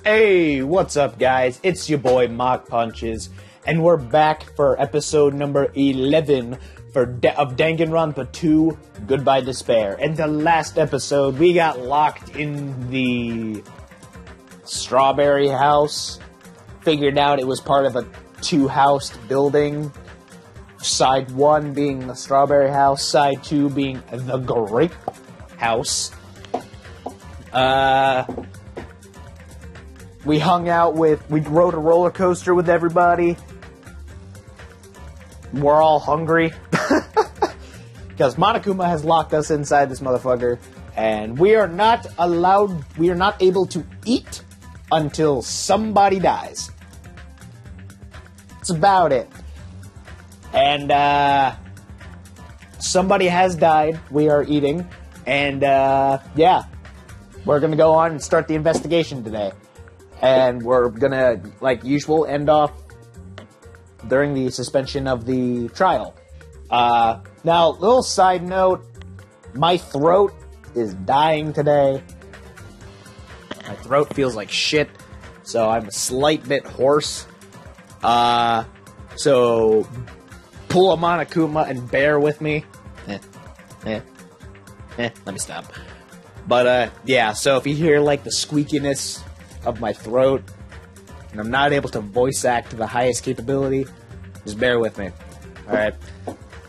Hey, what's up, guys? It's your boy MachPunches, and we're back for episode number 11 of Danganronpa 2, Goodbye Despair. In the last episode, we got locked in the strawberry house, figured out it was part of a two-house building, side 1 being the strawberry house, side 2 being the grape house. We rode a roller coaster with everybody. We're all hungry. Because Monokuma has locked us inside this motherfucker. And we are not able to eat until somebody dies. That's about it. And, somebody has died. We are eating. And, yeah. We're gonna go on and start the investigation today. And we're gonna, like usual, end off during the suspension of the trial. Now, little side note, my throat is dying today. My throat feels like shit, so I'm a slight bit hoarse. So, pull a Monokuma and bear with me. Let me stop. But, yeah, so if you hear, like, the squeakiness of my throat, and I'm not able to voice act to the highest capability, just bear with me. Alright?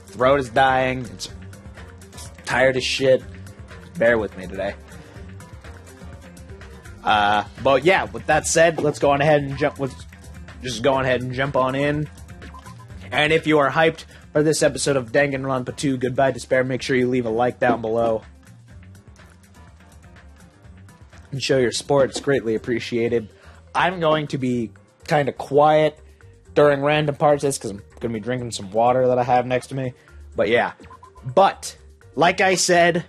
Throat is dying, it's tired as shit, bear with me today. But yeah, with that said, let's go on ahead and jump on in. And if you are hyped for this episode of Danganronpa 2, Goodbye Despair, make sure you leave a like down below. And show your support, it's greatly appreciated. I'm going to be kind of quiet during random parts of this because I'm going to be drinking some water that I have next to me. But yeah. But, like I said,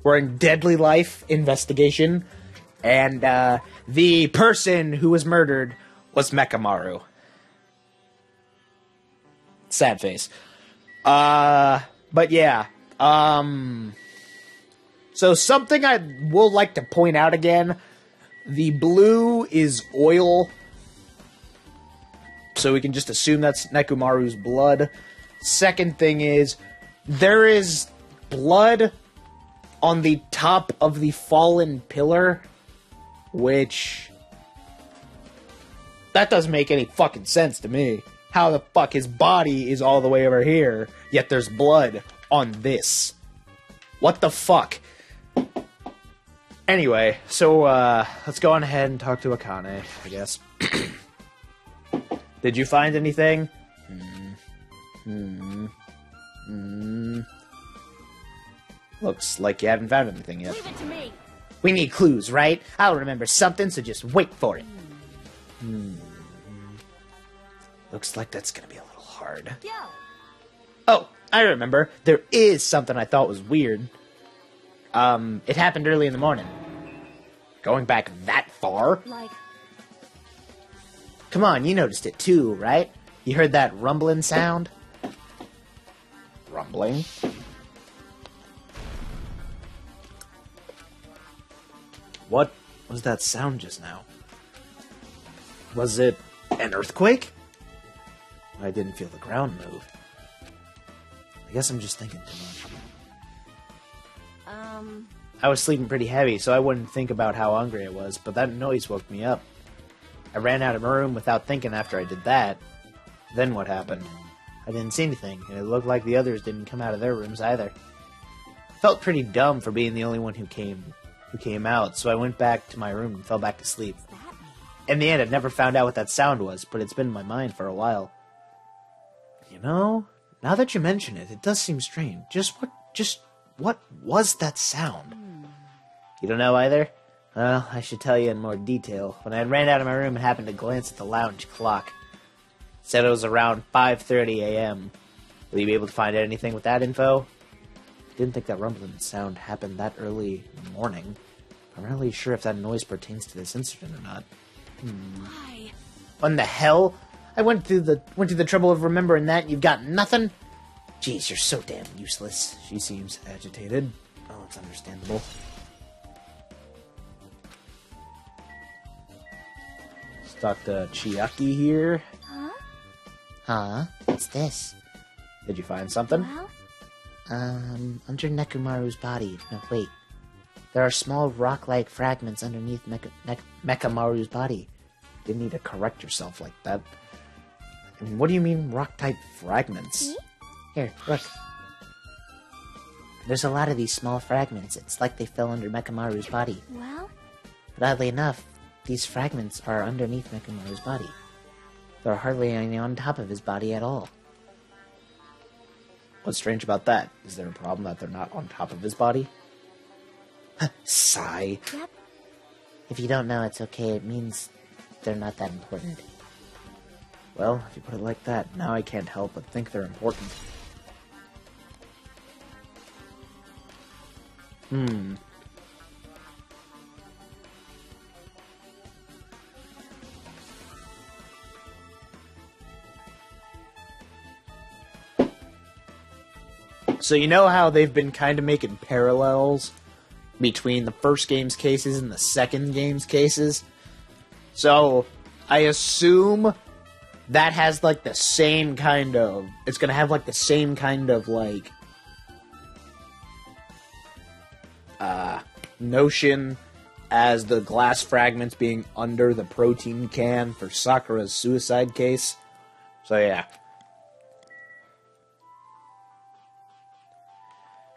we're in Deadly Life investigation, and the person who was murdered was Mekamaru. Sad face. But yeah. So something I will like to point out again, the blue is oil, so we can just assume that's Nekomaru's blood. Second thing is, there is blood on the top of the fallen pillar, which, that doesn't make any fucking sense to me. How the fuck his body is all the way over here, yet there's blood on this? What the fuck? Anyway, so, let's go on ahead and talk to Akane, I guess. Did you find anything? Looks like you haven't found anything yet. Leave it to me. We need clues, right? I'll remember something, so just wait for it. Looks like that's gonna be a little hard. Yo. Oh, I remember. There is something I thought was weird. It happened early in the morning. Going back that far? Like, Come on, you noticed it too, right? You heard that rumbling sound? Rumbling? What was that sound just now? Was it an earthquake? I didn't feel the ground move. I guess I'm just thinking too much. I was sleeping pretty heavy, so I wouldn't think about how hungry I was, but that noise woke me up. I ran out of my room without thinking after I did that. Then what happened? I didn't see anything, and it looked like the others didn't come out of their rooms either. Felt pretty dumb for being the only one who came out, so I went back to my room and fell back to sleep. In the end, I never found out what that sound was, but it's been in my mind for a while. You know, now that you mention it, it does seem strange. What was that sound? You don't know either? Well, I should tell you in more detail. When I ran out of my room and happened to glance at the lounge clock, it said it was around 5:30 a.m. Will you be able to find anything with that info? Didn't think that rumbling sound happened that early in the morning. I'm not really sure if that noise pertains to this incident or not. why? What in the hell? I went through the trouble of remembering that, and you've got nothing? Jeez, you're so damn useless. She seems agitated. Oh, it's understandable. Talk to Chiaki here. Huh? Huh? What's this? Did you find something? Well, Under Nekomaru's body. No, wait. There are small rock-like fragments underneath Mekamaru's body. You didn't need to correct yourself like that. I mean, what do you mean, rock-type fragments? see? Here, look. There's a lot of these small fragments. It's like they fell under Mekamaru's body. Well, But oddly enough, these fragments are underneath Mekamaru's body. They're hardly any on top of his body at all. What's strange about that? Is there a problem that they're not on top of his body? Sigh. yep. If you don't know, it's okay. It means they're not that important. Well, if you put it like that, now I can't help but think they're important. So you know how they've been kind of making parallels between the first game's cases and the second game's cases? So I assume that has like the same kind of... It's going to have like the same kind of like... notion as the glass fragments being under the protein can for Sakura's suicide case. So yeah.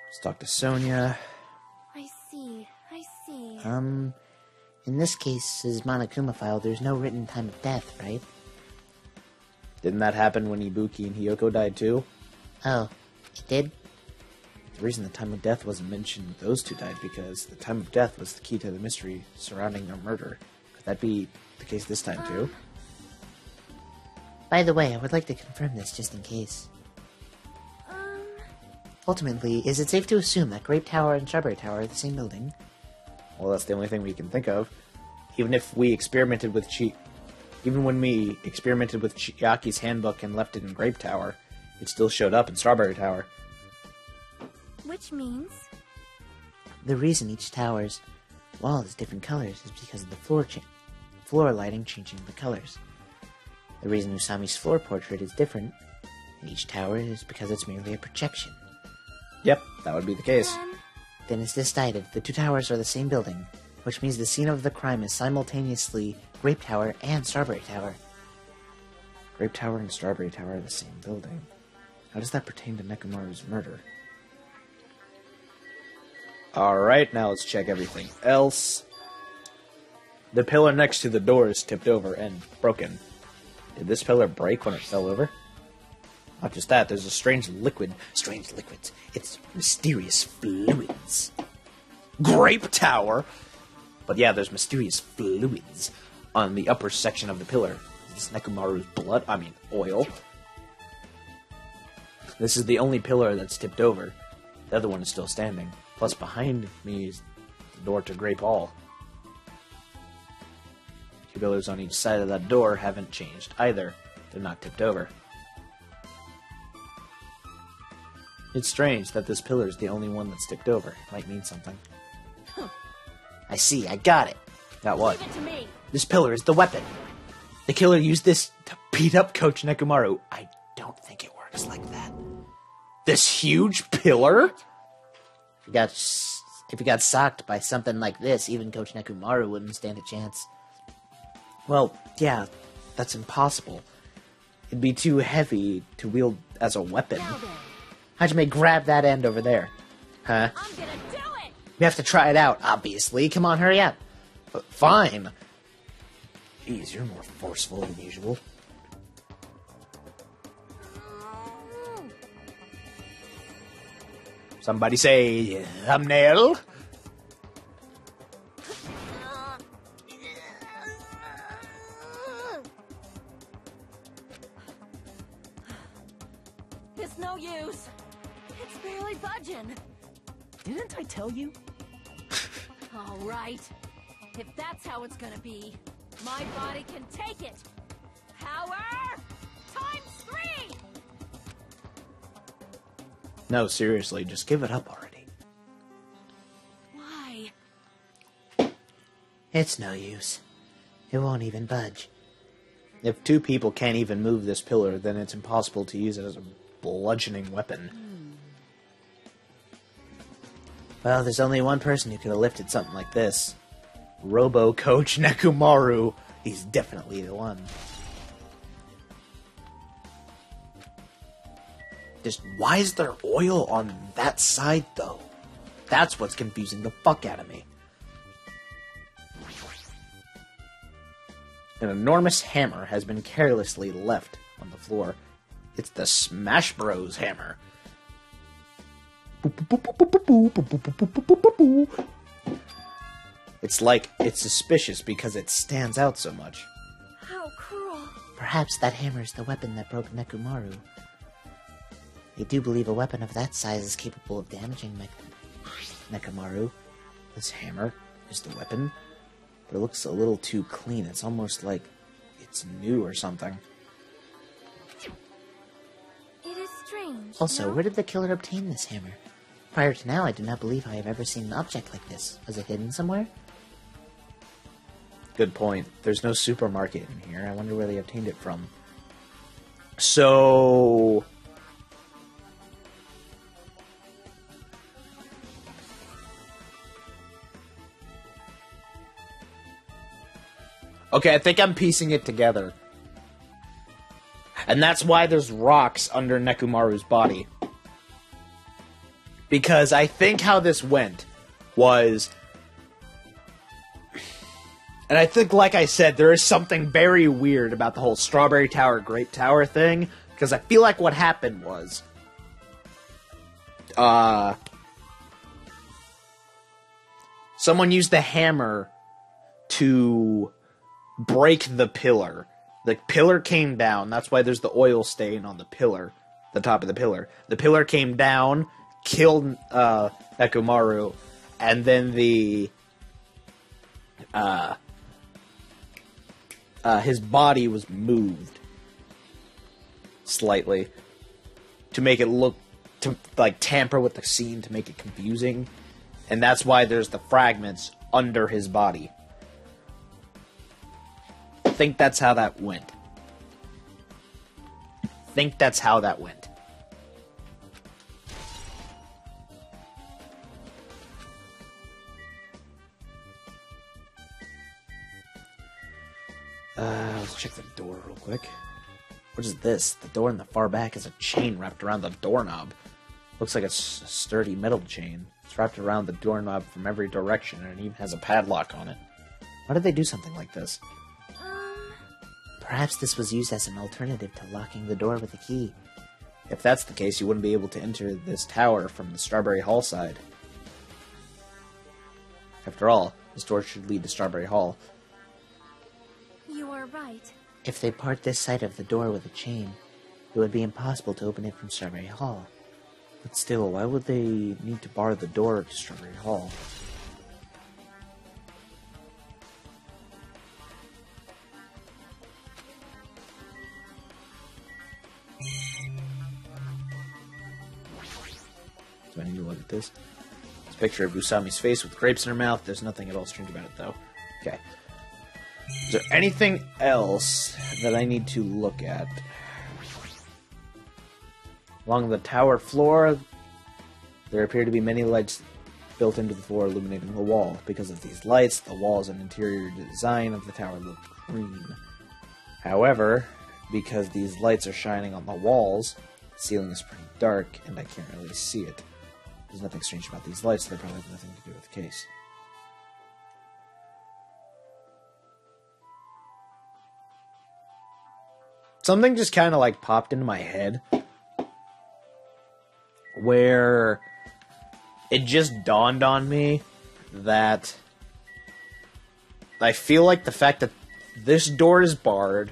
Let's talk to Sonia. I see. I see. In this case, his Monokuma file, there's no written time of death, right? Didn't that happen when Ibuki and Hiyoko died too? Oh, it did? The reason the time of death wasn't mentioned when those two died because the time of death was the key to the mystery surrounding their murder. Could that be the case this time too? By the way, I would like to confirm this just in case. Ultimately, is it safe to assume that Grape Tower and Strawberry Tower are the same building? Well, that's the only thing we can think of. Even when we experimented with Chiaki's handbook and left it in Grape Tower, it still showed up in Strawberry Tower. Which means? The reason each tower's wall is different colors is because of the floor lighting changing the colors. The reason Usami's floor portrait is different in each tower is because it's merely a projection. Yep, that would be the case. Then it's decided the two towers are the same building, which means the scene of the crime is simultaneously Grape Tower and Strawberry Tower. Grape Tower and Strawberry Tower are the same building. How does that pertain to Nekomaru's murder? Alright, now let's check everything else. The pillar next to the door is tipped over and broken. Did this pillar break when it fell over? Not just that, there's a strange liquid. Strange liquids. It's mysterious fluids. Grape Tower! But yeah, there's mysterious fluids on the upper section of the pillar. Is this Nekomaru's blood? I mean, oil. This is the only pillar that's tipped over. The other one is still standing. Plus, behind me is the door to Grape Hall. Two pillars on each side of that door haven't changed either. They're not tipped over. It's strange that this pillar is the only one that's tipped over. It might mean something. I see, I got it. Got what? Give it to me. This pillar is the weapon. The killer used this to beat up Coach Nekomaru. I don't think it works like that. This huge pillar? If he got socked by something like this, even Coach Nekomaru wouldn't stand a chance. Well, yeah, that's impossible. It'd be too heavy to wield as a weapon. Now then, Hajime, grab that end over there. Huh? I'm gonna do it. We have to try it out, obviously. Come on, hurry up. Fine. Jeez, you're more forceful than usual. Somebody say thumbnail. It's no use. It's barely budging. Didn't I tell you? All right. If that's how it's gonna be, my body can take it. Power ×3. No, seriously, just give it up already. Why? It's no use. It won't even budge. If two people can't even move this pillar, then it's impossible to use it as a bludgeoning weapon. Well, there's only one person who could have lifted something like this. Robo-Coach Nekomaru. He's definitely the one. Just, why is there oil on that side, though? That's what's confusing the fuck out of me. An enormous hammer has been carelessly left on the floor. It's the Smash Bros. Hammer. It's suspicious because it stands out so much. How cruel. Perhaps that hammer is the weapon that broke Nekomaru. I do believe a weapon of that size is capable of damaging Nekomaru. This hammer is the weapon, but it looks a little too clean. It's almost like it's new or something. It is strange. Also, no? where did the killer obtain this hammer? Prior to now, I do not believe I have ever seen an object like this. Was it hidden somewhere? Good point. There's no supermarket in here. I wonder where they obtained it from. So... okay, I think I'm piecing it together. And that's why there's rocks under Nekomaru's body. Because I think how this went was... and I think, like I said, there is something very weird about the whole Strawberry Tower, Grape Tower thing. Because I feel like what happened was... someone used the hammer to break the pillar. The pillar came down. That's why there's the oil stain on the pillar. The top of the pillar. The pillar came down, killed Nekomaru, and then his body was moved slightly to make it look, to like tamper with the scene to make it confusing. And that's why there's the fragments under his body. I think that's how that went. Let's check the door real quick. What is this? The door in the far back is a chain wrapped around the doorknob. Looks like it's a sturdy metal chain. It's wrapped around the doorknob from every direction, and it even has a padlock on it. Why did they do something like this? Perhaps this was used as an alternative to locking the door with a key. If that's the case, you wouldn't be able to enter this tower from the Strawberry Hall side. After all, this door should lead to Strawberry Hall. You are right. If they part this side of the door with a chain, it would be impossible to open it from Strawberry Hall. But still, why would they need to bar the door to Strawberry Hall? Do I need to look at this? This picture of Usami's face with grapes in her mouth. There's nothing at all strange about it, though. Okay. Is there anything else that I need to look at? Along the tower floor, there appear to be many lights built into the floor illuminating the wall. Because of these lights, the walls and interior design of the tower look green. However, because these lights are shining on the walls, the ceiling is pretty dark, and I can't really see it. There's nothing strange about these lights, they probably have nothing to do with the case. Something just kind of like popped into my head, where it just dawned on me that I feel like the fact that this door is barred,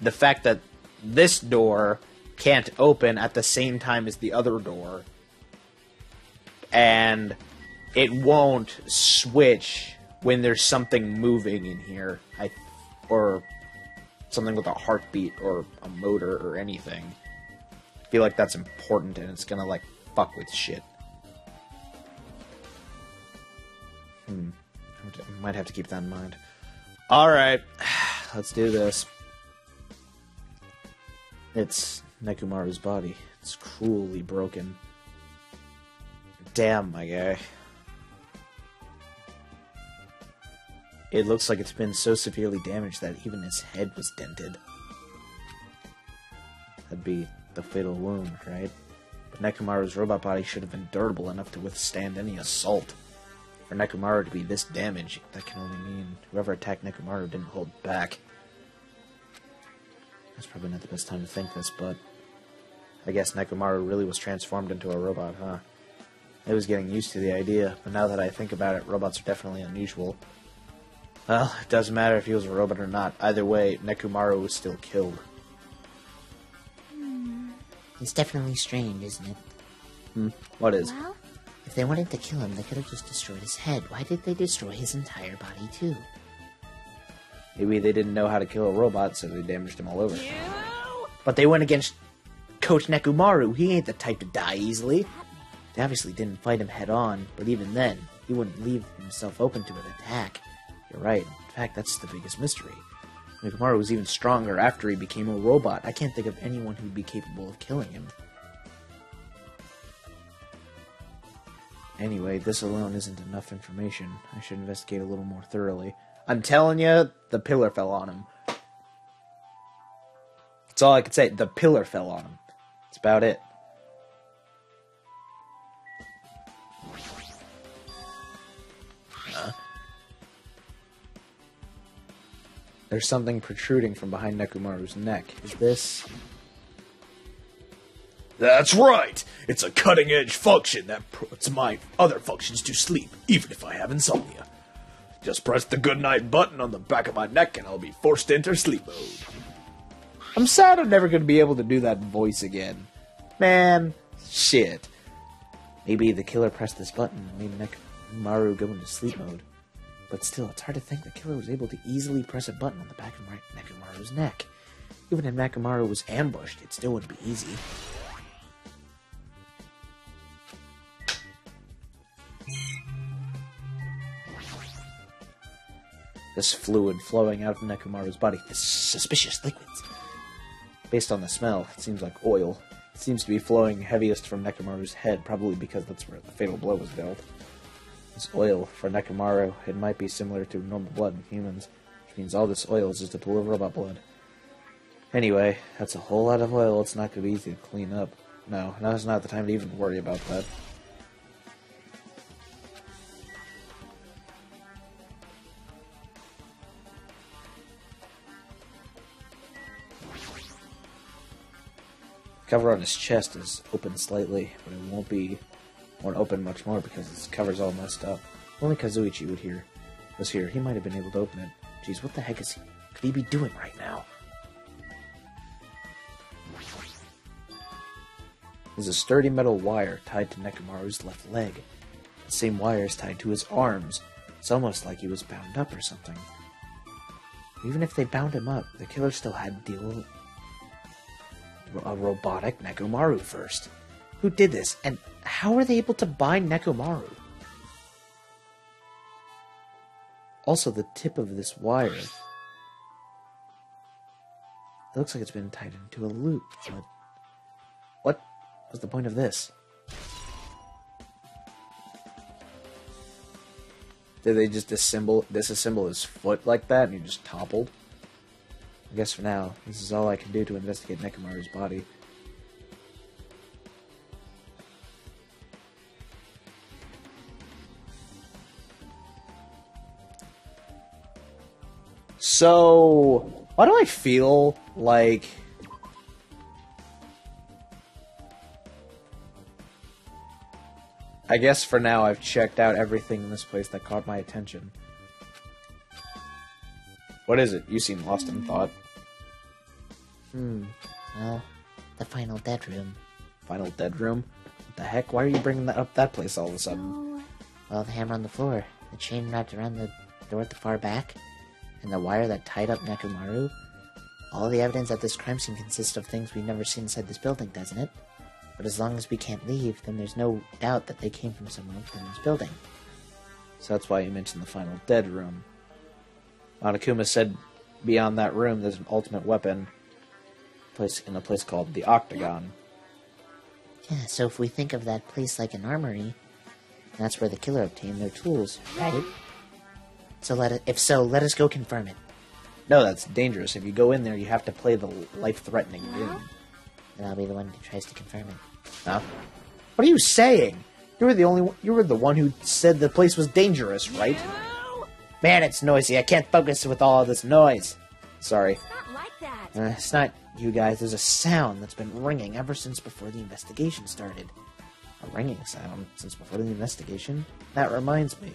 the fact that this door can't open at the same time as the other door, and it won't switch when there's something moving in here, or something with a heartbeat or a motor or anything. I feel like that's important, and it's gonna, like, fuck with shit. I might have to keep that in mind. Alright, let's do this. It's Nekomaru's body. It's cruelly broken. Damn, my guy. It looks like it's been so severely damaged that even his head was dented. That'd be the fatal wound, right? But Nekomaru's robot body should have been durable enough to withstand any assault. For Nekomaru to be this damaged, that can only mean whoever attacked Nekomaru didn't hold back. That's probably not the best time to think this, but I guess Nekomaru really was transformed into a robot, huh? I was getting used to the idea, but now that I think about it, robots are definitely unusual. Well, it doesn't matter if he was a robot or not. Either way, Nekomaru was still killed. It's definitely strange, isn't it? What is? Well, If they wanted to kill him, they could have just destroyed his head. Why did they destroy his entire body, too? Maybe they didn't know how to kill a robot, so they damaged him all over. you... But they went against Coach Nekomaru. He ain't the type to die easily. They obviously didn't fight him head on, but even then, he wouldn't leave himself open to an attack. You're right. In fact, that's the biggest mystery. Nekomaru was even stronger after he became a robot. I can't think of anyone who'd be capable of killing him. Anyway, this alone isn't enough information. I should investigate a little more thoroughly. I'm telling you, the pillar fell on him. That's all I can say. The pillar fell on him. That's about it. There's something protruding from behind Nekomaru's neck. Is this... That's right! It's a cutting-edge function that puts my other functions to sleep, even if I have insomnia. Just press the goodnight button on the back of my neck and I'll be forced to enter sleep mode. I'm sad I'm never going to be able to do that voice again. Man, shit. Maybe the killer pressed this button and made Nekomaru go into sleep mode. But still, it's hard to think the killer was able to easily press a button on the back of Nekomaru's neck. Even if Nekomaru was ambushed, it still wouldn't be easy. This fluid flowing out of Nekomaru's body, this suspicious liquids. Based on the smell, it seems like oil. It seems to be flowing heaviest from Nekomaru's head, probably because that's where the fatal blow was dealt. This oil, for Nekomaru, it might be similar to normal blood in humans, which means all this oil is just a pool of robot blood. Anyway, that's a whole lot of oil. It's not going to be easy to clean up. No, now's not the time to even worry about that. The cover on his chest is open slightly, but it won't open much more because his cover's all messed up. If only Kazuichi was here, he might have been able to open it. Jeez, what the heck could he be doing right now? There's a sturdy metal wire tied to Nekomaru's left leg. The same wire is tied to his arms. It's almost like he was bound up or something. Even if they bound him up, the killer still had to deal with a robotic Nekomaru first. Who did this? And how were they able to bind Nekomaru? Also, the tip of this wire... It looks like it's been tied into a loop, but... What was the point of this? Did they just disassemble his foot like that and he just toppled? I guess for now, this is all I can do to investigate Nekomaru's body. So, why do I feel like... I guess for now I've checked out everything in this place that caught my attention. What is it? You seem lost in thought. Well, the final dead room. Final dead room? What the heck? Why are you bringing up that place all of a sudden? Well, the hammer on the floor, the chain wrapped around the door at the far back, and the wire that tied up Nekomaru. All the evidence at this crime scene consists of things we've never seen inside this building, doesn't it? But as long as we can't leave, then there's no doubt that they came from somewhere within this building. So that's why you mentioned the final dead room. Monokuma said beyond that room there's an ultimate weapon. in a place called the Octagon. Yeah, so if we think of that place like an armory, that's where the killer obtained their tools, right? So if so, let us go confirm it. No, that's dangerous. If you go in there, you have to play the life-threatening game. And I'll be the one who tries to confirm it. Huh? What are you saying? You were the one who said the place was dangerous, right? Man, it's noisy. I can't focus with all of this noise. Sorry. It's not like that. It's not you guys. There's a sound that's been ringing ever since before the investigation started. A ringing sound since before the investigation? That reminds me.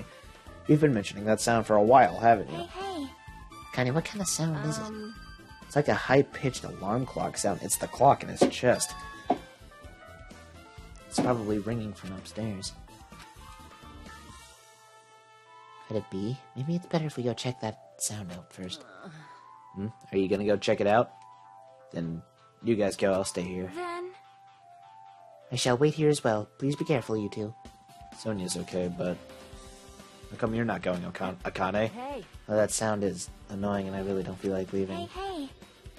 You've been mentioning that sound for a while, haven't you? Hey. Connie, what kind of sound is it? It's like a high-pitched alarm clock sound. It's the clock in his chest. It's probably ringing from upstairs. Could it be? Maybe it's better if we go check that sound out first. Are you gonna go check it out? Then you guys go, I'll stay here. Then... I shall wait here as well. Please be careful, you two. Sonia's okay, but... How come you're not going, Akane? Hey. Well, that sound is annoying and I really don't feel like leaving. Hey.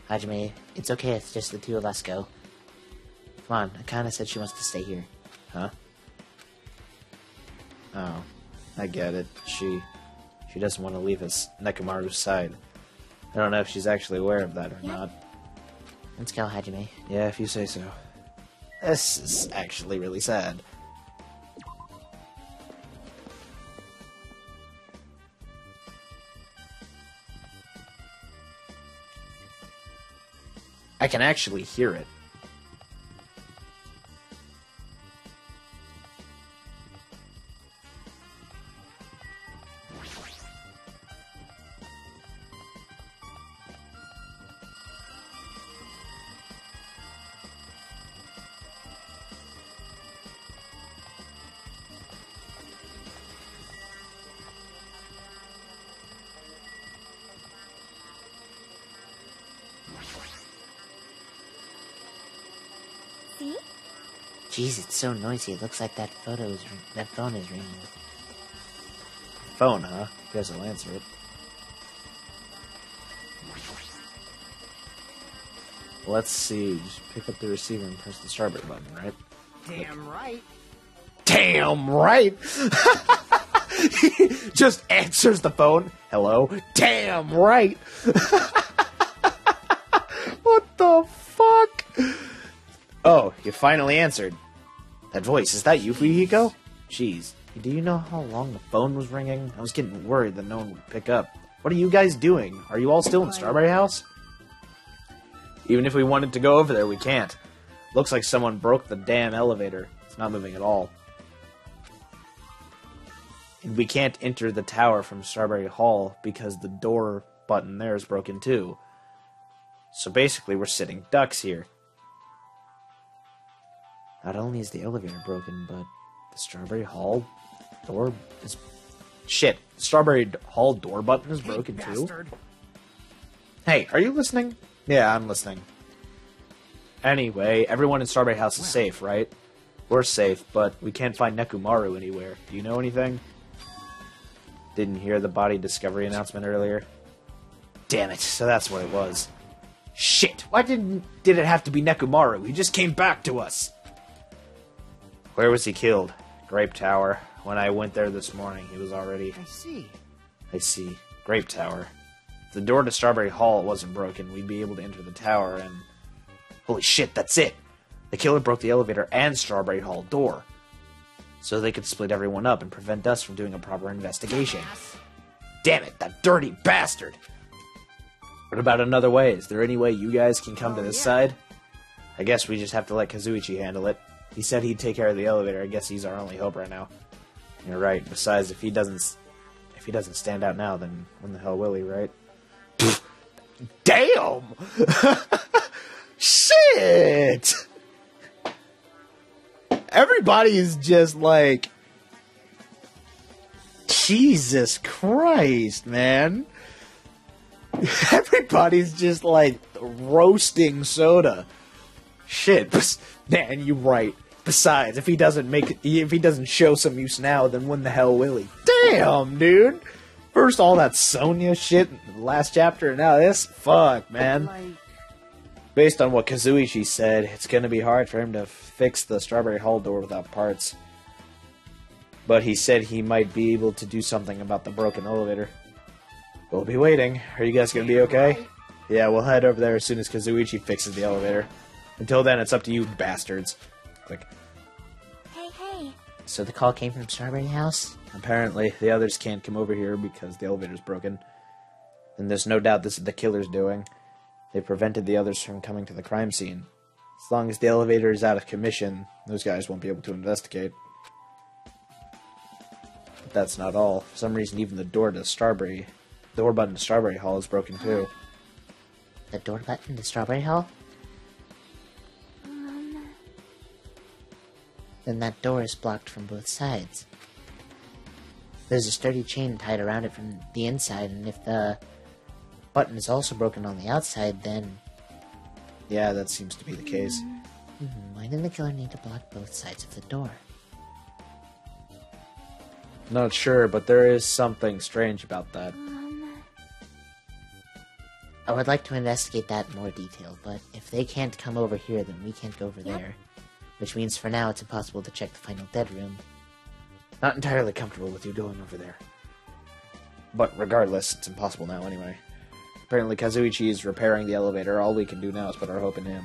Hajime, it's okay if just the two of us go. Come on, Akane said she wants to stay here. Huh? Oh, I get it. She doesn't want to leave Nekomaru's side. I don't know if she's actually aware of that or not. Let's go, Hajime. Yeah, if you say so. This is actually really sad. I can actually hear it. See? Jeez, it's so noisy. It looks like that phone is ringing. Phone, huh? You guys will answer it. Let's see. Just pick up the receiver and press the strawberry button, right? Damn right. Damn right! He just answers the phone. Hello? Damn right! What the fuck? Oh, you finally answered. That voice, is that you, Fujihiko? Jeez. Do you know how long the phone was ringing? I was getting worried that no one would pick up. What are you guys doing? Are you all still in Strawberry House? Even if we wanted to go over there, we can't. Looks like someone broke the damn elevator. It's not moving at all. And we can't enter the tower from Strawberry Hall because the door button there is broken too. So basically, we're sitting ducks here. Not only is the elevator broken, but the Strawberry Hall door is... Shit, Strawberry Hall door button is broken too? Hey, are you listening? Yeah, I'm listening. Anyway, everyone in Strawberry House is safe, right? We're safe, but we can't find Nekomaru anywhere. Do you know anything? Didn't hear the body discovery announcement earlier? Damn it, so that's what it was. Shit, why did it have to be Nekomaru? He just came back to us! Where was he killed? Grape Tower. When I went there this morning, he was already... I see. Grape Tower. If the door to Strawberry Hall wasn't broken, we'd be able to enter the tower and... Holy shit, that's it! The killer broke the elevator and Strawberry Hall door. So they could split everyone up and prevent us from doing a proper investigation. Damn it, that dirty bastard! What about another way? Is there any way you guys can come to this side? I guess we just have to let Kazuichi handle it. He said he'd take care of the elevator. I guess he's our only hope right now. You're right. Besides, if he doesn't stand out now, then when the hell will he, right? Damn! Shit! Everybody is just like... Jesus Christ, man. Everybody's just like roasting soda. Shit, man, you're right. Besides, if he doesn't show some use now, then when the hell will he? Damn, dude. First all that Sonia shit in the last chapter, and now this. Fuck, man. Based on what Kazuichi said, it's going to be hard for him to fix the Strawberry Hall door without parts. But he said he might be able to do something about the broken elevator. We'll be waiting. Are you guys going to be okay? Yeah, we'll head over there as soon as Kazuichi fixes the elevator. Until then, it's up to you bastards. Click. Hey. So the call came from Strawberry House? Apparently, the others can't come over here because the elevator's broken. And there's no doubt this is the killer's doing. They prevented the others from coming to the crime scene. As long as the elevator is out of commission, those guys won't be able to investigate. But that's not all. For some reason, even the door button to Strawberry Hall is broken too. The door button to Strawberry Hall? Then that door is blocked from both sides. There's a sturdy chain tied around it from the inside, and if the button is also broken on the outside, then... Yeah, that seems to be the case. Why did the killer need to block both sides of the door? Not sure, but there is something strange about that. I would like to investigate that in more detail, but if they can't come over here, then we can't go over there. Which means for now it's impossible to check the final dead room. Not entirely comfortable with you going over there. But regardless, it's impossible now anyway. Apparently Kazuichi is repairing the elevator. All we can do now is put our hope in him.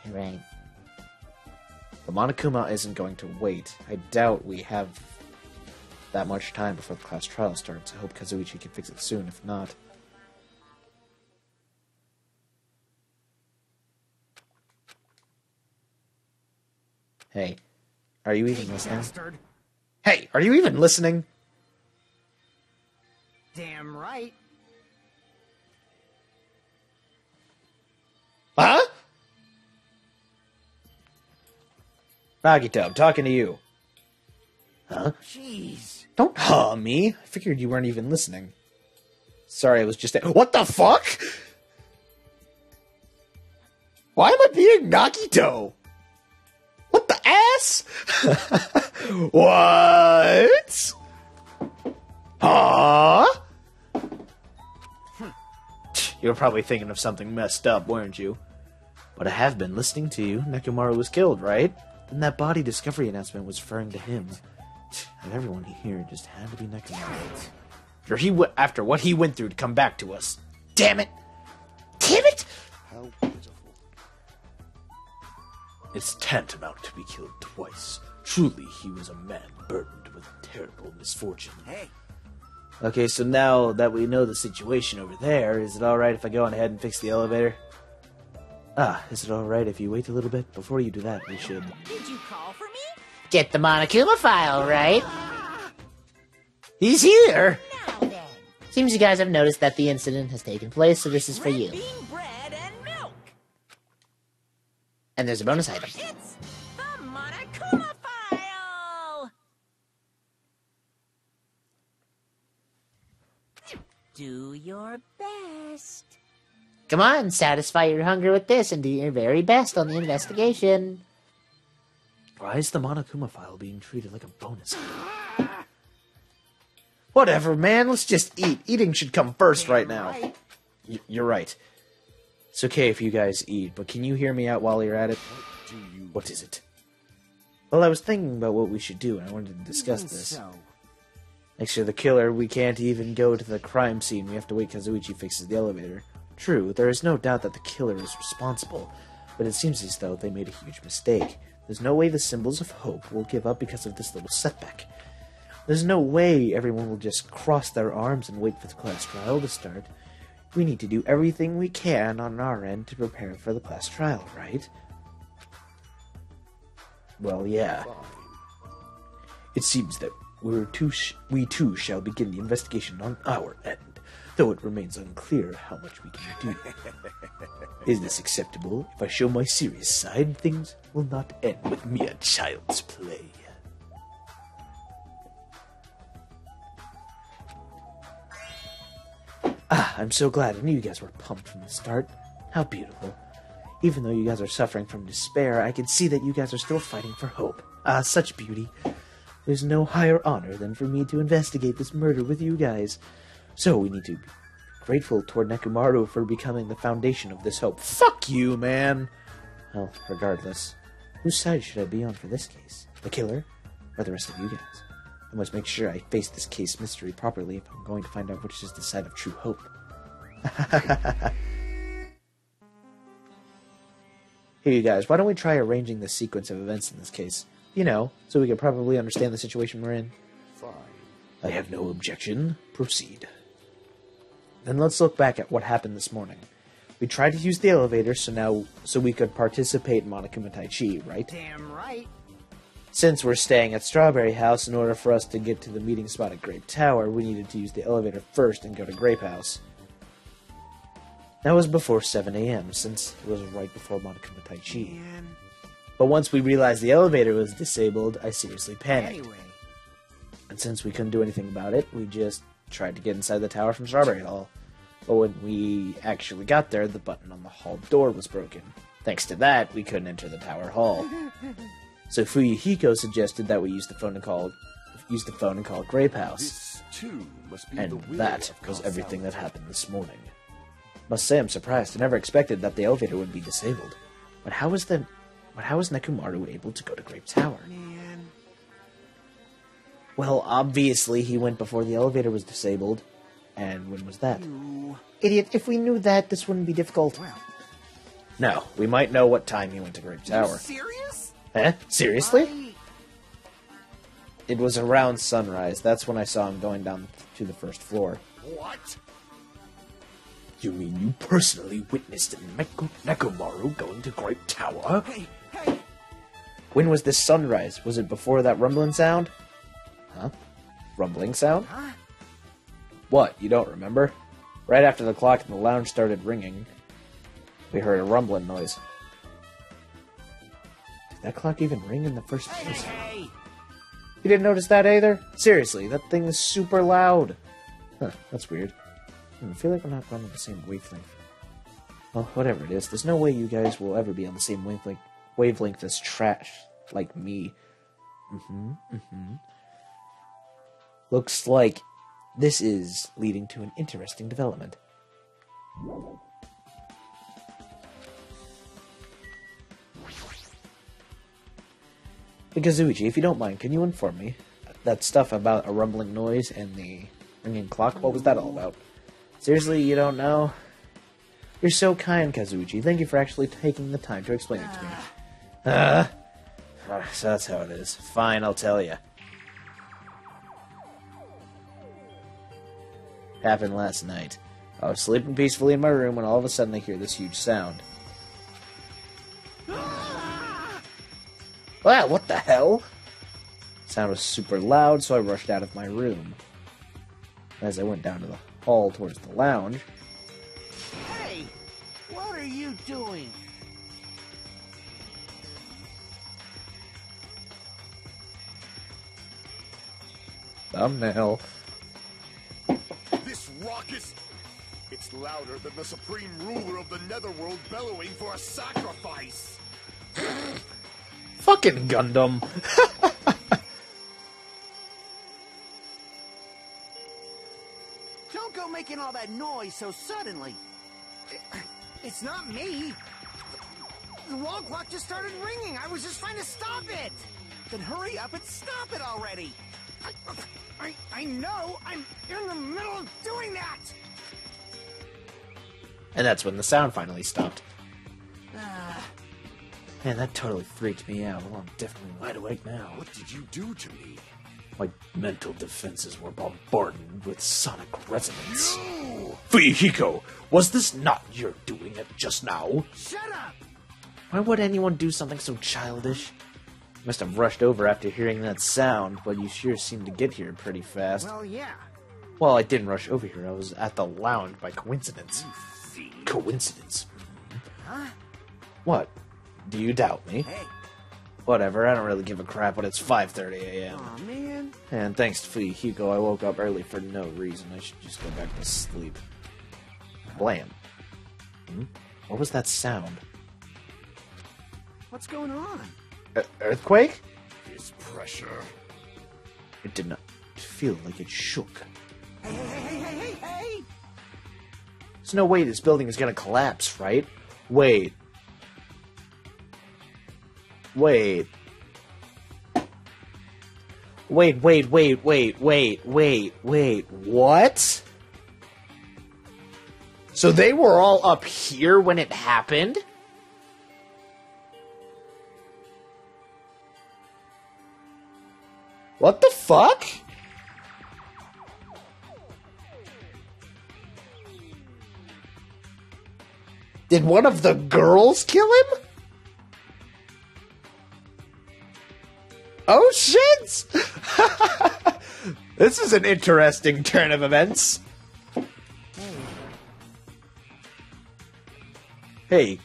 You're right. The Monokuma isn't going to wait. I doubt we have that much time before the class trial starts. I hope Kazuichi can fix it soon, if not. Hey, are you even listening? Bastard. Hey, are you even listening? Damn right. Huh? Nagito, I'm talking to you. Huh? Jeez. Don't me. I figured you weren't even listening. Sorry, I was just... What the fuck? Why am I being Nagito? What the ass? What? Huh? You were probably thinking of something messed up, weren't you? But I have been listening to you. Nekomaru was killed, right? And that body discovery announcement was referring to him. And everyone here just had to be Nekomaru. After what he went through to come back to us. Damn it! Damn it! How pitiful. It's tantamount to be killed twice. Truly, he was a man burdened with terrible misfortune. Hey. Okay, so now that we know the situation over there, is it alright if I go on ahead and fix the elevator? Is it alright if you wait a little bit? Before you do that, we should... Did you call for me? Get the Monokuma file, right? He's here! Now then. Seems you guys have noticed that the incident has taken place, so this is for you. Red bean bread and milk. And there's a bonus item. It's the Monokuma file. Do your best. Come on, satisfy your hunger with this and do your very best on the investigation. Why is the Monokuma file being treated like a bonus? Whatever, man. Let's just eat. Eating should come first right now. You're right. It's okay if you guys eat, but can you hear me out while you're at it? What is it? Well, I was thinking about what we should do, and I wanted to discuss this. Next to the killer, we can't even go to the crime scene. We have to wait Kazuichi fixes the elevator. True, there is no doubt that the killer is responsible, but it seems as though they made a huge mistake. There's no way the symbols of hope will give up because of this little setback. There's no way everyone will just cross their arms and wait for the class trial to start. We need to do everything we can on our end to prepare for the class trial, right? Well, yeah. It seems that we too shall begin the investigation on our end, though it remains unclear how much we can do. Is this acceptable? If I show my serious side, things will not end with mere child's play. I'm so glad. I knew you guys were pumped from the start. How beautiful. Even though you guys are suffering from despair, I can see that you guys are still fighting for hope. Such beauty. There's no higher honor than for me to investigate this murder with you guys. So we need to grateful toward Nekomaru for becoming the foundation of this hope. Fuck you, man! Well, regardless, whose side should I be on for this case? The killer? Or the rest of you guys? I must make sure I face this case mystery properly if I'm going to find out which is the side of true hope. Here, you guys, why don't we try arranging the sequence of events in this case? You know, so we can probably understand the situation we're in. Fine. I have no objection. Proceed. Then let's look back at what happened this morning. We tried to use the elevator so we could participate in Monokuma Tai Chi, right? Damn right. Since we're staying at Strawberry House, in order for us to get to the meeting spot at Grape Tower, we needed to use the elevator first and go to Grape House. That was before 7 a.m., since it was right before Monokuma Tai Chi. Man. But once we realized the elevator was disabled, I seriously panicked. Anyway. And since we couldn't do anything about it, we just tried to get inside the tower from Strawberry Hall. But when we actually got there, the button on the hall door was broken. Thanks to that, we couldn't enter the tower hall. So Fuyuhiko suggested that we use the phone and call Grape House. This, too, must be And the will that of was Causality. everything that happened this morning. Must say I'm surprised. I never expected that the elevator would be disabled. But how was Nekomaru able to go to Grape Tower? Man. Well, obviously he went before the elevator was disabled. And when was that? You. Idiot, if we knew that, this wouldn't be difficult. Well. No, we might know what time he went to Grape Tower. Serious? Eh? Seriously? It was around sunrise. That's when I saw him going down to the first floor. What? You mean you personally witnessed Nekomaru going to Grape Tower? Hey, hey. When was this sunrise? Was it before that rumbling sound? Huh? Rumbling sound? Huh? What, you don't remember? Right after the clock in the lounge started ringing, we heard a rumbling noise. Did that clock even ring in the first place? Hey. You didn't notice that either? Seriously, that thing is super loud. Huh, that's weird. I feel like we're not on the same wavelength. Well, whatever it is, there's no way you guys will ever be on the same wavelength as trash like me. Looks like this is leading to an interesting development. Kazuichi, if you don't mind, can you inform me? That stuff about a rumbling noise and the ringing clock, what was that all about? Seriously, you don't know? You're so kind, Kazuichi. Thank you for actually taking the time to explain it to me. So that's how it is. Fine, I'll tell you. Happened last night. I was sleeping peacefully in my room when all of a sudden I hear this huge sound. Wow, what the hell? The sound was super loud, so I rushed out of my room. As I went down to the hall towards the lounge, Hey. What are you doing? thumbnail. This raucous... It's louder than the supreme ruler of the netherworld bellowing for a sacrifice. Fucking Gundam. Don't go making all that noise so suddenly. It's not me. The wall clock just started ringing. I was just trying to stop it. Then hurry up and stop it already. I know. I'm in the middle of doing that. And that's when the sound finally stopped. Man, that totally freaked me out. Well, I'm definitely wide awake now. What did you do to me? My mental defenses were bombarded with sonic resonance. Fuyuhiko, was this not your doing it just now? Shut up. Why would anyone do something so childish? Must have rushed over after hearing that sound, but you sure seemed to get here pretty fast. Well, yeah. Well, I didn't rush over here. I was at the lounge by coincidence. Coincidence? Huh? What? Do you doubt me? Hey. Whatever, I don't really give a crap when it's 5:30 a.m. Aw, man. And thanks to Fuyuhiko, I woke up early for no reason. I should just go back to sleep. Blam. What was that sound? What's going on? Earthquake? This pressure. It did not feel like it shook. Hey. There's no way this building is gonna collapse, right? Wait. Wait. Wait, what? So they were all up here when it happened? What the fuck? Did one of the girls kill him? Oh shit! This is an interesting turn of events. Hey,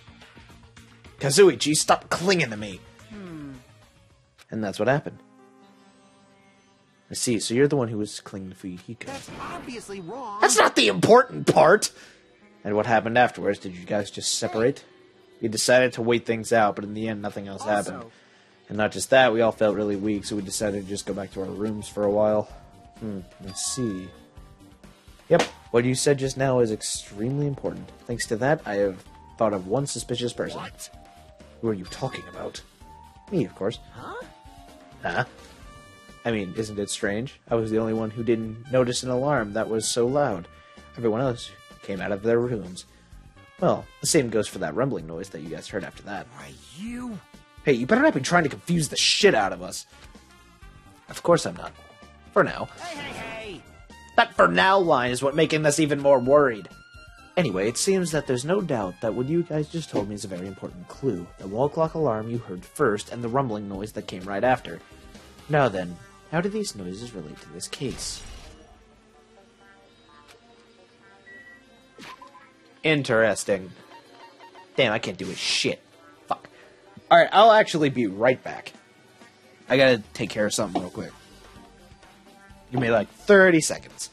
Kazuichi, stop clinging to me. And that's what happened. I see, so you're the one who was clinging to Fuyuhiko. That's obviously wrong. That's not the important part! And what happened afterwards? Did you guys just separate? We decided to wait things out, but in the end, nothing else happened. And not just that, we all felt really weak, so we decided to just go back to our rooms for a while. Let's see. Yep, what you said just now is extremely important. Thanks to that, I have thought of one suspicious person. What? Who are you talking about? Me, of course. Huh? Huh? I mean, isn't it strange? I was the only one who didn't notice an alarm that was so loud. Everyone else came out of their rooms. Well, the same goes for that rumbling noise that you guys heard after that. Are you? Hey, you better not be trying to confuse the shit out of us. Of course I'm not. For now. Hey! That "for now" line is what making us even more worried. Anyway, it seems that there's no doubt that what you guys just told me is a very important clue. The wall clock alarm you heard first, and the rumbling noise that came right after. Now then, how do these noises relate to this case? Interesting. Damn, I can't do a shit. Fuck. Alright, I'll actually be right back. I gotta take care of something real quick. Give me like 30 seconds.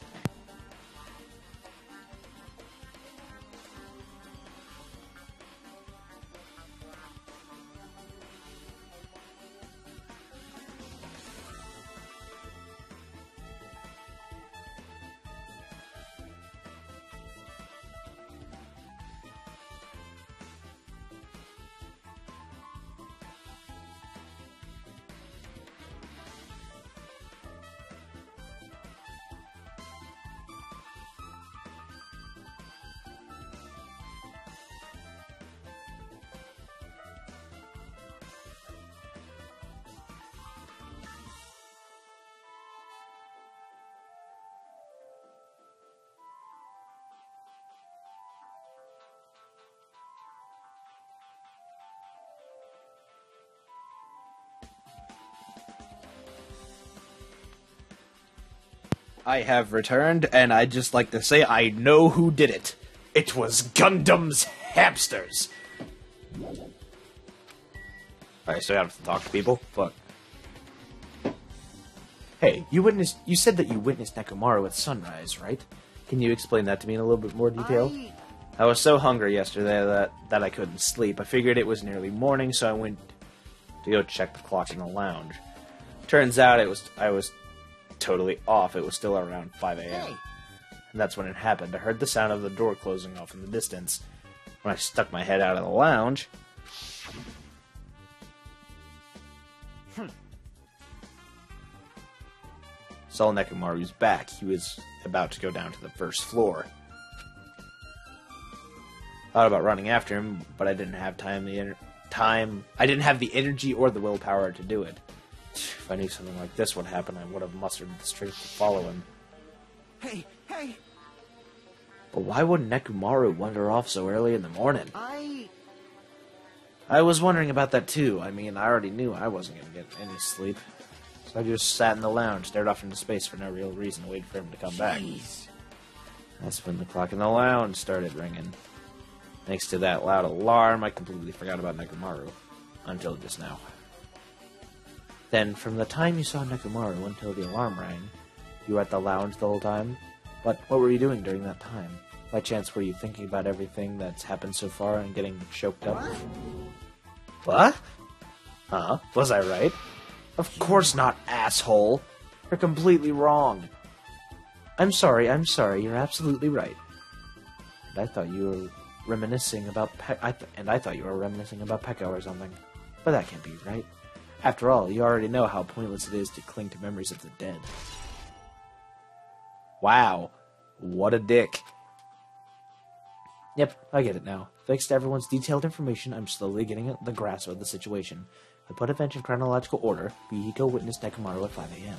I have returned, and I'd just like to say I know who did it. It was Gundam's hamsters. I still have to talk to people? Fuck. Hey, you said that you witnessed Nekomaru at sunrise, right? Can you explain that to me in a little bit more detail? I was so hungry yesterday that I couldn't sleep. I figured it was nearly morning, so I went to go check the clock in the lounge. Turns out I was totally off. It was still around 5 a.m. Hey. And that's when it happened. I heard the sound of the door closing off in the distance. When I stuck my head out of the lounge... saw Nekomaru's back. He was about to go down to the first floor. Thought about running after him, but I didn't have I didn't have the energy or the willpower to do it. If I knew something like this would happen, I would have mustered the strength to follow him. Hey! But why would Nekomaru wander off so early in the morning? I was wondering about that too. I mean, I already knew I wasn't going to get any sleep. So I just sat in the lounge, stared off into space for no real reason, waited for him to come back. That's when the clock in the lounge started ringing. Thanks to that loud alarm, I completely forgot about Nekomaru. Until just now. Then, from the time you saw Nekomaru until the alarm rang, you were at the lounge the whole time? But what were you doing during that time? By chance, were you thinking about everything that's happened so far and getting choked up? What? Huh? Was I right? Of course not, asshole! You're completely wrong. I'm sorry, you're absolutely right. I thought you were reminiscing about I thought you were reminiscing about Peko or something. But that can't be right. After all, you already know how pointless it is to cling to memories of the dead. Wow. What a dick. Yep, I get it now. Thanks to everyone's detailed information, I'm slowly getting the grasp of the situation. I put events in chronological order. Bihiko witnessed Nekomaru at 5 a.m.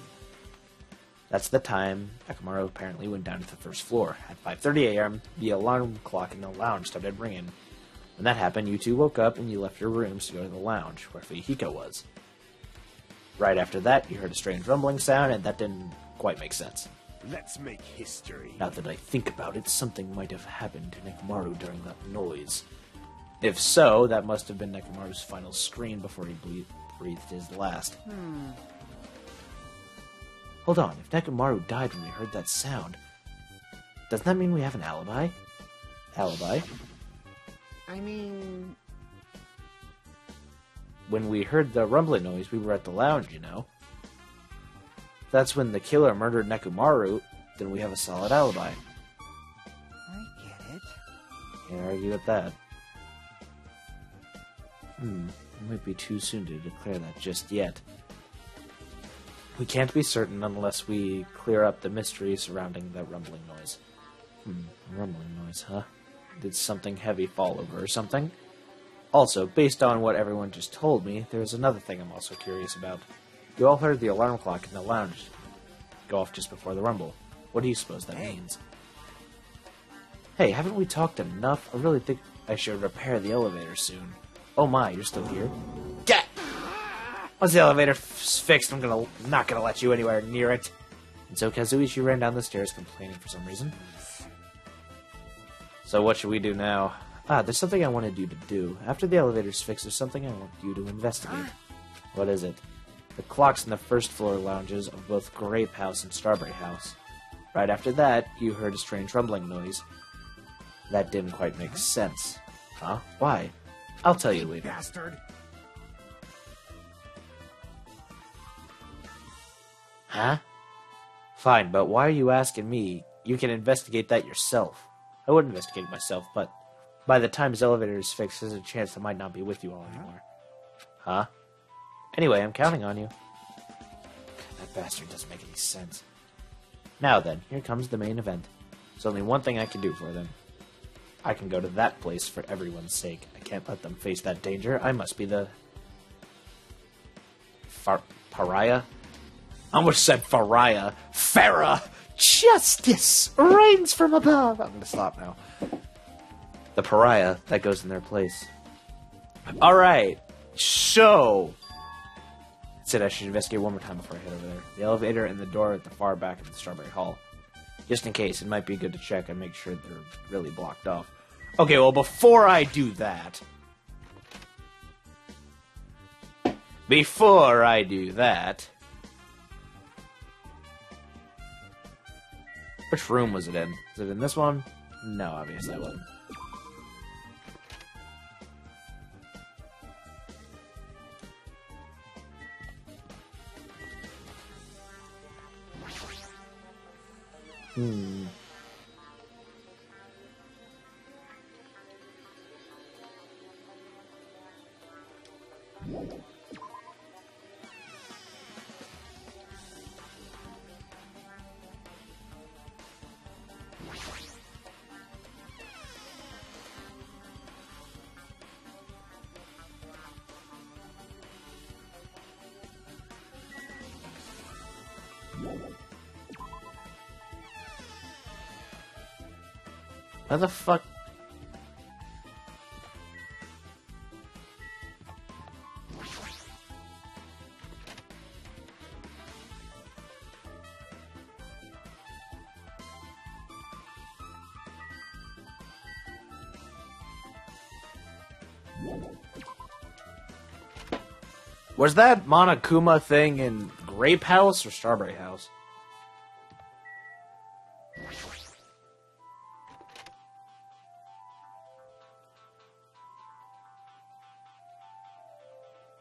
That's the time Nekomaru apparently went down to the first floor. At 5:30 a.m., the alarm clock in the lounge started ringing. When that happened, you two woke up and you left your rooms to go to the lounge, where Bihiko was. Right after that, you heard a strange rumbling sound, and that didn't quite make sense. Let's make history. Now that I think about it, something might have happened to Nekomaru during that noise. If so, that must have been Nekomaru's final scream before he breathed his last. Hold on, if Nekomaru died when we heard that sound, doesn't that mean we have an alibi? Alibi? I mean... When we heard the rumbling noise, we were at the lounge, you know. If that's when the killer murdered Nekomaru, then we have a solid alibi. I get it. Can't argue with that. It might be too soon to declare that just yet. We can't be certain unless we clear up the mystery surrounding that rumbling noise. Rumbling noise, huh? Did something heavy fall over or something? Also, based on what everyone just told me, there's another thing I'm also curious about. You all heard the alarm clock in the lounge go off just before the rumble. What do you suppose that means? Hey, haven't we talked enough? I really think I should repair the elevator soon. Oh my, you're still here? Get! Once the elevator fixed, I'm not gonna let you anywhere near it. And so Kazuichi ran down the stairs complaining for some reason. So what should we do now? There's something I wanted you to do. After the elevator's fixed, there's something I want you to investigate. What is it? The clocks in the first floor lounges of both Grape House and Strawberry House. Right after that, you heard a strange rumbling noise. That didn't quite make sense. Huh? Why? I'll tell you later. Bastard! Huh? Fine, but why are you asking me? You can investigate that yourself. I would investigate it myself, but by the time his elevator is fixed, there's a chance I might not be with you all anymore. Huh? Anyway, I'm counting on you. That bastard doesn't make any sense. Now then, here comes the main event. There's only one thing I can do for them. I can go to that place for everyone's sake. I can't let them face that danger. I must be the... pariah? I almost said pariah. Farah! Justice reigns from above! I'm gonna stop now. The pariah that goes in their place. Alright, so... Said I should investigate one more time before I head over there. The elevator and the door at the far back of the Strawberry Hall. Just in case, it might be good to check and make sure they're really blocked off. Okay, well, before I do that... Which room was it in? Was it in this one? No, obviously it wasn't. How the fuck? Was that Monokuma thing in Grape House or Strawberry House?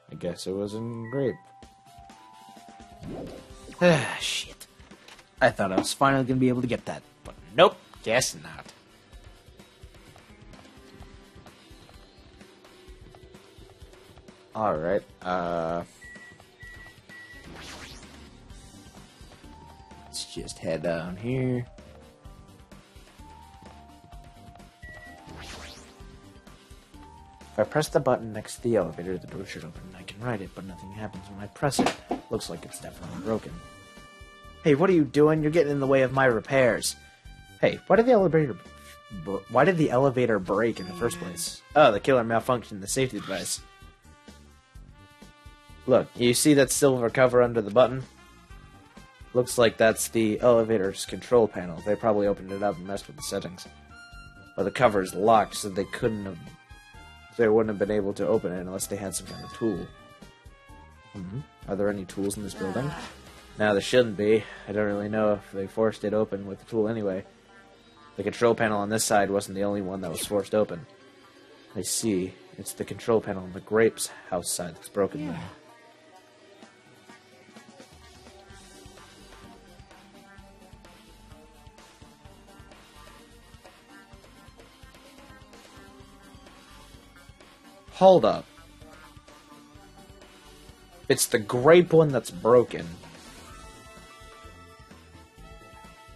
I guess it was in Grape. Shit. I thought I was finally going to be able to get that, but nope, guess not. Alright, let's just head down here. If I press the button next to the elevator, the door should open and I can ride it, but nothing happens when I press it. Looks like it's definitely broken. Hey, what are you doing? You're getting in the way of my repairs. Hey, why did the elevator break in the first place? Oh, the killer malfunctioned the safety device. Look, you see that silver cover under the button? Looks like that's the elevator's control panel. They probably opened it up and messed with the settings. But the cover is locked, so they wouldn't have been able to open it unless they had some kind of tool. Are there any tools in this building? No, there shouldn't be. I don't really know if they forced it open with the tool anyway. The control panel on this side wasn't the only one that was forced open. I see. It's the control panel on the Grape's house side that's broken then. Hold up. It's the Grape one that's broken.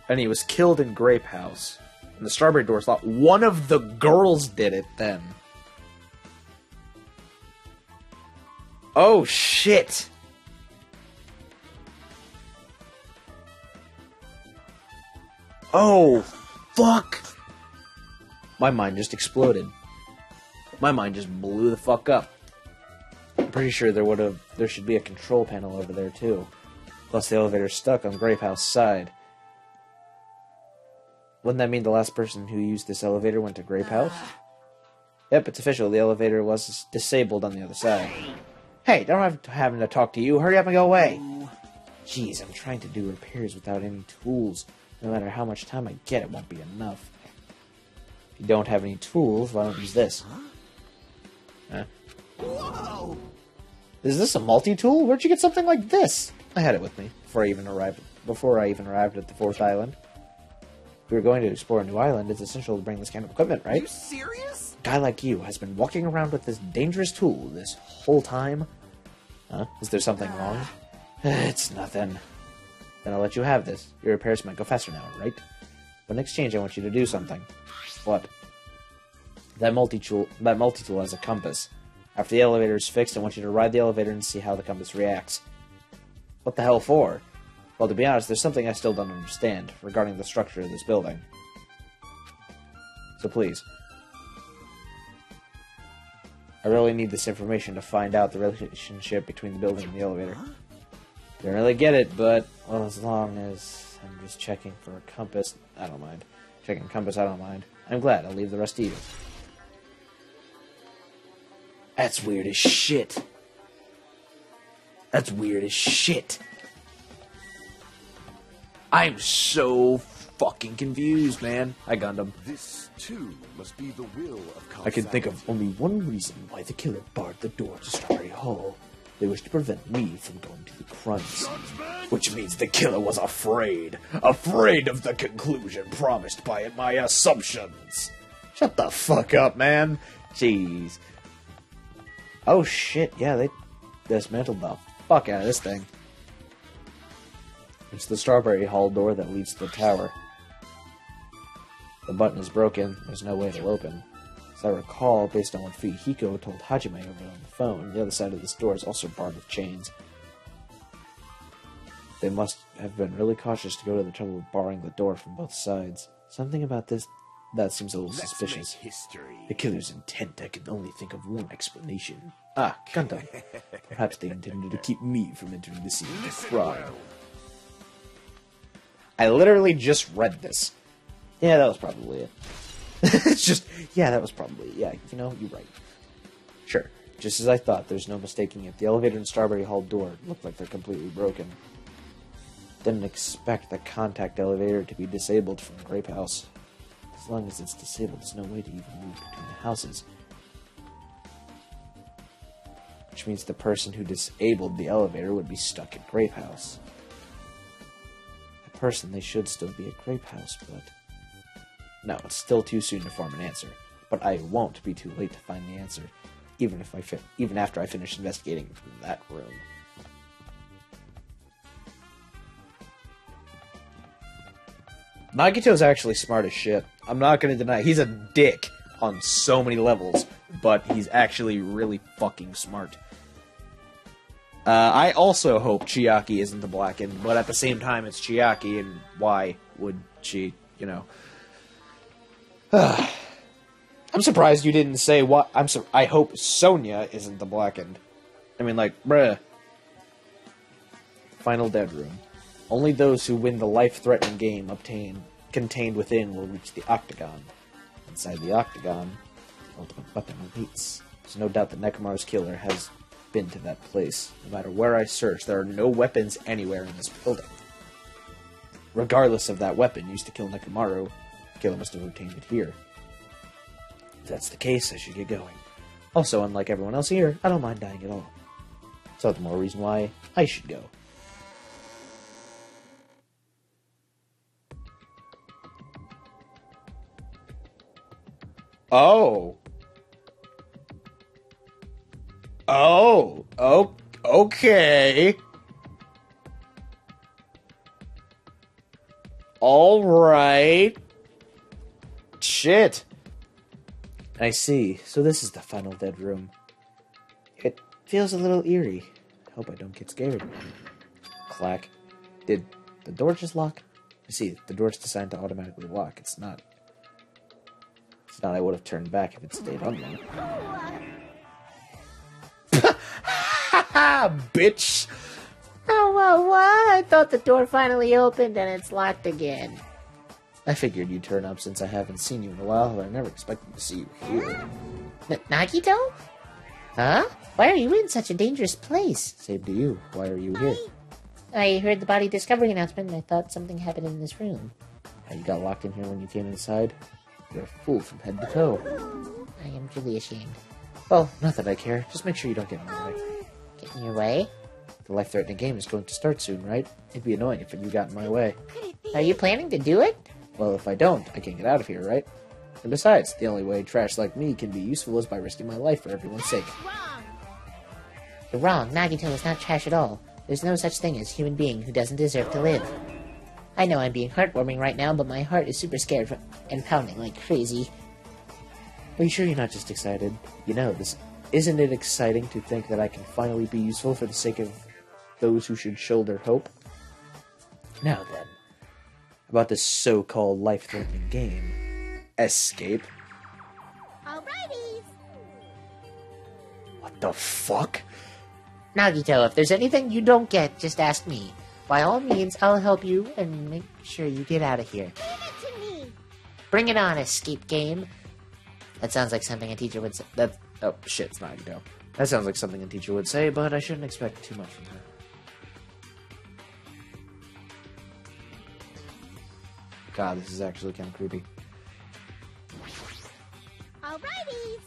And he was killed in Grape House. And the Strawberry Door's locked. One of the girls did it then. Oh, shit. Oh, fuck. My mind just exploded. My mind just blew the fuck up. I'm pretty sure there should be a control panel over there too. Plus the elevator's stuck on Grape House side. Wouldn't that mean the last person who used this elevator went to Grape House? Yep, it's official. The elevator was disabled on the other side. Hey, don't have having to talk to you. Hurry up and go away. Jeez, I'm trying to do repairs without any tools. No matter how much time I get, it won't be enough. If you don't have any tools, why don't you use this? Huh? Whoa! Is this a multi-tool? Where'd you get something like this? I had it with me before I even arrived at the 4th island. If we were going to explore a new island, it's essential to bring this kind of equipment, right? Are you serious? A guy like you has been walking around with this dangerous tool this whole time. Huh? Is there something wrong? It's nothing. Then I'll let you have this. Your repairs might go faster now, right? But in exchange, I want you to do something. What? That multi-tool has a compass. After the elevator is fixed, I want you to ride the elevator and see how the compass reacts. What the hell for? Well, to be honest, there's something I still don't understand regarding the structure of this building. So please. I really need this information to find out the relationship between the building and the elevator. Don't really get it, but, well, as long as I'm just checking for a compass, I don't mind. Checking a compass, I don't mind. I'm glad. I'll leave the rest to you. That's weird as shit. That's weird as shit. I'm so fucking confused, man. Hi, Gundam. This, too, must be the will of Kyle I can think of only one reason why the killer barred the door to Strawberry Hall. They wished to prevent me from going to the crime scene. Which means the killer was afraid. Afraid of the conclusion promised by my assumptions. Shut the fuck up, man. Jeez. Oh shit, yeah, they dismantled the fuck out of this thing. It's the Strawberry Hall door that leads to the tower. The button is broken, there's no way it'll open. As I recall, based on what Fuyuhiko told Hajime over on the phone, the other side of this door is also barred with chains. They must have been really cautious to go to the trouble of barring the door from both sides. Something about this that seems a little suspicious. The killer's intent, I can only think of one explanation. Ah, Gundam. Perhaps they intended to keep me from entering the scene of the crime. I literally just read this. Yeah, that was probably it. It's just, yeah, that was probably it. Yeah, you know, you're right. Sure. Just as I thought, there's no mistaking it. The elevator and Strawberry Hall door look like they're completely broken. Didn't expect the contact elevator to be disabled from Grape House. As long as it's disabled, there's no way to even move between the houses. Which means the person who disabled the elevator would be stuck at Grape House. The person, they should still be at Grape House, but... No, it's still too soon to form an answer. But I won't be too late to find the answer. even after I finish investigating from that room. Nagito's actually smart as shit. I'm not gonna deny he's a dick on so many levels, but he's actually really fucking smart. I also hope Chiaki isn't the Blackened, but at the same time it's Chiaki, and why would she, you know... I'm surprised you didn't say what... I hope Sonia isn't the Blackened. I mean, like, bruh. Final Dead Room. Only those who win the life-threatening game contained within will reach the Octagon. Inside the Octagon, the ultimate weapon awaits. There's no doubt that Nekomaru's killer has been to that place. No matter where I search, there are no weapons anywhere in this building. Regardless of that weapon used to kill Nekomaru, the killer must have obtained it here. If that's the case, I should get going. Also, unlike everyone else here, I don't mind dying at all. So the more reason why I should go. Oh. Oh. Oh. Okay. All right. Shit. I see. So this is the final dead room. It feels a little eerie. Hope I don't get scared. Clack. Did the door just lock? I see. The door's designed to automatically lock. It's not. I would have turned back if it stayed unlocked. Bitch! Oh, what? I thought the door finally opened and it's locked again. I figured you'd turn up since I haven't seen you in a while, but I never expected to see you here. Nagito? Huh? Why are you in such a dangerous place? Same to you. Why are you here? I heard the body discovery announcement and I thought something happened in this room. How you got locked in here when you came inside? You're a fool from head to toe. I am truly ashamed. Well, not that I care. Just make sure you don't get in my way. Get in your way? The life-threatening game is going to start soon, right? It'd be annoying if you got in my way. Are you planning to do it? Well, if I don't, I can't get out of here, right? And besides, the only way trash like me can be useful is by risking my life for everyone's sake. You're wrong. Nagito is not trash at all. There's no such thing as a human being who doesn't deserve to live. I know I'm being heartwarming right now, but my heart is super scared and pounding like crazy. Are you sure you're not just excited? You know, isn't it exciting to think that I can finally be useful for the sake of those who should shoulder hope? Now then, about this so-called life-threatening game. Escape. Alrighty. What the fuck? Nagito, if there's anything you don't get, just ask me. By all means, I'll help you and make sure you get out of here. Give it to me. Bring it on, escape game. That sounds like something a teacher would say. Oh, shit, it's not Nagito. That sounds like something a teacher would say, but I shouldn't expect too much from her. God, this is actually kind of creepy. Alrighty.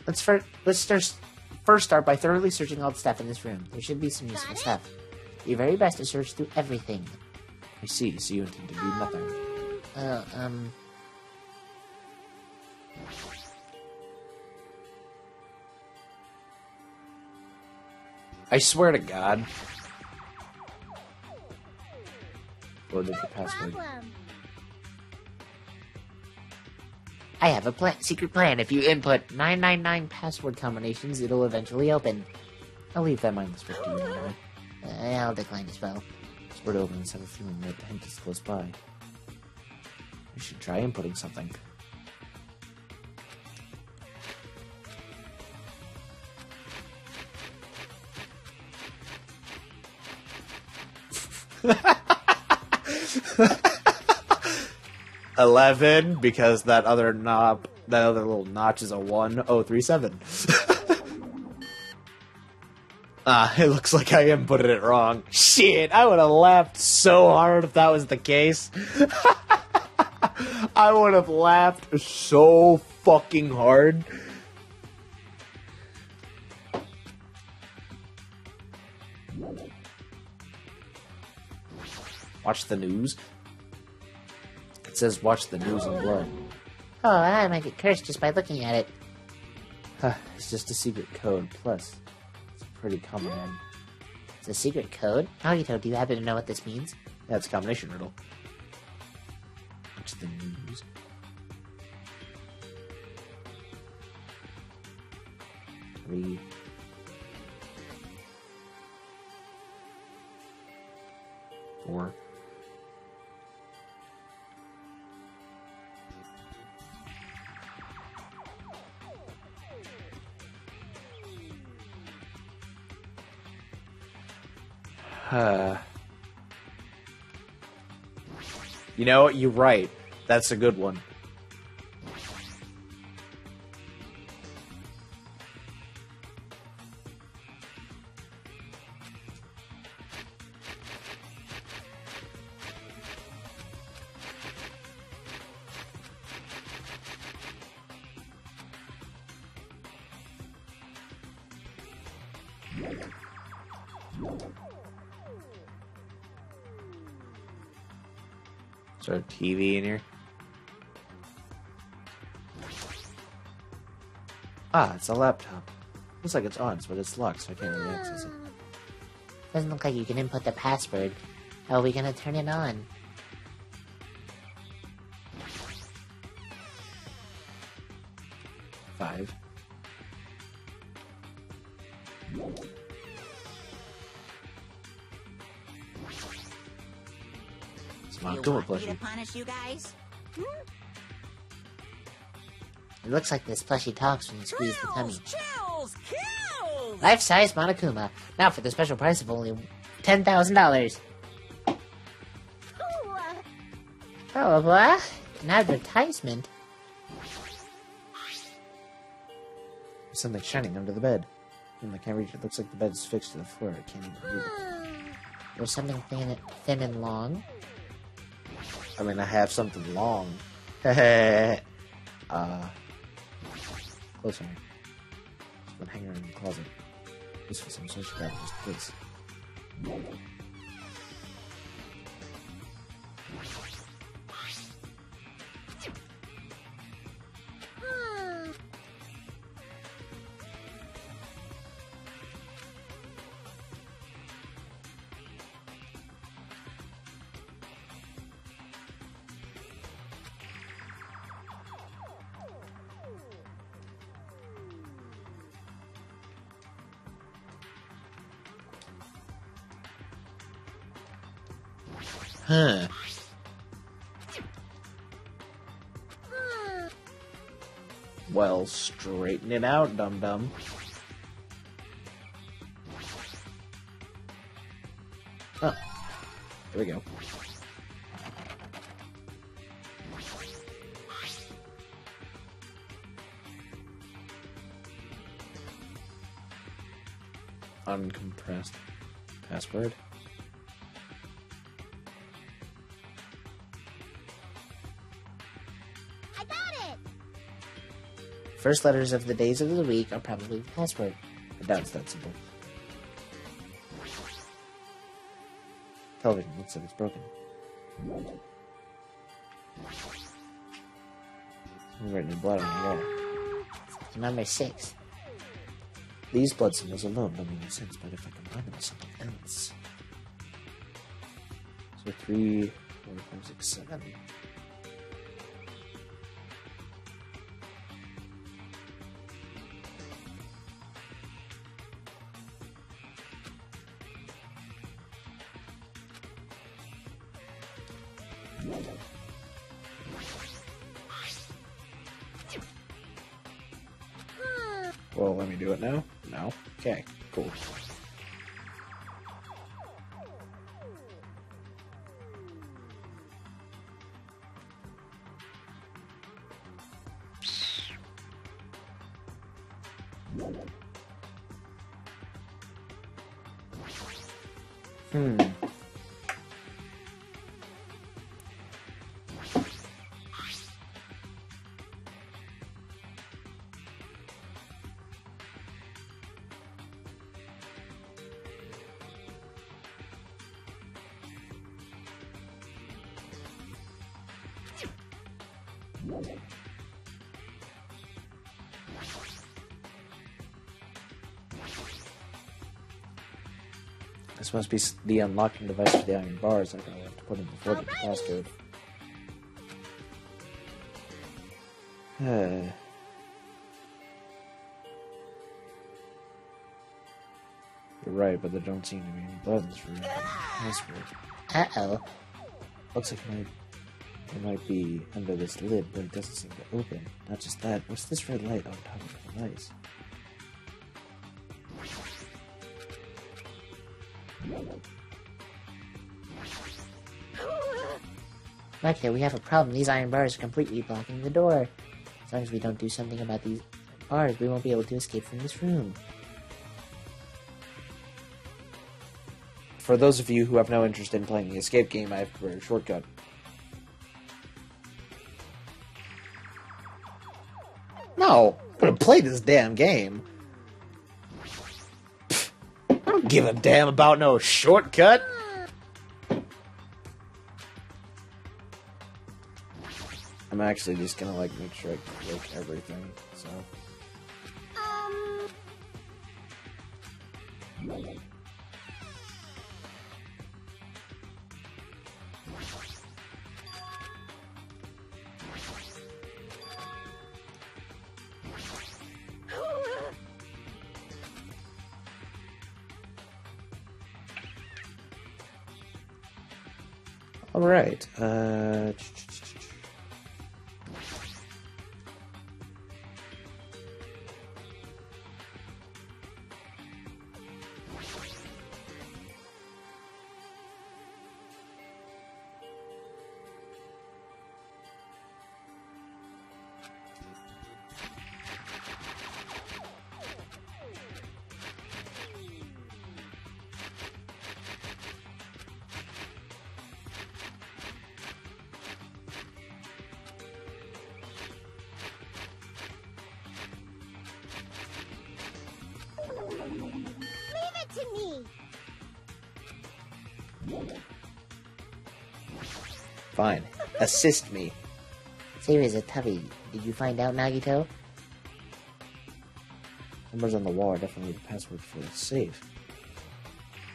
Let's first start by thoroughly searching all the stuff in this room. There should be some useful stuff. Do your very best to search through everything. I see, so you intend to do nothing. I swear to God. What is the password? I have a secret plan. If you input 999 password combinations, it'll eventually open. I'll leave that mindless for you anyway. I'll decline as well. Just word open and have a feeling that the hint is close by. I should try inputting something. $11 because that other little notch is a 1037. It looks like I inputted it wrong. Shit, I would have laughed so hard if that was the case. I would have laughed so fucking hard. Watch the news. It says watch the news in blood. Oh, I might get cursed just by looking at it. It's just a secret code. Plus, it's a pretty common one. It's a secret code? Nagito, do you happen to know what this means? Yeah, it's a combination riddle. What's the news? Three. Four. You know what? You're right. That's a good one. Is there a TV in here? Ah, it's a laptop. Looks like it's on, but it's locked, so I can't really access it. Doesn't look like you can input the password. How are we gonna turn it on? Five. It's not cool plushie. Punish you guys? It looks like this plushie talks when you squeeze the tummy. Chills! Kills! Life-size Monokuma. Now for the special price of only $10,000. Oh, what? An advertisement? There's something shining under the bed. I can't reach it. Looks like the bed's fixed to the floor. I can't even read it. There's something thin and long. I mean, I have something long. Close one. It's been hanging around in the closet. Just for some social grab just this. Huh. Well, straighten it out, dum-dum. Oh. There we go. Uncompressed password. I got it! First letters of the days of the week are probably the password. I doubt it's that simple. Television looks like it's broken. I'm writing in blood on here. Number 6. These blood symbols alone don't make any sense, but if I combine them with something else. So 3, 4, 5, 6, 7. Well, let me do it now. No? Okay, cool. This must be the unlocking device for the iron bars. I gotta have to put in the 4-digit passcode. You're right, but there don't seem to be any buttons for the password. Uh-oh. Looks like it might be under this lid, but it doesn't seem to open. Not just that, what's this red light on top of the device? Right, we have a problem. These iron bars are completely blocking the door. As long as we don't do something about these bars, we won't be able to escape from this room. For those of you who have no interest in playing the escape game, I have prepared a shortcut. No! I'm gonna play this damn game! Pfft, I don't give a damn about no shortcut! I'm actually just gonna, like, make sure I click everything, so... Alright, fine. Assist me. Serious, a toughie. Did you find out, Nagito? Numbers on the wall are definitely the password for the safe.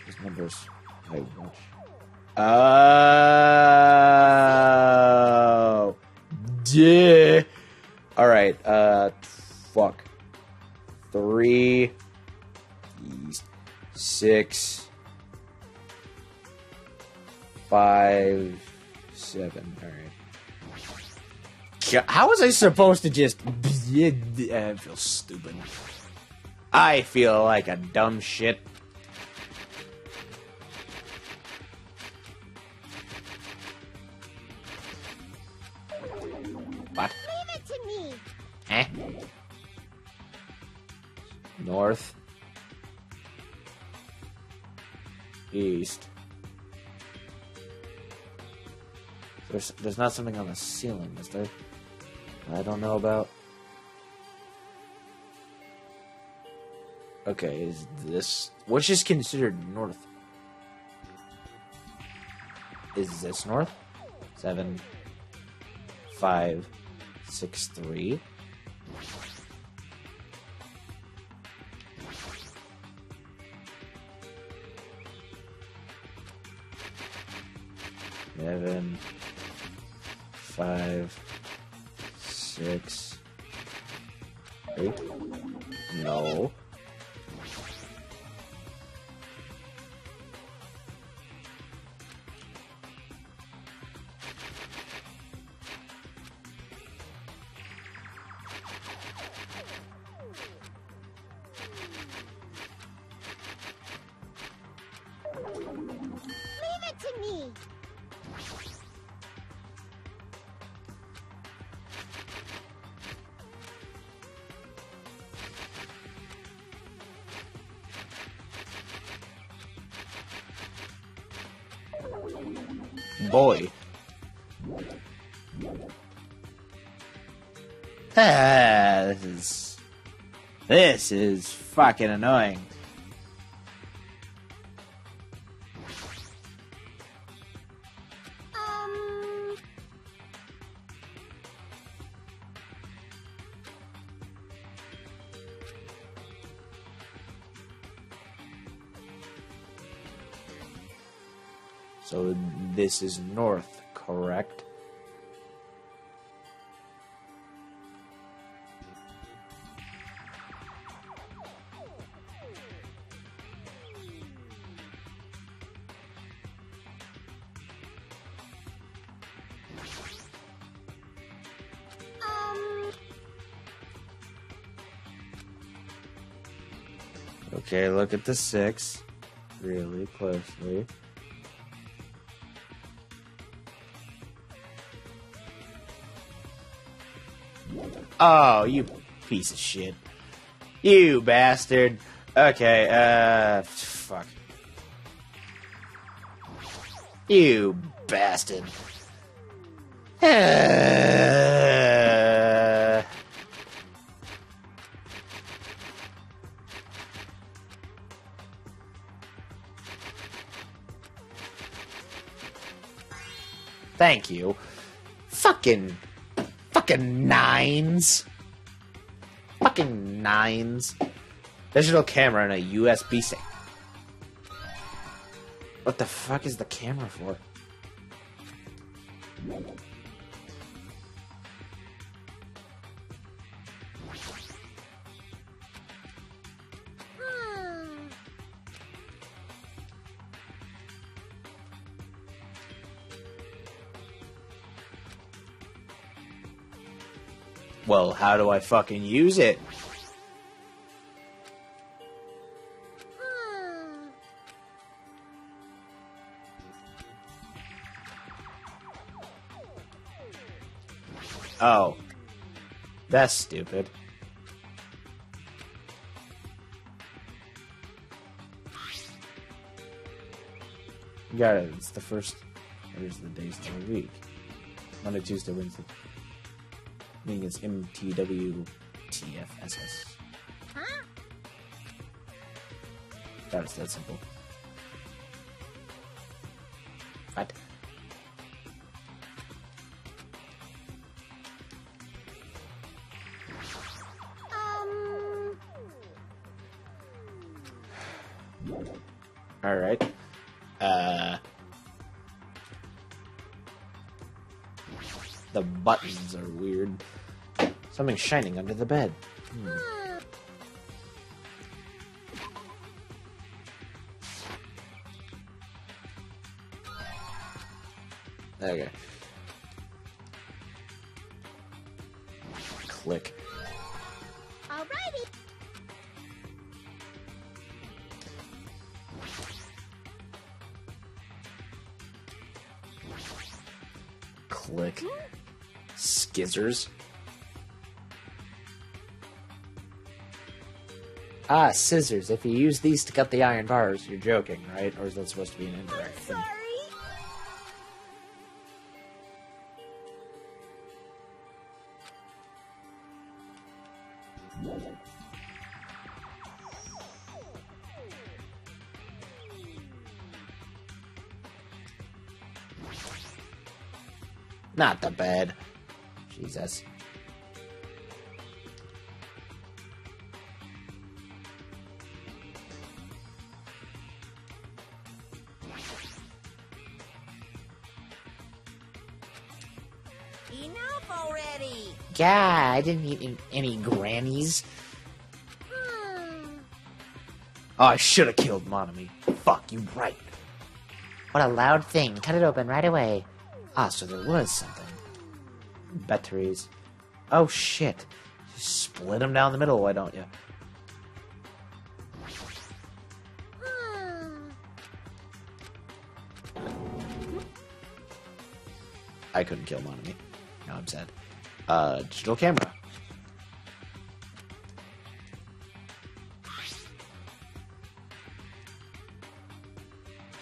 These numbers... Wait, watch. Oh! Yeah! Alright, fuck. 3... 6... 5... 7. Alright. How was I supposed to just... I feel stupid. I feel like a dumb shit. What? Leave it to me. Eh? North. East. There's not something on the ceiling, is there? I don't know about. Okay, is this... Which is considered north? Is this north? 7, 5, 6, 3. Seven, 5, 6, 8. No. Leave it to me. Boy. This is fucking annoying. So this is north, correct? Okay, look at the 6 really closely. Oh, you piece of shit. You bastard. Okay, fuck. You bastard. Thank you. Fucking 9s. Fucking 9s. Digital camera and a USB stick. What the fuck is the camera for? Well, how do I fucking use it? Oh. That's stupid. You got it. It's the first. There's the days of the week. Monday, Tuesday, Wednesday. I think it's MTWTFSS. Huh? That's that simple. What? Alright. The buttons are weird. Something's shining under the bed. Okay. Click. Alrighty. Click. Skizzers. Ah, scissors. If you use these to cut the iron bars, you're joking, right? Or is that supposed to be an indirect thing? Sorry. Not the bed. Jesus. Enough already! Yeah, I didn't eat any grannies. Oh, I should have killed Monami. Fuck, you right. What a loud thing. Cut it open right away. Ah, so there was something. Batteries. Oh, shit. You split them down the middle, why don't you? I couldn't kill Monami. Now I'm sad. Digital camera.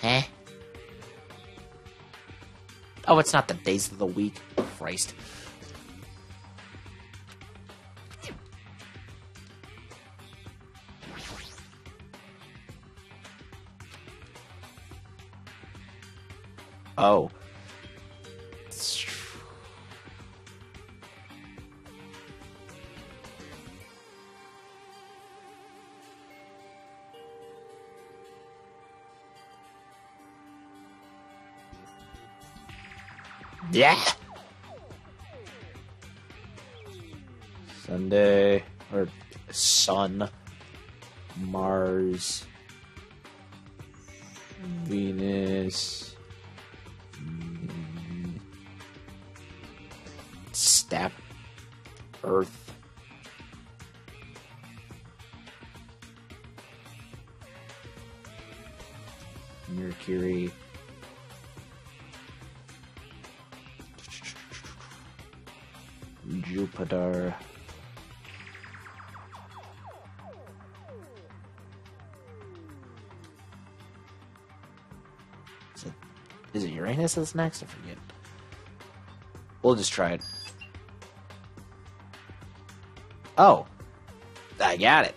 Huh? Oh, it's not the days of the week. Christ. Oh. Yeah. Sunday or Sun, Mars, Venus, Step, Earth, Mercury, Jupiter, is it Uranus that's next? I forget. We'll just try it. Oh, I got it.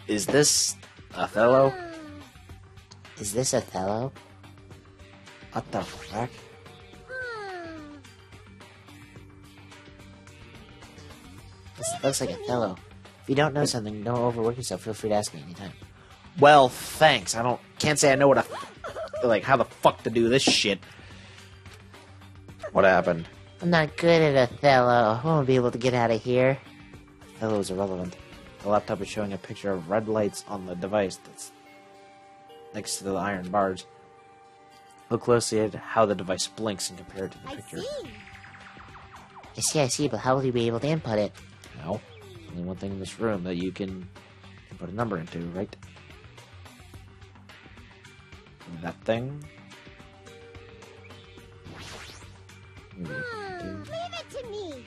Is this Othello? Is this Othello? What the fuck? This looks like Othello. If you don't know something, don't overwork yourself. Feel free to ask me anytime. Well, thanks. Can't say I know how the fuck to do this shit. What happened? I'm not good at Othello. I won't be able to get out of here. Othello is irrelevant. The laptop is showing a picture of red lights on the device that's next to the iron bars. Look closely at how the device blinks and compare it to the picture. I see, but how will you be able to input it? Now, there's only one thing in this room that you can put a number into, right? That thing? Leave it to me.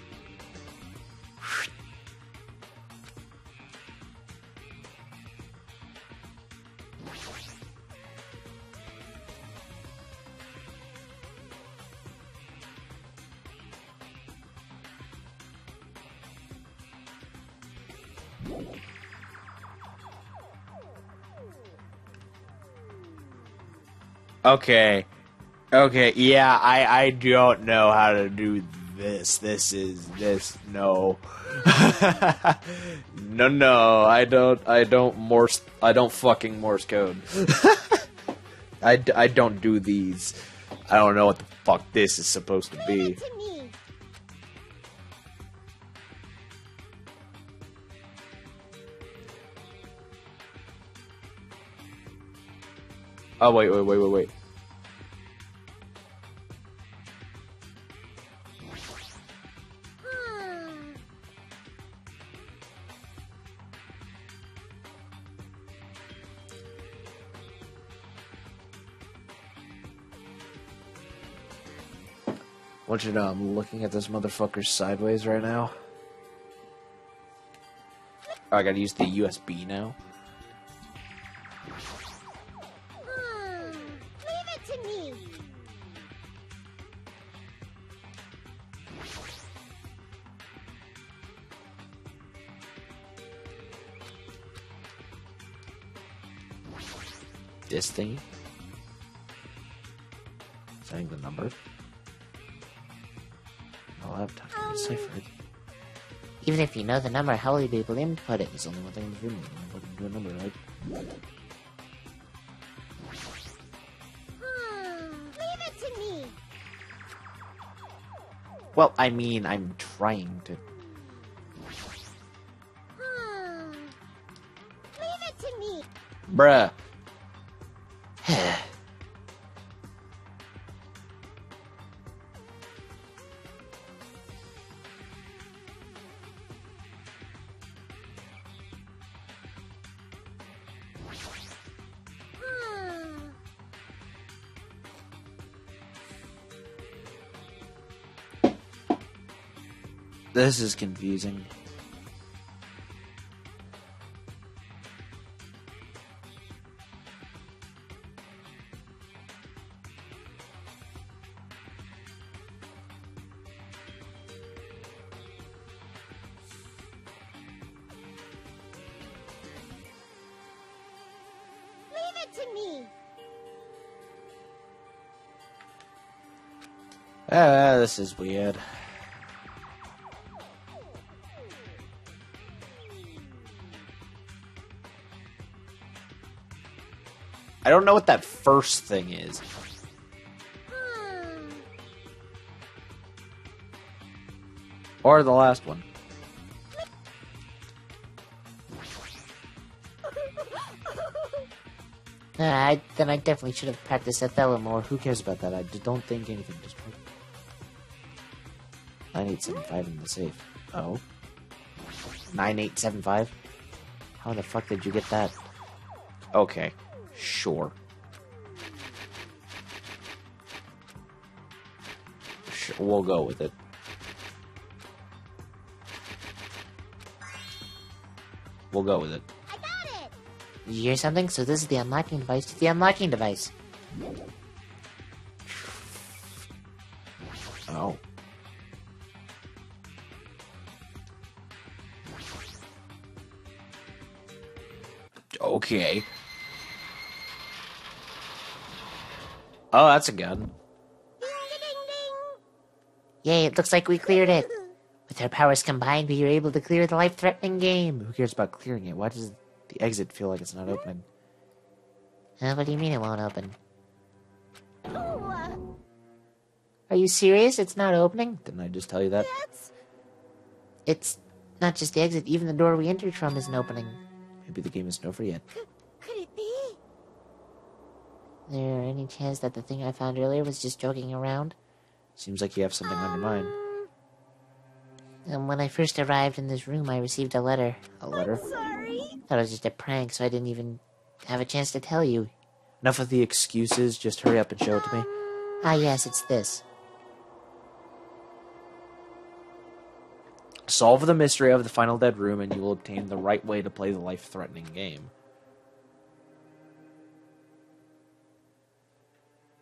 Okay, yeah, I don't know how to do this. No. No, I don't fucking Morse code. I don't do these. I don't know what the fuck this is supposed to be. To me. Oh, wait. I want you to know I'm looking at this motherfucker sideways right now. Oh, I gotta use the USB now. Leave it to me. This thing. Saying the number. I'll have time to decipher it. Even if you know the number, how will you be able to input it? There's only one thing in the room. I'm looking to a number, right? Leave it to me. Well, I mean, I'm trying to. Leave it to me. Bruh. This is confusing. Leave it to me. This is weird. I don't know what that first thing is. Or the last one. Then I definitely should have practiced Othello more. Who cares about that? I just don't think anything. Just 9875 in the safe. Oh. 9875? How the fuck did you get that? Okay. Sure. We'll go with it. We'll go with it. I got it! Did you hear something? So this is the unlocking device to the unlocking device. Oh. Okay. Oh, that's a gun. Yay, it looks like we cleared it. With our powers combined, we are able to clear the life-threatening game. Who cares about clearing it? Why does the exit feel like it's not opening? What do you mean it won't open? Are you serious? It's not opening? Didn't I just tell you that? It's not just the exit, even the door we entered from isn't opening. Maybe the game isn't over yet. Could it be? There any chance that the thing I found earlier was just joking around? Seems like you have something on your mind. When I first arrived in this room, I received a letter. A letter? Sorry. Thought it was just a prank, so I didn't even have a chance to tell you. Enough of the excuses, just hurry up and show it to me. Ah, yes, it's this. Solve the mystery of the final dead room and you will obtain the right way to play the life-threatening game.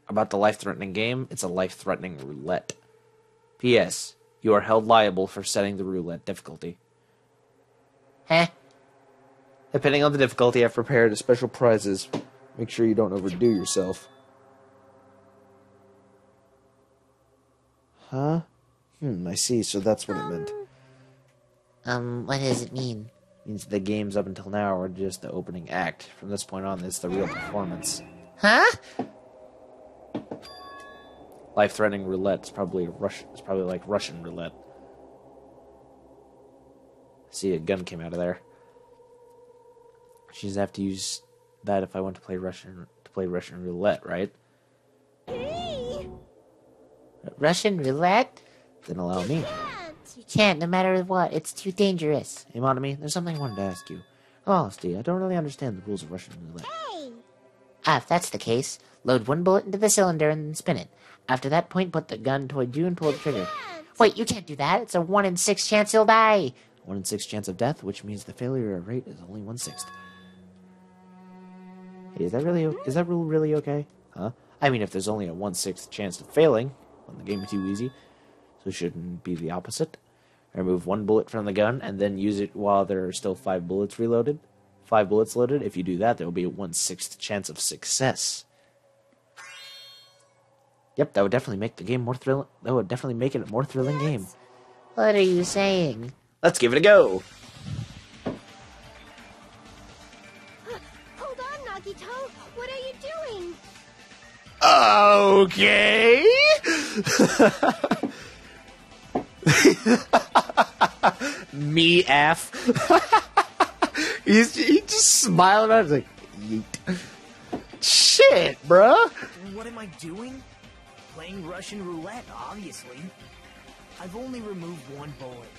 About the life-threatening game, it's a life-threatening roulette. P.S. You are held liable for setting the roulette difficulty. Huh? Depending on the difficulty, I've prepared special prizes. Make sure you don't overdo yourself. Huh? I see, so that's what it meant. What does it mean? It means the games up until now are just the opening act. From this point on, it's the real performance. Huh? Life-threatening roulette is probably like Russian roulette. See, a gun came out of there. She doesn't have to use that if I want to play Russian roulette, right? Russian roulette? Then allow me. You can't, no matter what. It's too dangerous. Hey, Monami, there's something I wanted to ask you. Oh, Steve, I don't really understand the rules of Russian roulette. If that's the case, load one bullet into the cylinder and then spin it. After that point, put the gun toward you and pull the trigger. Wait, you can't do that. It's a 1 in 6 chance you'll die. 1 in 6 chance of death, which means the failure rate is only 1/6. Hey, is that rule really okay? Huh? I mean, if there's only a 1/6 chance of failing, then the game is too easy. So it shouldn't be the opposite. Remove 1 bullet from the gun and then use it while there are still 5 bullets loaded. If you do that, there will be a 1/6 chance of success. Yep, that would definitely make the game more thrilling. That would definitely make it a more thrilling game. What are you saying? Let's give it a go. Hold on, Nagito. What are you doing? Okay. Me F. He's just smiling at it. He's like, yeet. Shit, bruh. What am I doing? Playing Russian roulette, obviously. I've only removed 1 bullet,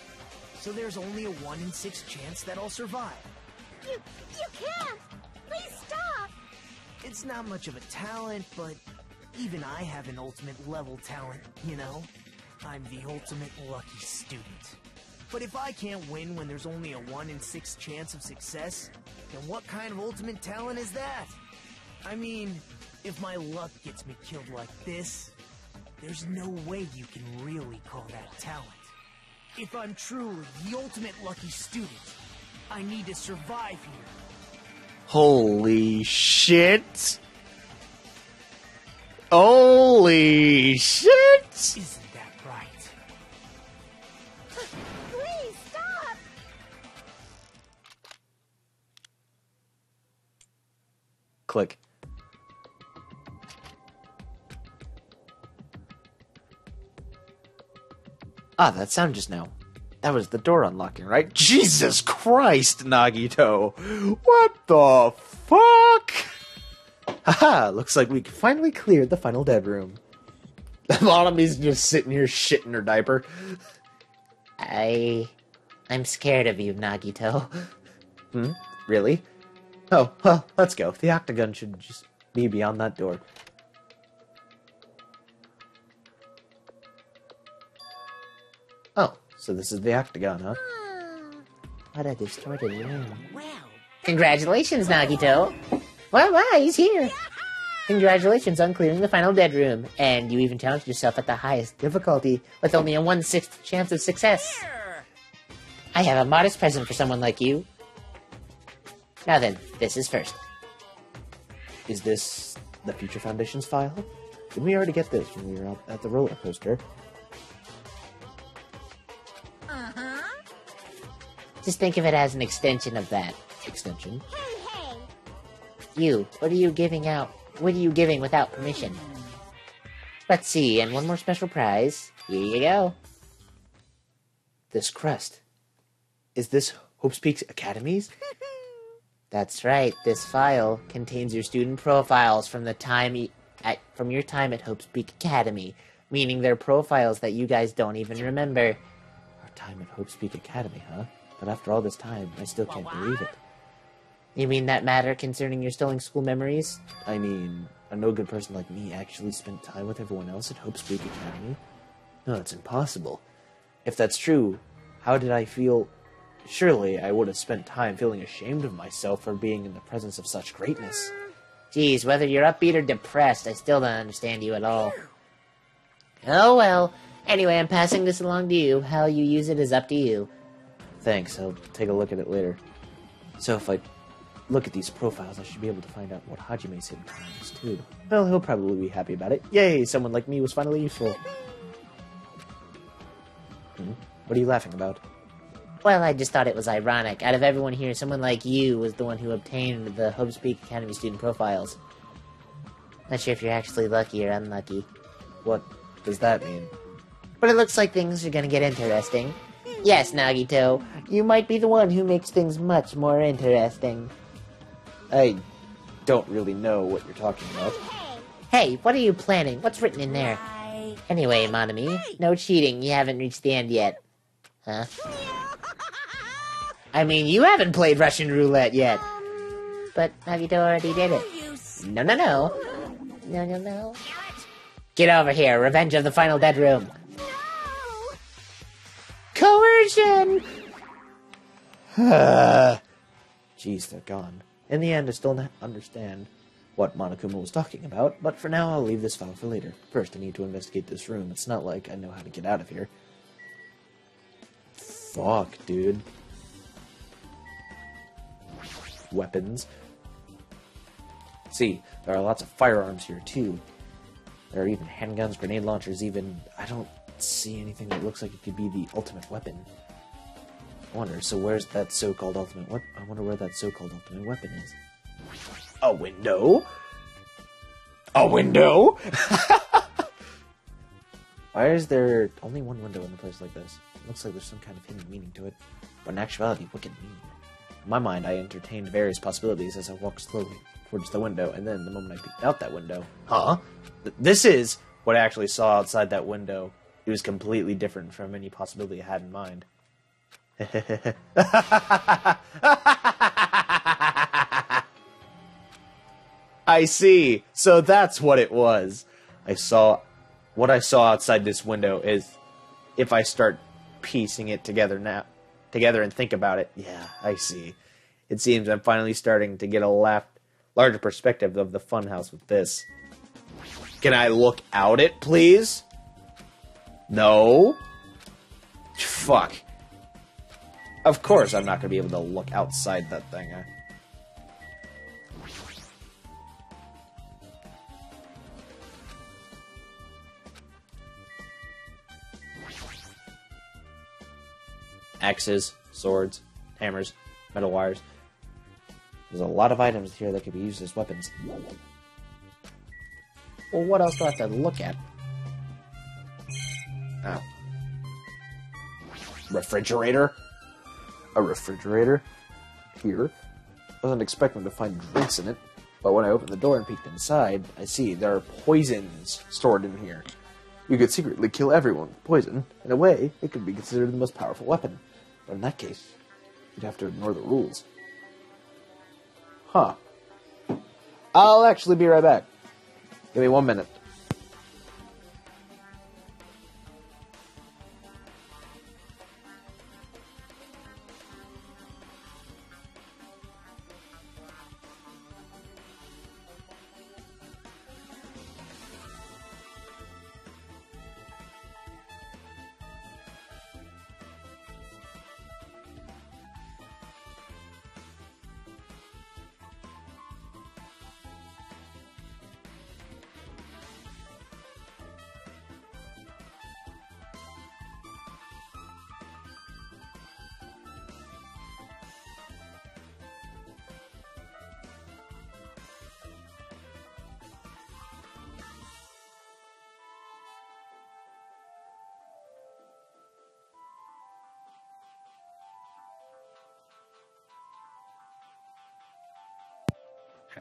so there's only a 1 in 6 chance that I'll survive. You can't! Please stop! It's not much of a talent, but even I have an ultimate level talent, you know? I'm the ultimate lucky student. But if I can't win when there's only a 1 in 6 chance of success, then what kind of ultimate talent is that? I mean, if my luck gets me killed like this, there's no way you can really call that talent. If I'm truly the ultimate lucky student, I need to survive here. Holy shit. Holy shit. Isn't that right? Please stop! Click. Ah, that sound just now. That was the door unlocking, right? Jesus Christ, Nagito! What the fuck? Haha, looks like we finally cleared the final dead room. Monami's just sitting here shitting her diaper. I'm scared of you, Nagito. Really? Oh, well, let's go. The octagon should just be beyond that door. Oh, so this is the octagon, huh? What a distorted room. Wow. Congratulations, Nagito! Wow, he's here! Congratulations on clearing the final dead room, and you even challenged yourself at the highest difficulty with only a 1/6 chance of success. I have a modest present for someone like you. Now then, this is first. Is this the Future Foundation's file? Didn't we already get this when we were out at the roller coaster? Just think of it as an extension of that. Extension? Hey! You, what are you giving out? What are you giving without permission? Let's see, and one more special prize. Here you go. This crest. Is this Hope's Peak Academy's? That's right. This file contains your student profiles from the time from your time at Hope's Peak Academy, meaning they're profiles that you guys don't even remember. Our time at Hope's Peak Academy, huh? But after all this time, I still can't believe it. You mean that matter concerning your stolen school memories? I mean, a no-good person like me actually spent time with everyone else at Hope's Peak Academy? No, it's impossible. If that's true, how did I feel? Surely I would have spent time feeling ashamed of myself for being in the presence of such greatness. Geez, whether you're upbeat or depressed, I still don't understand you at all. Oh well. Anyway, I'm passing this along to you. How you use it is up to you. Thanks, I'll take a look at it later. So if I look at these profiles, I should be able to find out what Hajime's hidden talent is too. Well, he'll probably be happy about it. Yay, someone like me was finally useful. What are you laughing about? Well, I just thought it was ironic. Out of everyone here, someone like you was the one who obtained the Hope's Peak Academy student profiles. Not sure if you're actually lucky or unlucky. What does that mean? But it looks like things are gonna get interesting. Yes, Nagito, you might be the one who makes things much more interesting. I don't really know what you're talking about. Hey, what are you planning? What's written in there? Anyway, Monami, no cheating. You haven't reached the end yet. Huh? I mean, you haven't played Russian roulette yet. But Nagito already did it. No. No. Get over here. Revenge of the Final Dead Room. Coercion! Jeez, they're gone. In the end, I still don't understand what Monokuma was talking about, but for now I'll leave this file for later. First, I need to investigate this room. It's not like I know how to get out of here. Fuck, dude. Weapons. See, there are lots of firearms here, too. There are even handguns, grenade launchers, even... I don't see anything that looks like it could be the ultimate weapon. I wonder, so where's that so-called ultimate weapon? I wonder where that so-called ultimate weapon is. A window? A window? Why is there only one window in a place like this? It looks like there's some kind of hidden meaning to it. But in actuality, what can it mean? In my mind, I entertained various possibilities as I walked slowly towards the window, and then the moment I peeked out that window... Huh? This is what I actually saw outside that window. It was completely different from any possibility I had in mind. I see. So that's what it was. What I saw outside this window is, if I start piecing it together and think about it, yeah, I see. It seems I'm finally starting to get a larger perspective of the funhouse with this. Can I look out it, please? No? Fuck. Of course I'm not going to be able to look outside that thing. Axes, swords, hammers, metal wires. There's a lot of items here that could be used as weapons. Well, what else do I have to look at? Ow. refrigerator? A refrigerator? Here? Wasn't expecting to find drinks in it, but when I opened the door and peeked inside, I see there are poisons stored in here. You could secretly kill everyone with poison. In a way, it could be considered the most powerful weapon. But in that case, you'd have to ignore the rules. Huh. I'll actually be right back. Give me 1 minute.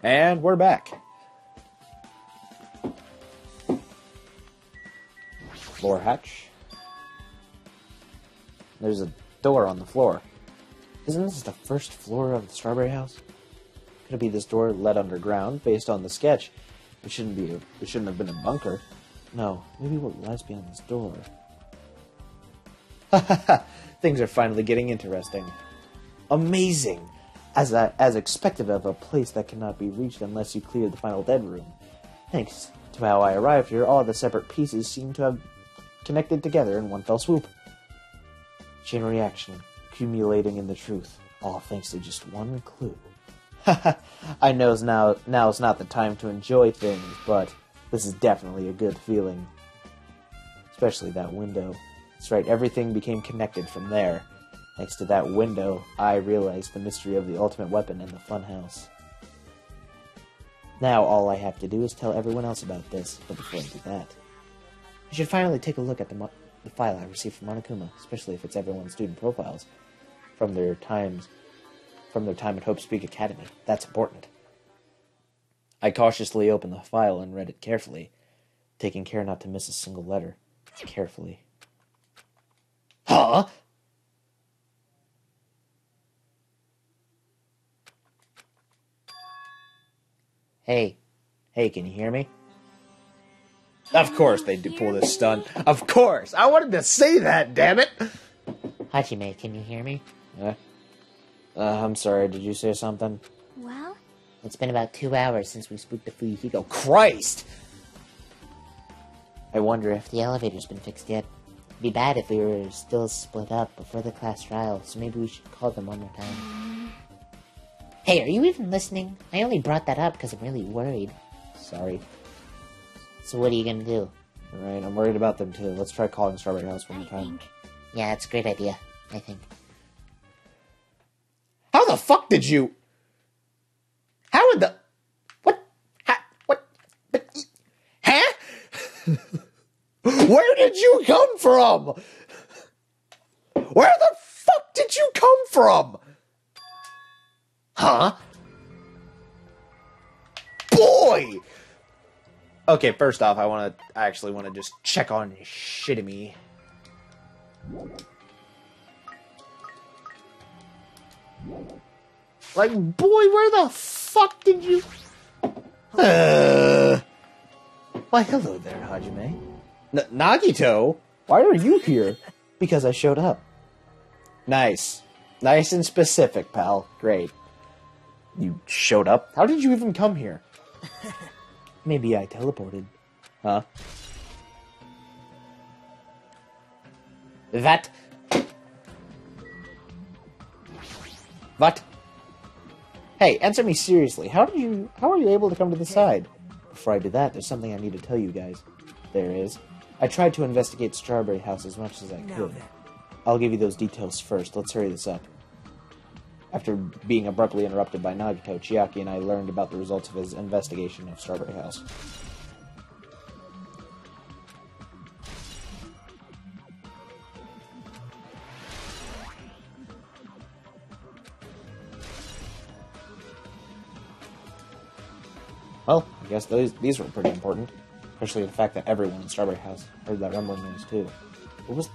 And we're back. Floor hatch. There's a door on the floor. Isn't this the first floor of the Strawberry House? Could it be this door led underground based on the sketch? It shouldn't have been a bunker. No, maybe what lies beyond this door. Things are finally getting interesting. Amazing! As expected of a place that cannot be reached unless you clear the final dead room. Thanks to how I arrived here, all the separate pieces seem to have connected together in one fell swoop. Chain reaction, accumulating in the truth, all thanks to just one clue. I know now's not the time to enjoy things, but this is definitely a good feeling. Especially that window. That's right, everything became connected from there. Next to that window, I realized the mystery of the ultimate weapon in the funhouse. Now all I have to do is tell everyone else about this, but before I do that, I should finally take a look at the file I received from Monokuma, especially if it's everyone's student profiles from their time at Hope Speak Academy. That's important. I cautiously opened the file and read it carefully, taking care not to miss a single letter. Carefully. Huh? Hey, can you hear me? Of course they do pull this stunt. Of course! I wanted to say that, damn it! Hajime, can you hear me? I'm sorry, did you say something? Well? It's been about 2 hours since we spooked the Fuyuhiko. Christ! I wonder if the elevator's been fixed yet. It'd be bad if we were still split up before the class trial, so maybe we should call them one more time. Hey, are you even listening? I only brought that up because I'm really worried. Sorry. So what are you gonna do? Alright, I'm worried about them too. Let's try calling Strawberry House one more I time. think. Yeah, it's a great idea, I think. How the fuck did you... How would the... What? What? Huh? Where did you come from? Where the fuck did you come from? Huh? Boy! Okay, first off, I actually want to just check on Shitimi. Like, boy, where the fuck did you... Why, hello there, Hajime. Nagito? Why are you here? Because I showed up. Nice. Nice and specific, pal. Great. You showed up? How did you even come here? Maybe I teleported. Huh? That... What? Hey, answer me seriously. How are you able to come to the side? Before I do that, there's something I need to tell you guys. There is. I tried to investigate Strawberry House as much as I could. I'll give you those details first. Let's hurry this up. After being abruptly interrupted by Nagito, Chiaki and I learned about the results of his investigation of Strawberry House. Well, I guess these were pretty important. Especially the fact that everyone in Strawberry House heard that rumbling noise, too. What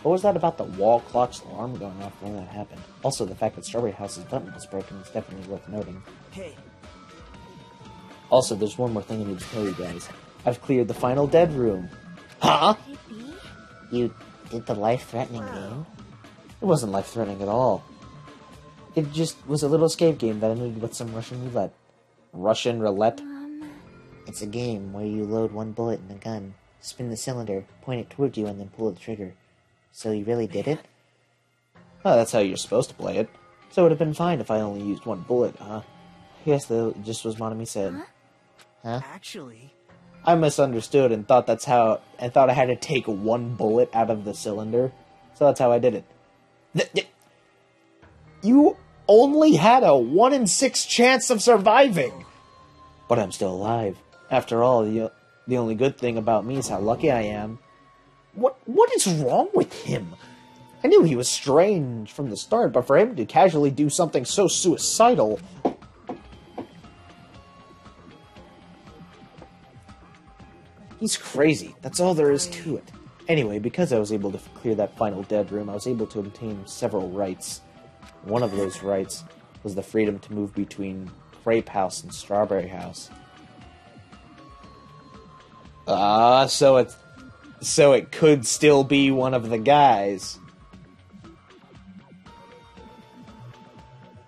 was that about the wall clock's alarm going off when that happened? Also, the fact that Strawberry House's button was broken is definitely worth noting. Hey, Also, there's one more thing I need to tell you guys. I've cleared the final dead room. Huh? Could it be? You did the life-threatening game? It wasn't life-threatening at all. It just was a little escape game that ended with some Russian roulette. Russian roulette? It's a game where you load one bullet in a gun, spin the cylinder, point it towards you, and then pull the trigger. So you really did it? Oh, that's how you're supposed to play it. So it would have been fine if I only used one bullet, huh? I guess that just was Monami said. Huh? actually, I misunderstood and thought I had to take one bullet out of the cylinder. So that's how I did it. You only had a 1 in 6 chance of surviving! But I'm still alive. After all, the only good thing about me is how lucky I am. What is wrong with him? I knew he was strange from the start, but for him to casually do something so suicidal... He's crazy. That's all there is to it. Anyway, because I was able to clear that final dead room, I was able to obtain several rights. One of those rights was the freedom to move between Grape House and Strawberry House. So it could still be one of the guys.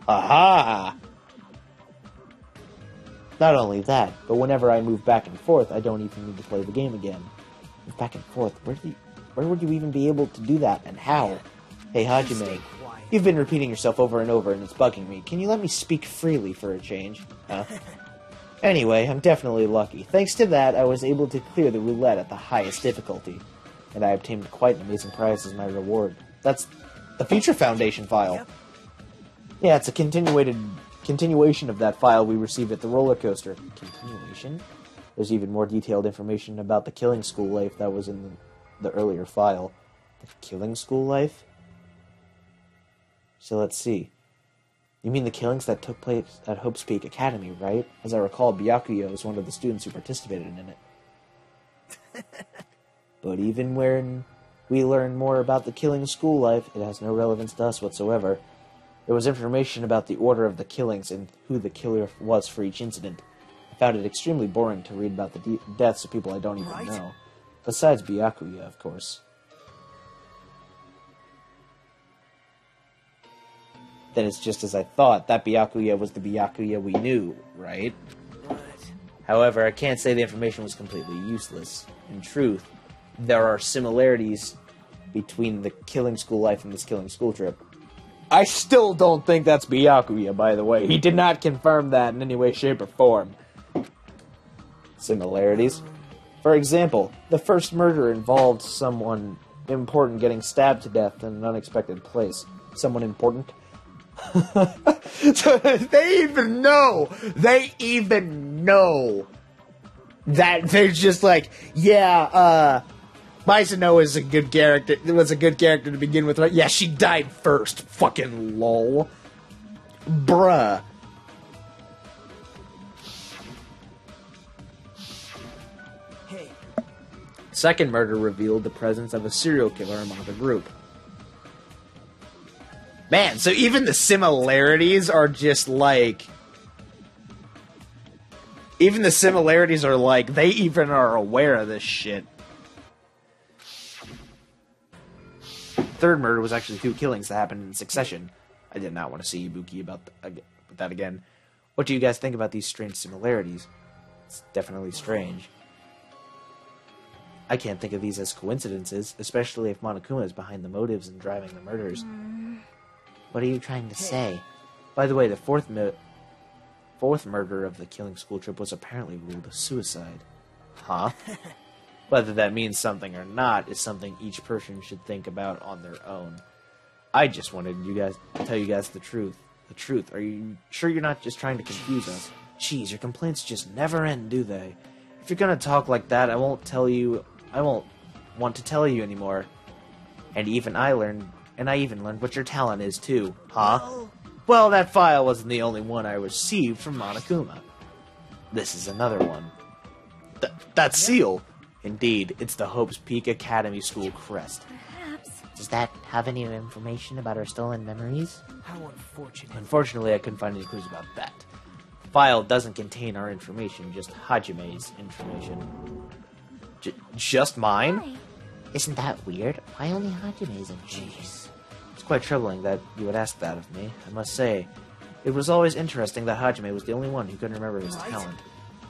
Aha! Not only that, but whenever I move back and forth, I don't even need to play the game again. Move back and forth, where would you even be able to do that, and how? Hey, Hajime, you've been repeating yourself over and over, and it's bugging me. Can you let me speak freely for a change? Huh? Anyway, I'm definitely lucky. Thanks to that, I was able to clear the roulette at the highest difficulty, and I obtained quite an amazing prize as my reward. That's the Future Foundation file. Yep. Yeah, it's a continuation of that file we received at the roller coaster. Continuation? There's even more detailed information about the Killing School life that was in the earlier file. The Killing School life? So let's see. You mean the killings that took place at Hope's Peak Academy, right? As I recall, Byakuya was one of the students who participated in it. But even when we learn more about the Killing School life, it has no relevance to us whatsoever. There was information about the order of the killings and who the killer was for each incident. I found it extremely boring to read about the deaths of people I don't even know. Besides Byakuya, of course. Then it's just as I thought. That Byakuya was the Byakuya we knew, right? However, I can't say the information was completely useless. In truth, there are similarities between the Killing School life and this Killing School trip. I still don't think that's Byakuya, by the way. He did not confirm that in any way, shape, or form. Similarities? For example, the first murder involved someone important getting stabbed to death in an unexpected place. Someone important? So they even know that they're just like, yeah, Mizuno is a good character. It was a good character to begin with, right? Yeah, she died first. Fucking lol. Bruh. hey, Second murder revealed the presence of a serial killer among the group. Man, so even the similarities are just like... Even the similarities are like, they even are aware of this shit. Third murder was actually 2 killings that happened in succession. I did not want to see Ibuki about that again. What do you guys think about these strange similarities? It's definitely strange. I can't think of these as coincidences, especially if Monokuma is behind the motives and driving the murders. What are you trying to say? By the way, the fourth murder of the Killing School trip was apparently ruled a suicide. Huh? Whether that means something or not is something each person should think about on their own. I just wanted to tell you guys the truth. The truth. Are you sure you're not just trying to confuse us? Jeez, your complaints just never end, do they? If you're gonna talk like that, I won't want to tell you anymore. And I even learned what your talent is too. Huh? Well, that file wasn't the only one I received from Monokuma. This is another one. That seal! Indeed, it's the Hope's Peak Academy School crest. Perhaps. Does that have any information about our stolen memories? How unfortunate. Unfortunately, I couldn't find any clues about that. The file doesn't contain our information, just Hajime's information. Just mine? Why? Isn't that weird? Why only Hajime's information? It's quite troubling that you would ask that of me, I must say. It was always interesting that Hajime was the only one who couldn't remember his talent.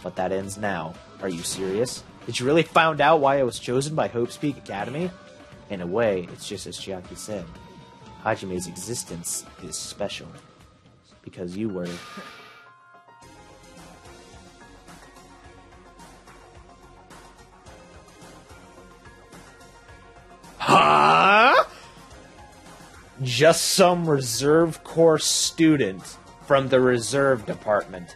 But that ends now. Are you serious? Did you really find out why I was chosen by Hope's Peak Academy? In a way, it's just as Chiaki said. Hajime's existence is special. Because you were... Huh? Just some reserve course student from the reserve department.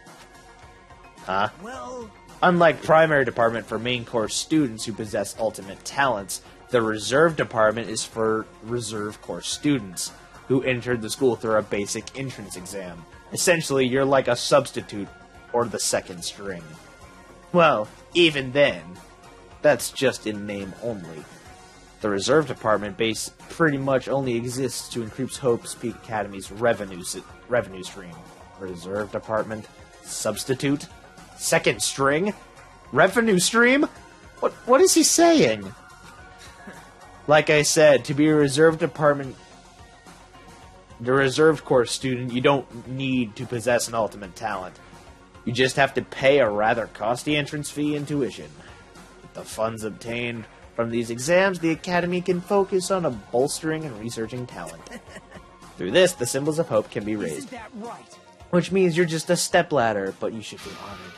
Huh? Well, Unlike primary department for main course students who possess ultimate talents, the reserve department is for reserve course students who entered the school through a basic entrance exam. Essentially, you're like a substitute or the second string. Well, even then, that's just in name only. The reserve department base pretty much only exists to increase Hope's Peak Academy's revenue stream. Reserve department? Substitute? Second string? Revenue stream? What is he saying? Like I said, to be a reserve department... The reserve course student, you don't need to possess an ultimate talent. You just have to pay a rather costly entrance fee and tuition. With the funds obtained from these exams, the Academy can focus on bolstering and researching talent. Through this, the symbols of hope can be raised. isn't that right? Which means you're just a stepladder, but you should be honored.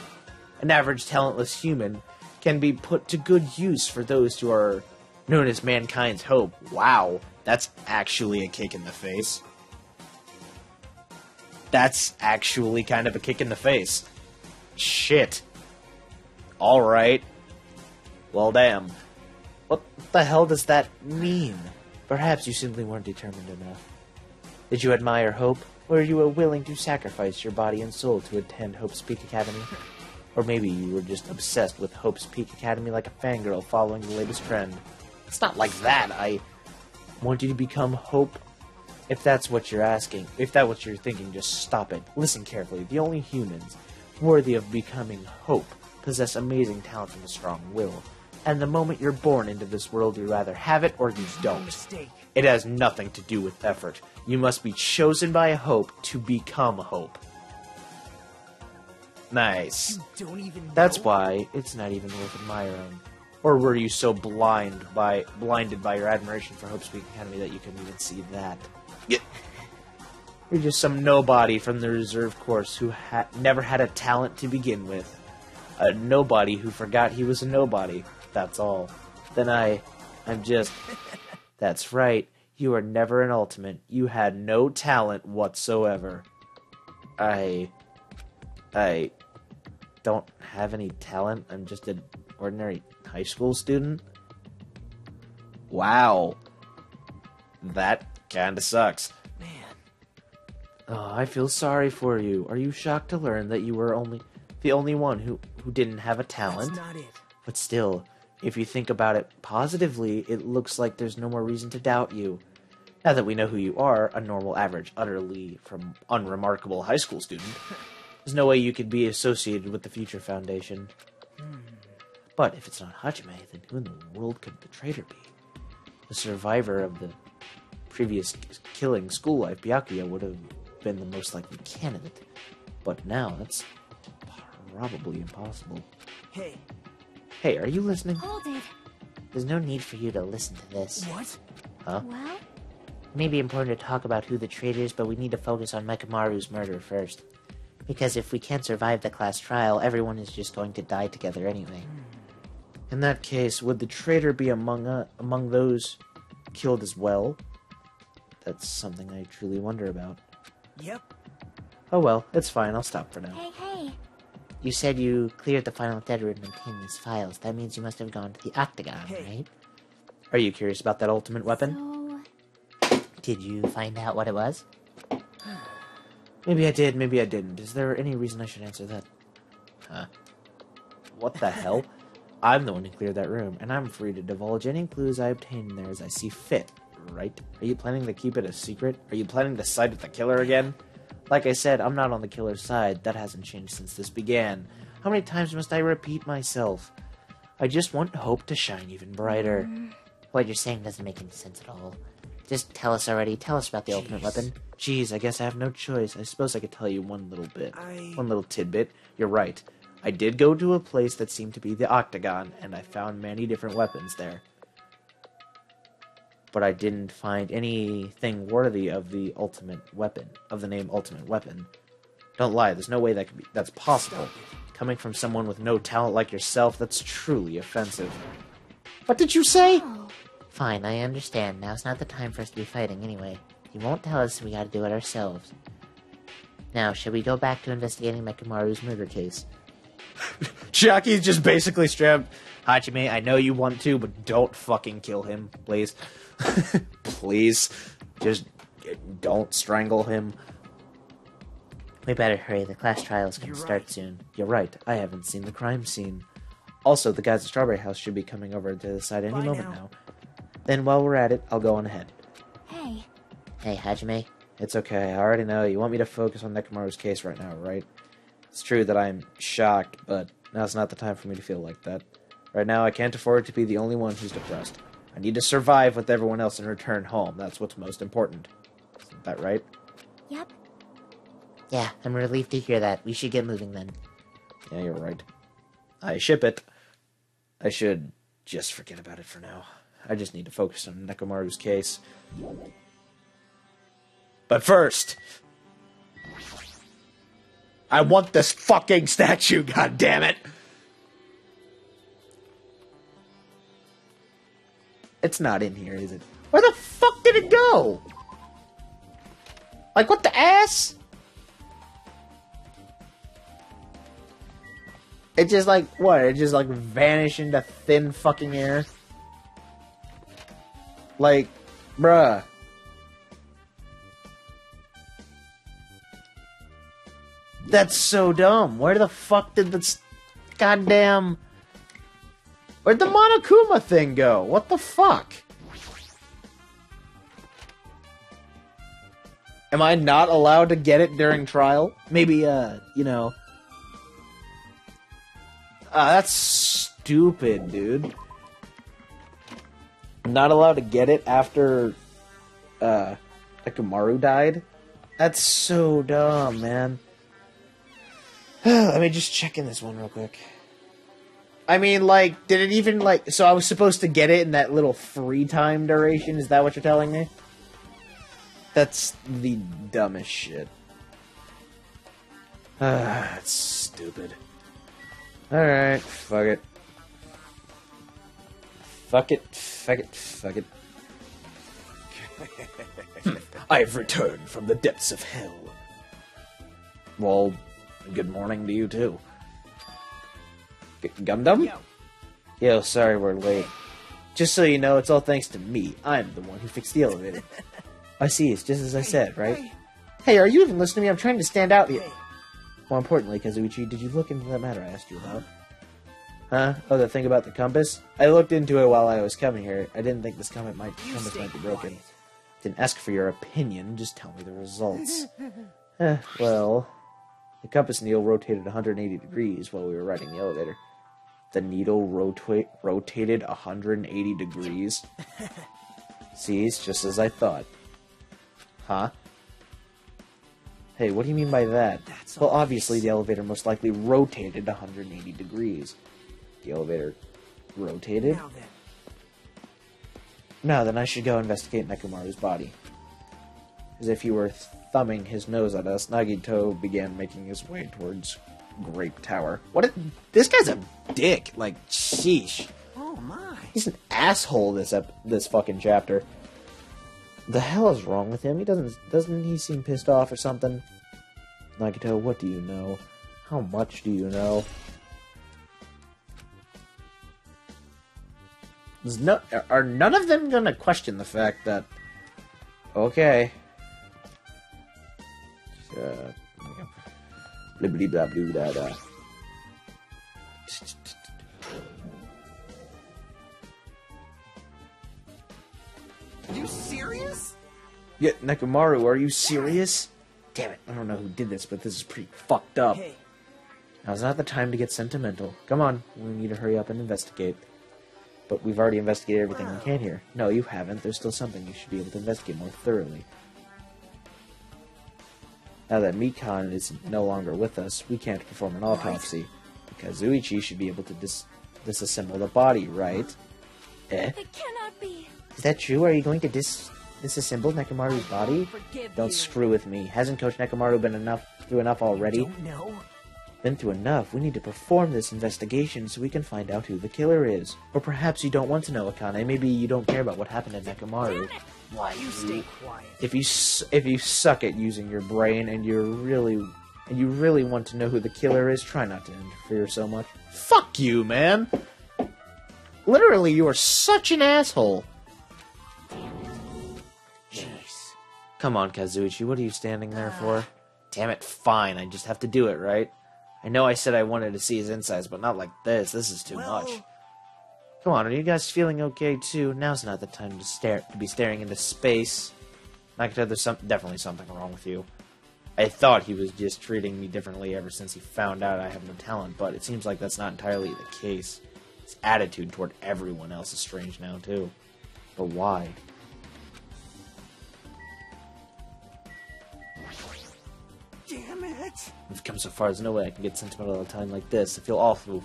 An average talentless human can be put to good use for those who are known as mankind's hope. Wow, that's actually a kick in the face. That's actually kind of a kick in the face. Shit. Alright. Well, damn. What the hell does that mean? Perhaps you simply weren't determined enough. Did you admire Hope, or were you willing to sacrifice your body and soul to attend Hope's Peak Academy? Or maybe you were just obsessed with Hope's Peak Academy like a fangirl following the latest trend. It's not like that. I want you to become Hope. If that's what you're asking, if that's what you're thinking, just stop it. Listen carefully. The only humans worthy of becoming Hope possess amazing talent and a strong will. And the moment you're born into this world, you either have it or you don't. Mistake. It has nothing to do with effort. You must be chosen by Hope to become Hope. Nice. You don't even know. That's why it's not even worth admiring. Or were you so blinded by your admiration for Hope's Peak Academy that you couldn't even see that? You're just some nobody from the reserve course who never had a talent to begin with. A nobody who forgot he was a nobody. That's all. Then I'm just... That's right. You were never an ultimate. You had no talent whatsoever. I don't have any talent. I'm just an ordinary high school student. Wow. That kinda sucks. Man, Oh, I feel sorry for you. Are you shocked to learn that you were the only one who didn't have a talent? that's not it. But still, if you think about it positively, it looks like there's no more reason to doubt you. Now that we know who you are, a normal, average, utterly unremarkable high school student, there's no way you could be associated with the Future Foundation. But if it's not Hajime, then who in the world could the traitor be? The survivor of the previous killing school life, Byakuya, would have been the most likely candidate. But now, that's probably impossible. Hey, Hey, are you listening? Hold it. There's no need for you to listen to this. what? Huh? Well, It may be important to talk about who the traitor is, but we need to focus on Mekamaru's murder first. Because if we can't survive the class trial, everyone is just going to die together anyway. In that case, would the traitor be among those killed as well? That's something I truly wonder about. Yep. Oh well, it's fine, I'll stop for now. hey. You said you cleared the final dead room and obtained these files. That means you must have gone to the Octagon, Hey. right? Are you curious about that ultimate weapon? So, Did you find out what it was? Maybe I did, maybe I didn't. Is there any reason I should answer that? Huh? What the hell? I'm the one who cleared that room, and I'm free to divulge any clues I obtain in there as I see fit, right? Are you planning to keep it a secret? Are you planning to side with the killer again? Like I said, I'm not on the killer's side. That hasn't changed since this began. How many times must I repeat myself? I just want hope to shine even brighter. What you're saying doesn't make any sense at all. Just tell us already. Tell us about the ultimate weapon. Jeez, I guess I have no choice. I suppose I could tell you one little bit. One little tidbit. You're right. I did go to a place that seemed to be the Octagon, and I found many different weapons there. But I didn't find anything worthy of the ultimate weapon, of the name Ultimate Weapon. Don't lie, there's no way that's possible. Coming from someone with no talent like yourself, that's truly offensive. What did you say? Fine, I understand. Now's not the time for us to be fighting anyway. You won't tell us, we gotta do it ourselves. Now, should we go back to investigating Mekamaru's murder case? Chiaki's just basically strapped. Hajime, I know you want to, but don't fucking kill him, please. Please. Just don't strangle him. We better hurry, the class trials can start soon. You're right, I haven't seen the crime scene. Also, the guys at Strawberry House should be coming over to the side any moment now. Then while we're at it, I'll go on ahead. Hey. Hey, Hajime. It's okay, I already know. You want me to focus on Nekamaru's case right now, right? It's true that I'm shocked, but now's not the time for me to feel like that. Right now, I can't afford to be the only one who's depressed. I need to survive with everyone else and return home. That's what's most important. Isn't that right? Yep. Yeah, I'm relieved to hear that. We should get moving then. Yeah, you're right. I ship it. I should just forget about it for now. I just need to focus on Nekamaru's case. But first, I want this fucking statue, goddammit! It's not in here, is it? Where the fuck did it go? Like, what the ass? It just, like, what? It just, like, vanished into thin fucking air? Like, bruh. That's so dumb. Where the fuck did this goddamn... Where'd the Monokuma thing go? What the fuck? Am I not allowed to get it during trial? Maybe, you know... that's stupid, dude. I'm not allowed to get it after, Nekamaru died? That's so dumb, man. Let me just check in this one real quick. I mean, like, did it even, like... So I was supposed to get it in that little free time duration? Is that what you're telling me? That's the dumbest shit. That's stupid. Alright, fuck it. Fuck it, fuck it, fuck it. I've returned from the depths of hell. Well, good morning to you too. Gundam? Yo, sorry we're late. Just so you know, it's all thanks to me. I'm the one who fixed the elevator. I see, it's just as I said, right? Hey, are you even listening to me? I'm trying to stand out here. More importantly, Kazuichi, did you look into that matter I asked you about? Huh? Oh, the thing about the compass? I looked into it while I was coming here. I didn't think this compass might be broken. Didn't ask for your opinion, just tell me the results. Well, the compass needle rotated 180 degrees while we were riding the elevator. The needle rotated 180 degrees? See, it's just as I thought. Huh? Hey, what do you mean by that? Well, obviously the elevator most likely rotated 180 degrees. The elevator rotated? Now then I should go investigate Nekamaru's body. As if he were thumbing his nose at us, Nagito began making his way towards Grape Tower. This guy's a dick. Like, sheesh. Oh my. He's an asshole this fucking chapter. The hell is wrong with him? Doesn't he seem pissed off or something? Nagito, what do you know? How much do you know? Are none of them gonna question the fact that... Okay. Blibbly blah blue da da. You serious? Yeah, Nekomaru, are you serious? Damn it, I don't know who did this, but this is pretty fucked up. Hey, Now's not the time to get sentimental. Come on, we need to hurry up and investigate. But we've already investigated everything we can here. No, you haven't. There's still something you should be able to investigate more thoroughly. Now that Mikan is no longer with us, we can't perform an autopsy. Because Kazuichi should be able to disassemble the body, right? Eh? It cannot be. Is that true? Are you going to disassemble Nekomaru's body? Forgive Don't you. screw with me. Hasn't Coach Nekomaru been through enough already? don't know. Been through enough. We need to perform this investigation so we can find out who the killer is. Or perhaps you don't want to know, Akane. Maybe you don't care about what happened to Nekomaru. Why you stay quiet? If you suck at using your brain and you really want to know who the killer is, try not to interfere so much. Fuck you, man. Literally, you are such an asshole. Jeez. Come on, Kazuichi, what are you standing there for? Damn it, fine, I just have to do it, right? I know I said I wanted to see his insides, but not like this. This is too much. Come on, are you guys feeling okay, too? Now's not the time to be staring into space. Nagito, there's definitely something wrong with you. I thought he was just treating me differently ever since he found out I have no talent, but it seems like that's not entirely the case. His attitude toward everyone else is strange now, too. But why? Damn it! We've come so far, there's no way I can get sentimental at a time like this. I feel awful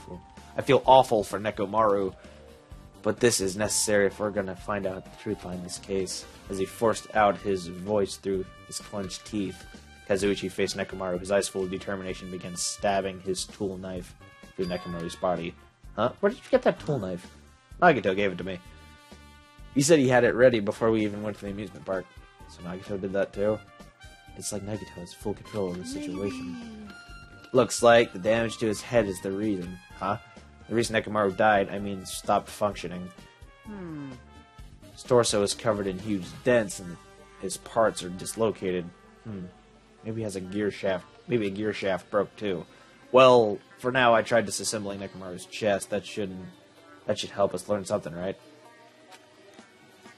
for Nekomaru. But this is necessary if we're gonna find out the truth behind this case. As he forced out his voice through his clenched teeth, Kazuichi faced Nekomaru. His eyes full of determination began stabbing his tool knife through Nekomaru's body. Huh? Where did you get that tool knife? Nagito gave it to me. He said he had it ready before we even went to the amusement park. So Nagito did that too? It's like Nagito has full control of the situation. Looks like the damage to his head is the reason. Huh? The reason Nekomaru died, I mean, stopped functioning. His torso is covered in huge dents, and his parts are dislocated. Maybe he has a gear shaft. Maybe a gear shaft broke too. Well, for now, I tried disassembling Nekomaru's chest. That should help us learn something, right?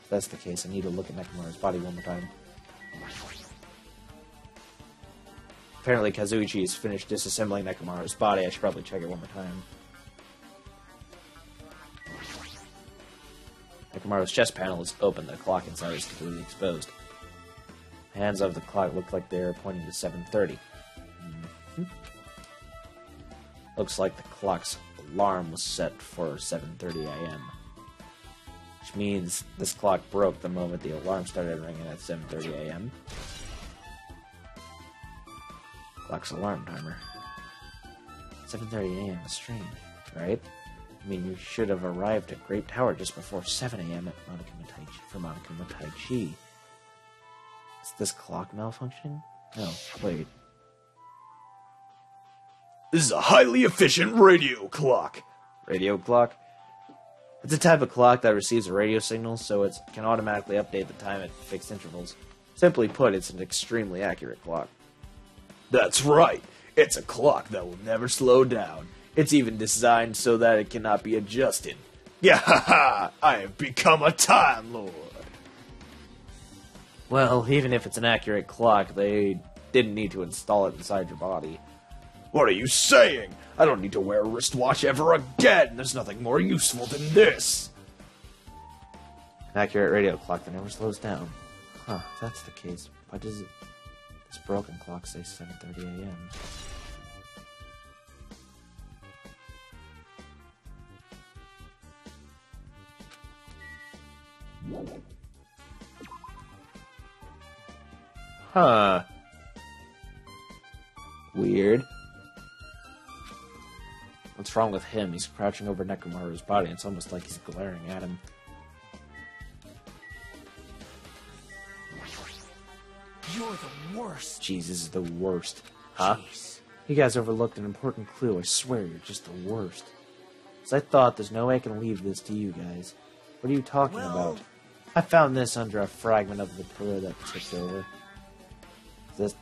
If that's the case, I need to look at Nekomaru's body one more time. Apparently, Kazuichi has finished disassembling Nekomaru's body. I should probably check it one more time. Nekomaru's chest panel is open. The clock inside is completely exposed. The hands of the clock look like they're pointing to 7:30. Looks like the clock's alarm was set for 7:30 a.m. Which means this clock broke the moment the alarm started ringing at 7:30 a.m. Clock's alarm timer. 7:30 a.m. is strange, right? I mean, you should have arrived at Great Tower just before 7 a.m. for Monica Mataichi. Is this clock malfunctioning? No, wait. This is a highly efficient radio clock. Radio clock? It's a type of clock that receives a radio signal, so it can automatically update the time at fixed intervals. Simply put, it's an extremely accurate clock. That's right. It's a clock that will never slow down. It's even designed so that it cannot be adjusted. Yeah, ha ha! I have become a Time Lord. Well, even if it's an accurate clock, they didn't need to install it inside your body. What are you saying? I don't need to wear a wristwatch ever again. There's nothing more useful than this. An accurate radio clock that never slows down. Huh, if that's the case, why does this broken clock say 7:30 a.m.? Huh. Weird. What's wrong with him? He's crouching over Nekomaru's body. It's almost like he's glaring at him. You're the worst. Jeez, this is the worst. Huh? Jeez. You guys overlooked an important clue. I swear, you're just the worst. As I thought, there's no way I can leave this to you guys. What are you talking about? I found this under a fragment of the pillar that tipped over. Is this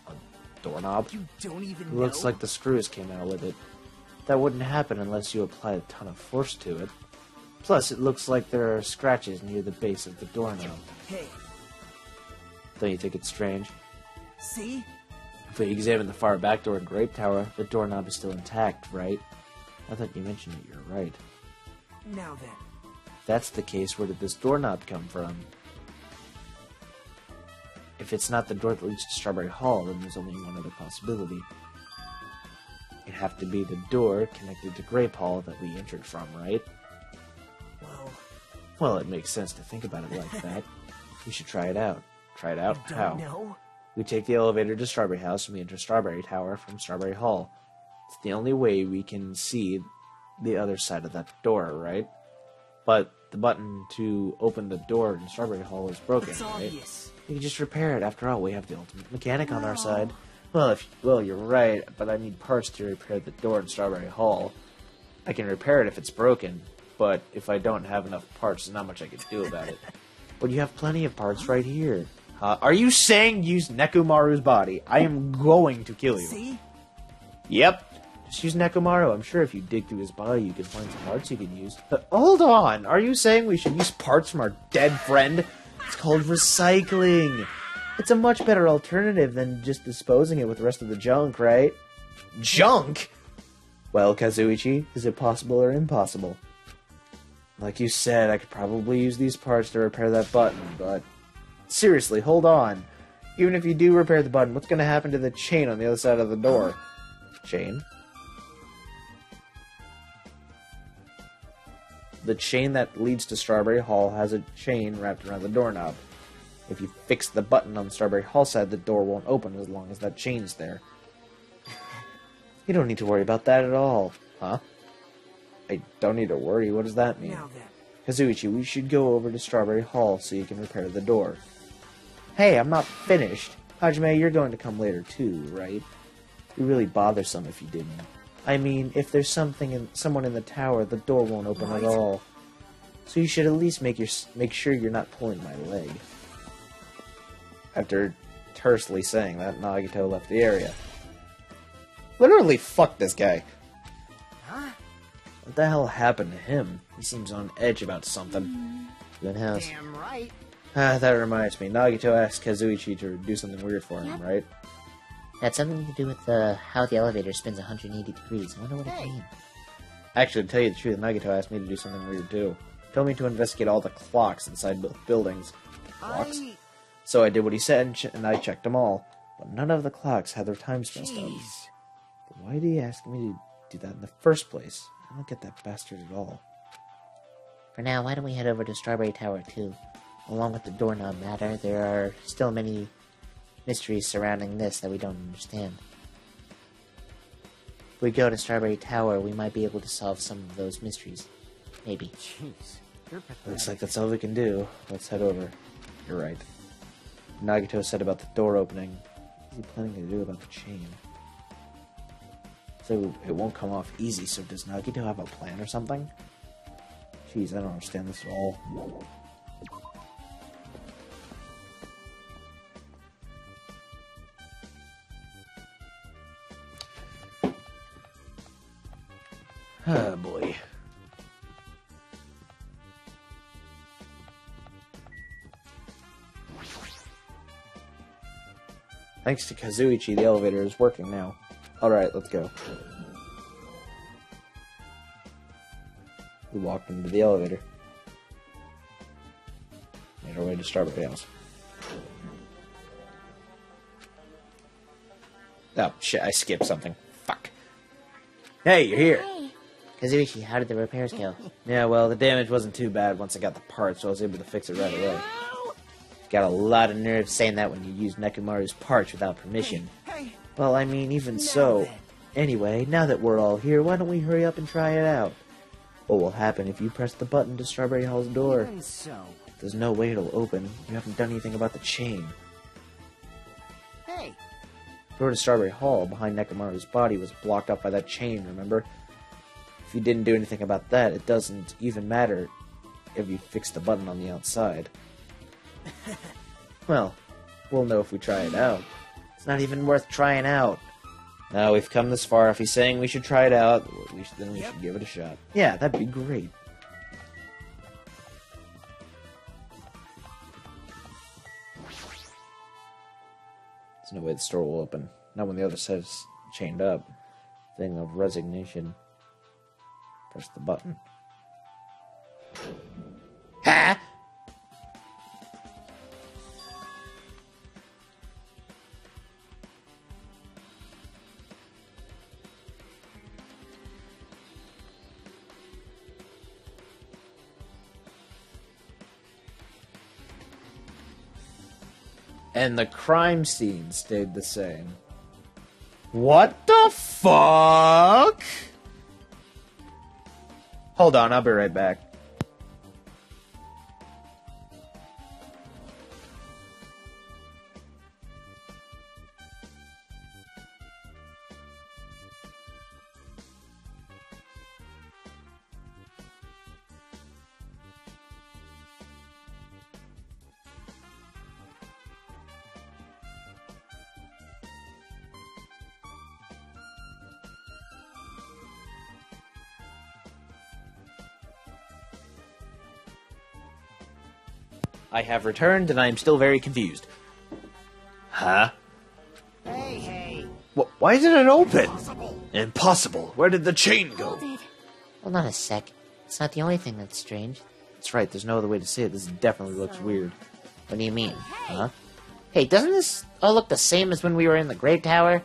a doorknob? You don't even It know. looks like the screws came out with it. that wouldn't happen unless you apply a ton of force to it. Plus, it looks like there are scratches near the base of the doorknob. Hey, Don't you think it's strange? see? If we examine the far back door in Grape Tower, the doorknob is still intact, right? I thought you mentioned it, you're right. Now then. If that's the case, where did this doorknob come from? If it's not the door that leads to Strawberry Hall, then there's only one other possibility. It'd have to be the door connected to Grape Hall that we entered from, right? Whoa. Well, it makes sense to think about it like that. We should try it out. Try it out? How? Don't know. We take the elevator to Strawberry House and we enter Strawberry Tower from Strawberry Hall. It's the only way we can see the other side of that door, right? But the button to open the door in Strawberry Hall is broken, It's right? obvious. We can just repair it. After all, we have the ultimate mechanic on our side. Well, you're right, but I need parts to repair the door in Strawberry Hall. I can repair it if it's broken, but if I don't have enough parts, there's not much I can do about it. But you have plenty of parts right here. Are you saying use Nekomaru's body? I am going to kill you. See? Yep. Just use Nekomaru. I'm sure if you dig through his body, you can find some parts you can use. But hold on. Are you saying we should use parts from our dead friend? It's called recycling. It's a much better alternative than just disposing it with the rest of the junk, right? Junk? Well, Kazuichi, is it possible or impossible? Like you said, I could probably use these parts to repair that button, but... Seriously, hold on. Even if you do repair the button, what's going to happen to the chain on the other side of the door? Chain? The chain that leads to Strawberry Hall has a chain wrapped around the doorknob. If you fix the button on the Strawberry Hall side, the door won't open as long as that chain's there. You don't need to worry about that at all. Huh? I don't need to worry. What does that mean? Now then. Kazuichi, we should go over to Strawberry Hall so you can repair the door. Hey, I'm not finished. Hajime, you're going to come later too, right? It'd be really bothersome if you didn't. I mean, if there's someone in the tower, the door won't open at all. So you should at least make sure you're not pulling my leg. After tersely saying that, Nagito left the area. Literally, fuck this guy. Huh? What the hell happened to him? He seems on edge about something. Good house. Damn right. That reminds me. Nagito asked Kazuichi to do something weird for him, right? That's something to do with how the elevator spins 180 degrees. I wonder what it means. Actually, to tell you the truth, Nagito asked me to do something weird too. He told me to investigate all the clocks inside both buildings. Clocks? So I did what he said, and I checked them all. But none of the clocks had their times messed up. But why did he ask me to do that in the first place? I don't get that bastard at all. For now, why don't we head over to Strawberry Tower too? Along with the doorknob matter, there are still many mysteries surrounding this that we don't understand. If we go to Strawberry Tower, we might be able to solve some of those mysteries. Maybe. Jeez. You're pathetic. Looks like that's all we can do. Let's head over. You're right. Nagito said about the door opening. What's he planning to do about the chain? So it won't come off easy, so does Nagito have a plan or something? Jeez, I don't understand this at all. Oh boy. Thanks to Kazuichi, the elevator is working now. Alright, let's go. We walked into the elevator. Made our way to Strawberry House. Oh, shit, I skipped something. Fuck. Hey, you're here! Hey, Kazuichi, how did the repairs go? Yeah, well, the damage wasn't too bad once I got the parts, so I was able to fix it right away. Got a lot of nerve saying that when you use Nekomaru's parts without permission. Hey, Well, I mean, even now so. then. Anyway, now that we're all here, why don't we hurry up and try it out? What will happen if you press the button to Strawberry Hall's door? Even so. There's no way it'll open. You haven't done anything about the chain. Hey, The door to Strawberry Hall, behind Nekomaru's body, was blocked up by that chain, remember? If you didn't do anything about that, it doesn't even matter if you fix the button on the outside. Well, we'll know if we try it out. It's not even worth trying out. Now we've come this far. If he's saying we should try it out, then we should give it a shot. Yeah, that'd be great. There's no way the store will open. Not when the other side is chained up. Thing of resignation. Press the button. Ha! And the crime scene stayed the same. What the fuck? Hold on, I'll be right back. I have returned, and I am still very confused. Huh? Hey. Why isn't it open? Impossible. Where did the chain go? Hold it. Hold on a sec. It's not the only thing that's strange. That's right, there's no other way to say it. This definitely looks weird. What do you mean? Huh? Hey, doesn't this all look the same as when we were in the Great Tower?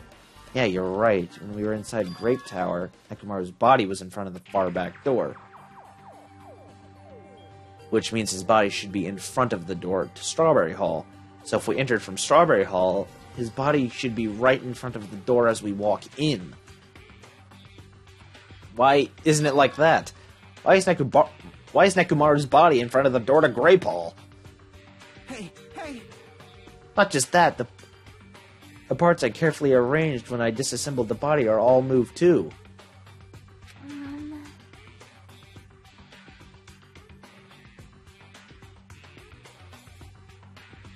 Yeah, you're right. When we were inside Grape Tower, Nekomaru's body was in front of the far back door. Which means his body should be in front of the door to Strawberry Hall. So if we entered from Strawberry Hall, his body should be right in front of the door as we walk in. Why isn't it like that? Why is Nekomaru's body in front of the door to Grape Hall? Hey. Not just that, the parts I carefully arranged when I disassembled the body are all moved too.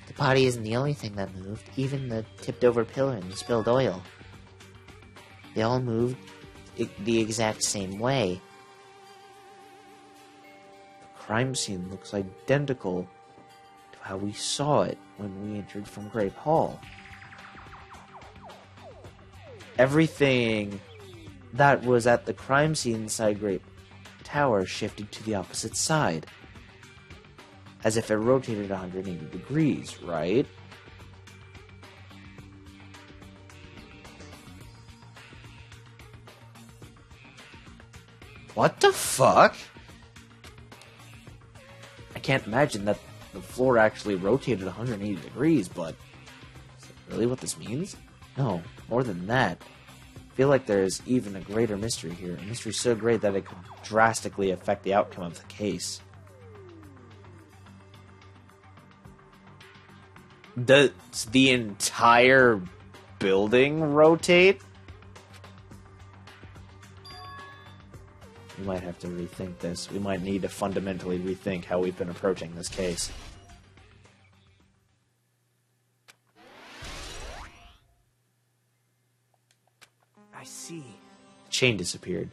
The body isn't the only thing that moved. Even the tipped-over pillar and the spilled oil. They all moved the exact same way. The crime scene looks identical to how we saw it when we entered from Grape Hall. Everything that was at the crime scene inside Grape Tower shifted to the opposite side. As if it rotated 180 degrees, right? What the fuck? I can't imagine that the floor actually rotated 180 degrees, but is that really what this means? No, more than that. I feel like there's even a greater mystery here. A mystery so great that it could drastically affect the outcome of the case. Does the entire building rotate? We might have to rethink this. We might need to fundamentally rethink how we've been approaching this case. I see. The chain disappeared.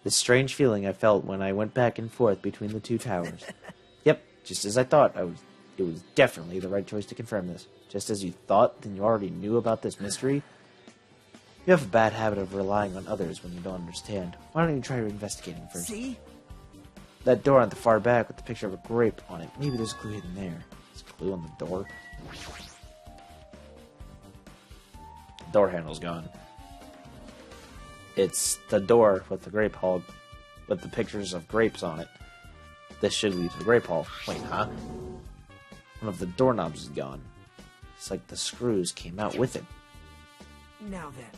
The strange feeling I felt when I went back and forth between the two towers. Yep, just as I thought. It was definitely the right choice to confirm this. Just as you thought, then you already knew about this mystery. You have a bad habit of relying on others when you don't understand. Why don't you try investigating first? See? That door on the far back with the picture of a grape on it. Maybe there's a clue hidden there. There's a clue on the door. The door handle's gone. It's the door with the grape hall with the pictures of grapes on it. This should lead to the grape hall. Wait, huh? One of the doorknobs is gone. It's like the screws came out with it. Now then.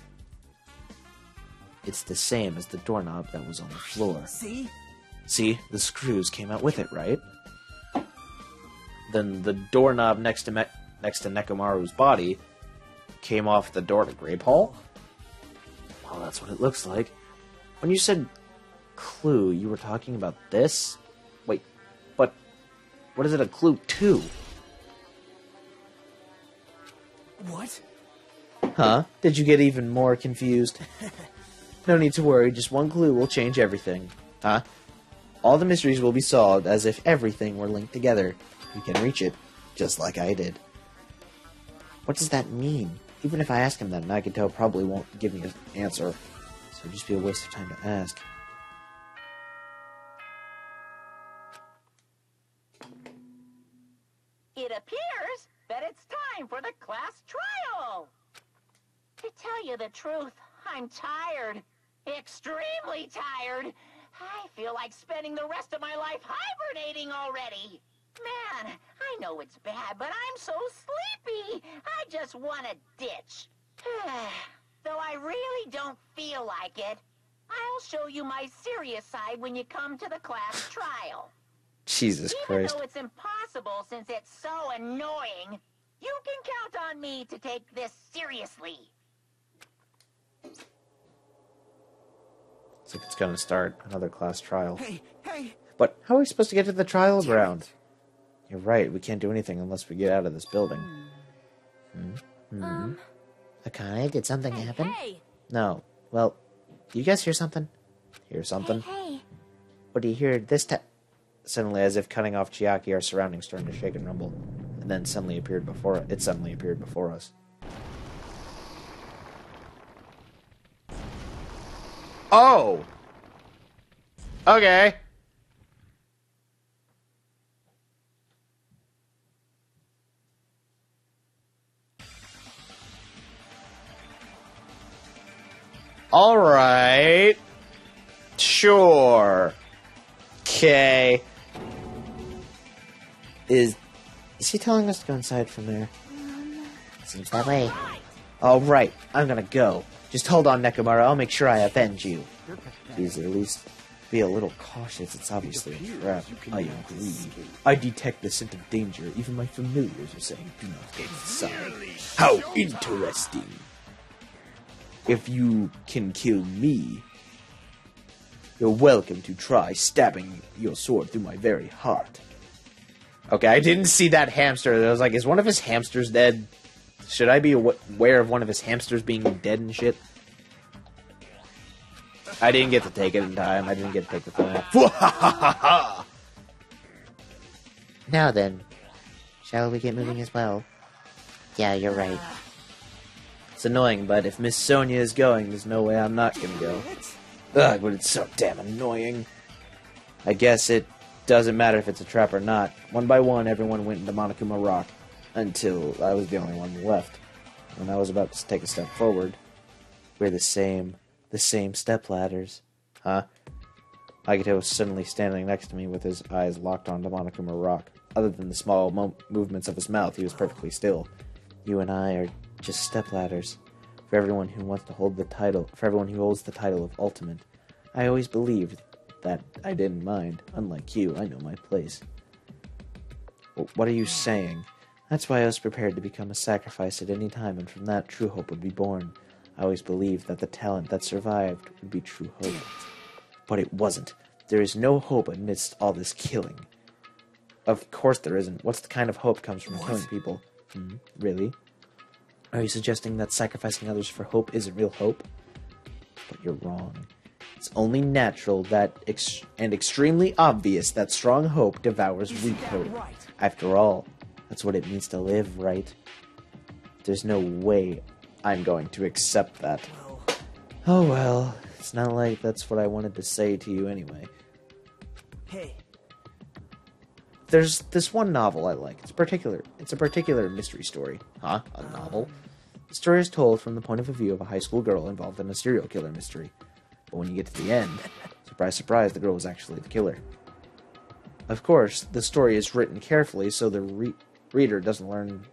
It's the same as the doorknob that was on the floor. See? See, the screws came out with it, right? Then the doorknob next to Nekomaru's body came off the door to Grape Hall? Well, that's what it looks like. When you said clue, you were talking about this? Wait, but what is it a clue to? What? Huh? Did you get even more confused? No need to worry, just one clue will change everything. Huh? All the mysteries will be solved as if everything were linked together. You can reach it, just like I did. What does that mean? Even if I ask him that, Nagito probably won't give me an answer. So it'd just be a waste of time to ask. It appears that it's time for the class trial. To tell you the truth, I'm tired. Extremely tired. I feel like spending the rest of my life hibernating already. Man, I know it's bad, but I'm so sleepy. I just want to ditch. Though I really don't feel like it, I'll show you my serious side when you come to the class trial. Jesus Even Christ. though it's impossible since it's so annoying, you can count on me to take this seriously. Looks like it's gonna start another class trial. Hey! But how are we supposed to get to the trial ground? You're right, we can't do anything unless we get out of this building. Akane, did something happen? Hey! No. Well, do you guys hear something? Hear something? Hey, What do you hear this time? Suddenly, as if cutting off Chiaki, our surroundings started to shake and rumble. And then suddenly appeared before us. Oh! Okay. Alright. Sure. Okay. Is he telling us to go inside from there? Seems that way. Alright, I'm gonna go. Just hold on, Nekomaru, I'll make sure I avenge you. Please at least be a little cautious, it's obviously a trap. I agree. I detect the scent of danger. Even my familiars are saying, do not get inside. How interesting. If you can kill me, you're welcome to try stabbing your sword through my very heart. Okay, I didn't see that hamster. I was like, is one of his hamsters dead? Should I be aware of one of his hamsters being dead and shit? I didn't get to take it in time. I didn't get to take the film. Now then, shall we get moving as well? Yeah, you're right. It's annoying, but if Miss Sonia is going, there's no way I'm not gonna go. Ugh, but it's so damn annoying. I guess it doesn't matter if it's a trap or not. One by one, everyone went into Monokuma Rock, until I was the only one left. When I was about to take a step forward, we're the same step ladders. Huh? Agito was suddenly standing next to me with his eyes locked onto Monokuma Rock. Other than the small movements of his mouth, he was perfectly still. You and I are just step ladders. For everyone who wants to hold the title, for everyone who holds the title of Ultimate. I always believed that I didn't mind. Unlike you, I know my place. What are you saying? That's why I was prepared to become a sacrifice at any time, and from that, true hope would be born. I always believed that the talent that survived would be true hope. But it wasn't. There is no hope amidst all this killing. Of course there isn't. What's the kind of hope comes from killing people? Really? Are you suggesting that sacrificing others for hope isn't real hope? But you're wrong. It's only natural that and extremely obvious that strong hope devours weak hope. After all, that's what it means to live, right? There's no way I'm going to accept that. Oh well, it's not like that's what I wanted to say to you anyway. Hey. There's this one novel I like. It's a particular mystery story. Huh? A novel? The story is told from the point of view of a high school girl involved in a serial killer mystery. But when you get to the end, surprise, surprise, the girl was actually the killer. Of course, the story is written carefully so the reader doesn't learn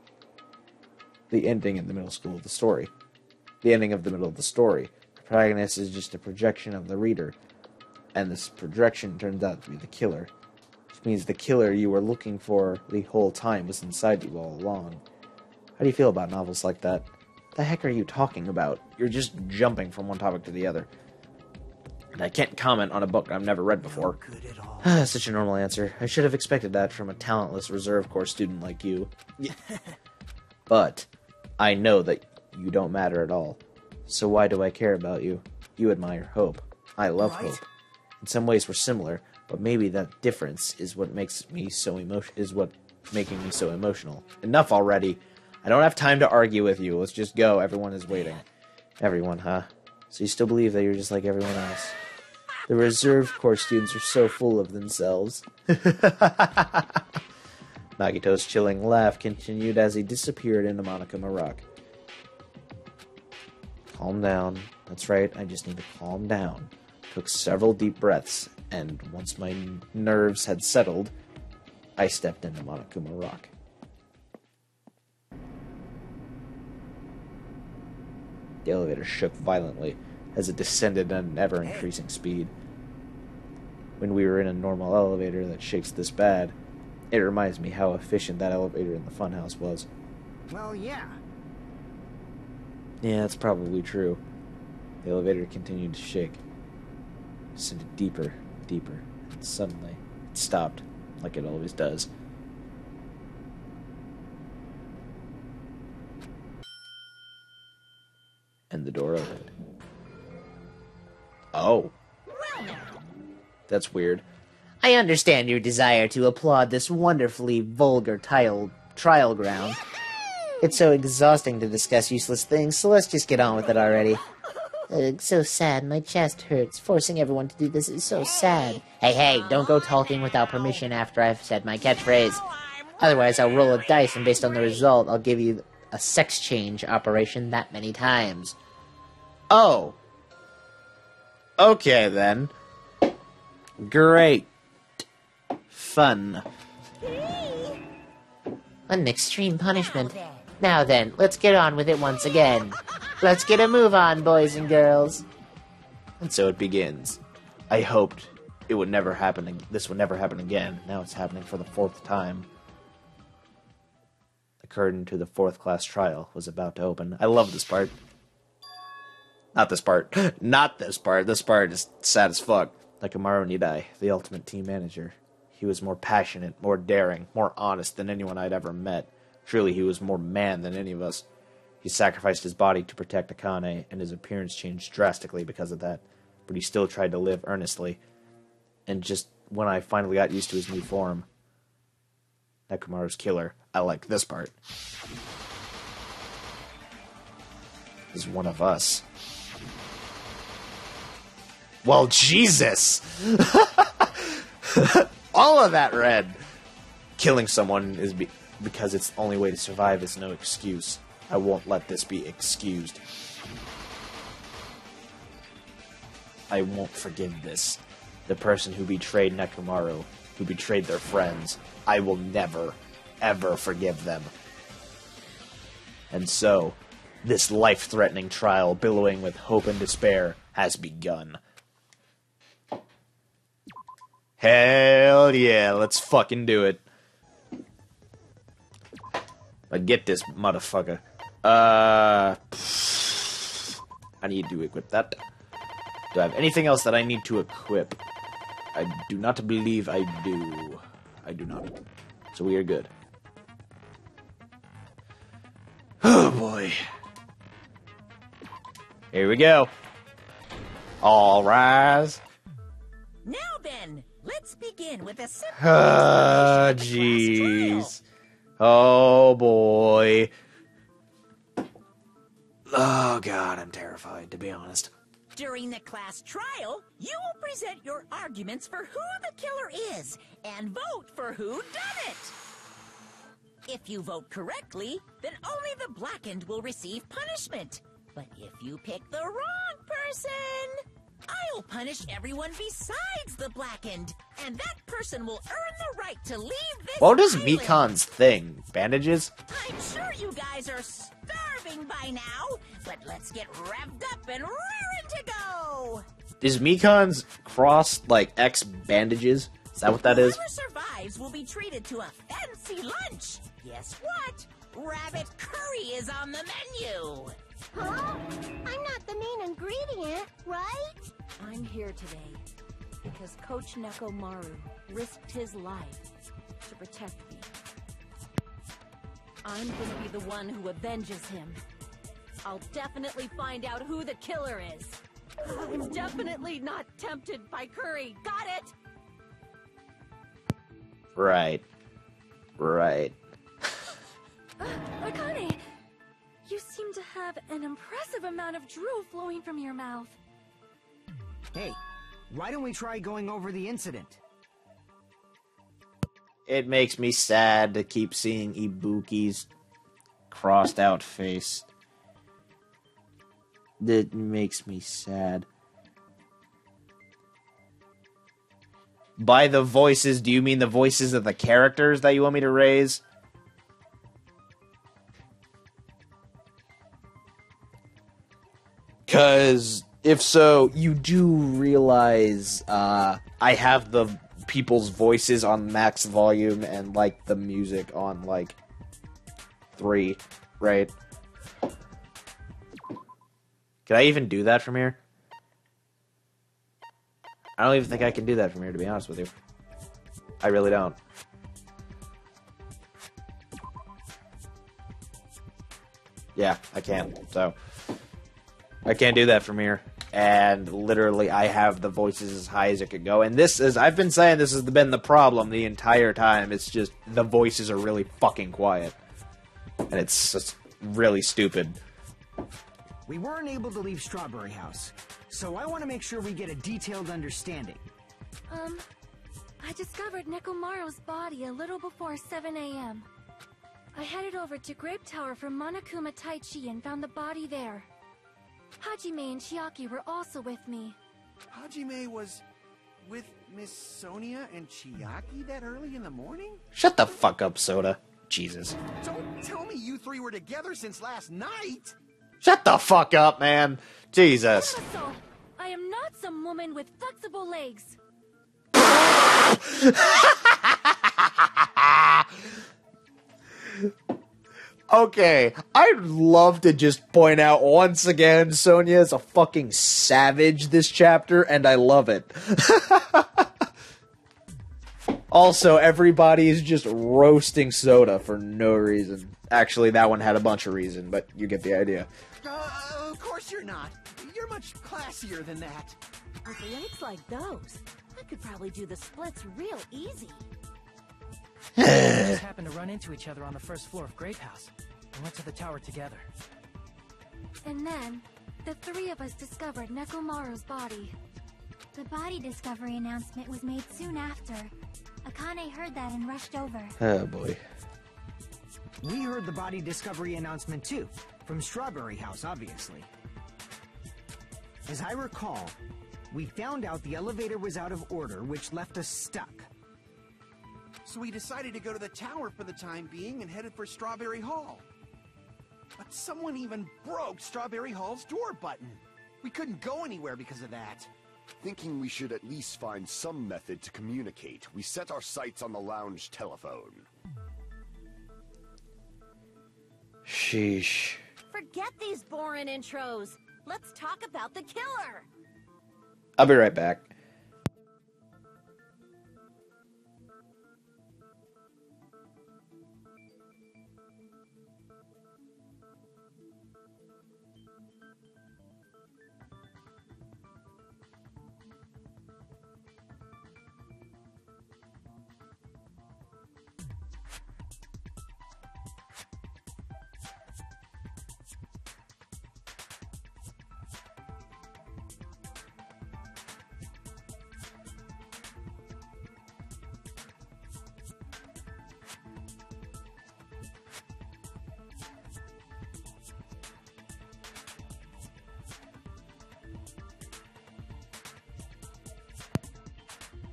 the ending in the middle of the story. The ending of the middle of the story. The protagonist is just a projection of the reader, and this projection turns out to be the killer. Which means the killer you were looking for the whole time was inside you all along. How do you feel about novels like that? The heck are you talking about? You're just jumping from one topic to the other. And I can't comment on a book I've never read before. Good at all. Such a normal answer. I should have expected that from a talentless reserve corps student like you. But I know that You don't matter at all. So why do I care about you? You admire Hope. I love Hope. In some ways we're similar, but maybe that difference is what makes me so making me so emotional. Enough already. I don't have time to argue with you. Let's just go. Everyone is waiting. Everyone, huh? So you still believe that you're just like everyone else? The reserve corps students are so full of themselves. Nagito's chilling laugh continued as he disappeared into Monokuma Rock. Calm down. That's right, I just need to calm down. Took several deep breaths, and once my nerves had settled, I stepped into Monokuma Rock. The elevator shook violently as it descended at an ever-increasing speed. When we were in a normal elevator that shakes this bad, it reminds me how efficient that elevator in the funhouse was. Well, yeah. Yeah, that's probably true. The elevator continued to shake. Descended deeper, deeper, and suddenly it stopped, like it always does. And the door opened. Oh. That's weird. I understand your desire to applaud this wonderfully vulgar trial ground. It's so exhausting to discuss useless things, so let's just get on with it already. So sad, my chest hurts. Forcing everyone to do this is so sad. Hey, don't go talking without permission after I've said my catchphrase. Otherwise, I'll roll a dice, and based on the result, I'll give you a sex change operation that many times. Oh. Okay, then. Great. Fun. An extreme punishment. Now then, let's get on with it once again. Let's get a move on, boys and girls. And so it begins. I hoped it would never happen. This would never happen again. Now it's happening for the 4th time. The curtain to the 4th class trial was about to open. I love this part. Not this part. Not this part. This part is sad as fuck. Nekomaru Nidai, the ultimate team manager. He was more passionate, more daring, more honest than anyone I'd ever met. Truly, he was more man than any of us. He sacrificed his body to protect Akane, and his appearance changed drastically because of that. But he still tried to live earnestly. And just when I finally got used to his new form, Nekomaru's killer, I like this part, is one of us. Well, Jesus! All of that red! Killing someone is because it's the only way to survive is no excuse. I won't let this be excused. I won't forgive this. The person who betrayed Nekomaru, who betrayed their friends, I will never, ever forgive them. And so, this life-threatening trial billowing with hope and despair has begun. Hell yeah, let's fucking do it. Get this motherfucker. I need to equip that. Do I have anything else that I need to equip? I do not believe I do. I do not. So we are good. Oh boy. Here we go. All rise. Now then, let's begin with a simple jeez. Oh boy. Oh god, I'm terrified, to be honest. During the class trial, you will present your arguments for who the killer is and vote for who done it. If you vote correctly, then only the blackened will receive punishment. But if you pick the wrong person, I'll punish everyone besides the blackened, and that person will earn the right to leave this What is island. Mikan's thing? Bandages? I'm sure you guys are starving by now, but let's get revved up and raring to go! Is Mikan's cross, like, X bandages? Is that what that is? Whoever survives will be treated to a fancy lunch. Guess what? Rabbit curry is on the menu. Huh? I'm not the main ingredient, right? I'm here today because Coach Nekomaru risked his life to protect me. I'm gonna be the one who avenges him. I'll definitely find out who the killer is. I'm definitely not tempted by curry. Got it? Right. Right. Akane, you seem to have an impressive amount of drool flowing from your mouth. Hey, why don't we try going over the incident? It makes me sad to keep seeing Ibuki's crossed out face. That makes me sad. By the voices, do you mean the voices of the characters that you want me to raise? Because if so, you do realize I have the people's voices on max volume and like the music on like 3, right? Can I even do that from here? I don't even think I can do that from here, to be honest with you. I really don't. Yeah, I can't. So, I can't do that from here. And literally, I have the voices as high as it could go. And this is, I've been saying this has been the problem the entire time. It's just, the voices are really fucking quiet. And it's just really stupid. We weren't able to leave Strawberry House, so I want to make sure we get a detailed understanding. I discovered Nekomaru's body a little before 7 a.m. I headed over to Grape Tower from Monokuma Taichi and found the body there. Hajime and Chiaki were also with me. Hajime was with Miss Sonia and Chiaki that early in the morning? Shut the fuck up, Soda. Jesus. Don't tell me you three were together since last night! Shut the fuck up, man. Jesus. Yamaso, I am not some woman with flexible legs. Okay, I'd love to just point out once again, Sonia is a fucking savage this chapter, and I love it. Also, everybody is just roasting Soda for no reason. Actually, that one had a bunch of reason, but you get the idea. Of course you're not. You're much classier than that. With legs like those, I could probably do the splits real easy. We just happened to run into each other on the first floor of Grape House. We went to the tower together. And then, the three of us discovered Nekomaru's body. The body discovery announcement was made soon after. Akane heard that and rushed over. Oh boy. We heard the body discovery announcement too, from Strawberry House, obviously. As I recall, we found out the elevator was out of order, which left us stuck. So we decided to go to the tower for the time being and headed for Strawberry Hall. But someone even broke Strawberry Hall's door button. We couldn't go anywhere because of that. Thinking we should at least find some method to communicate, we set our sights on the lounge telephone. Sheesh. Forget these boring intros. Let's talk about the killer. I'll be right back.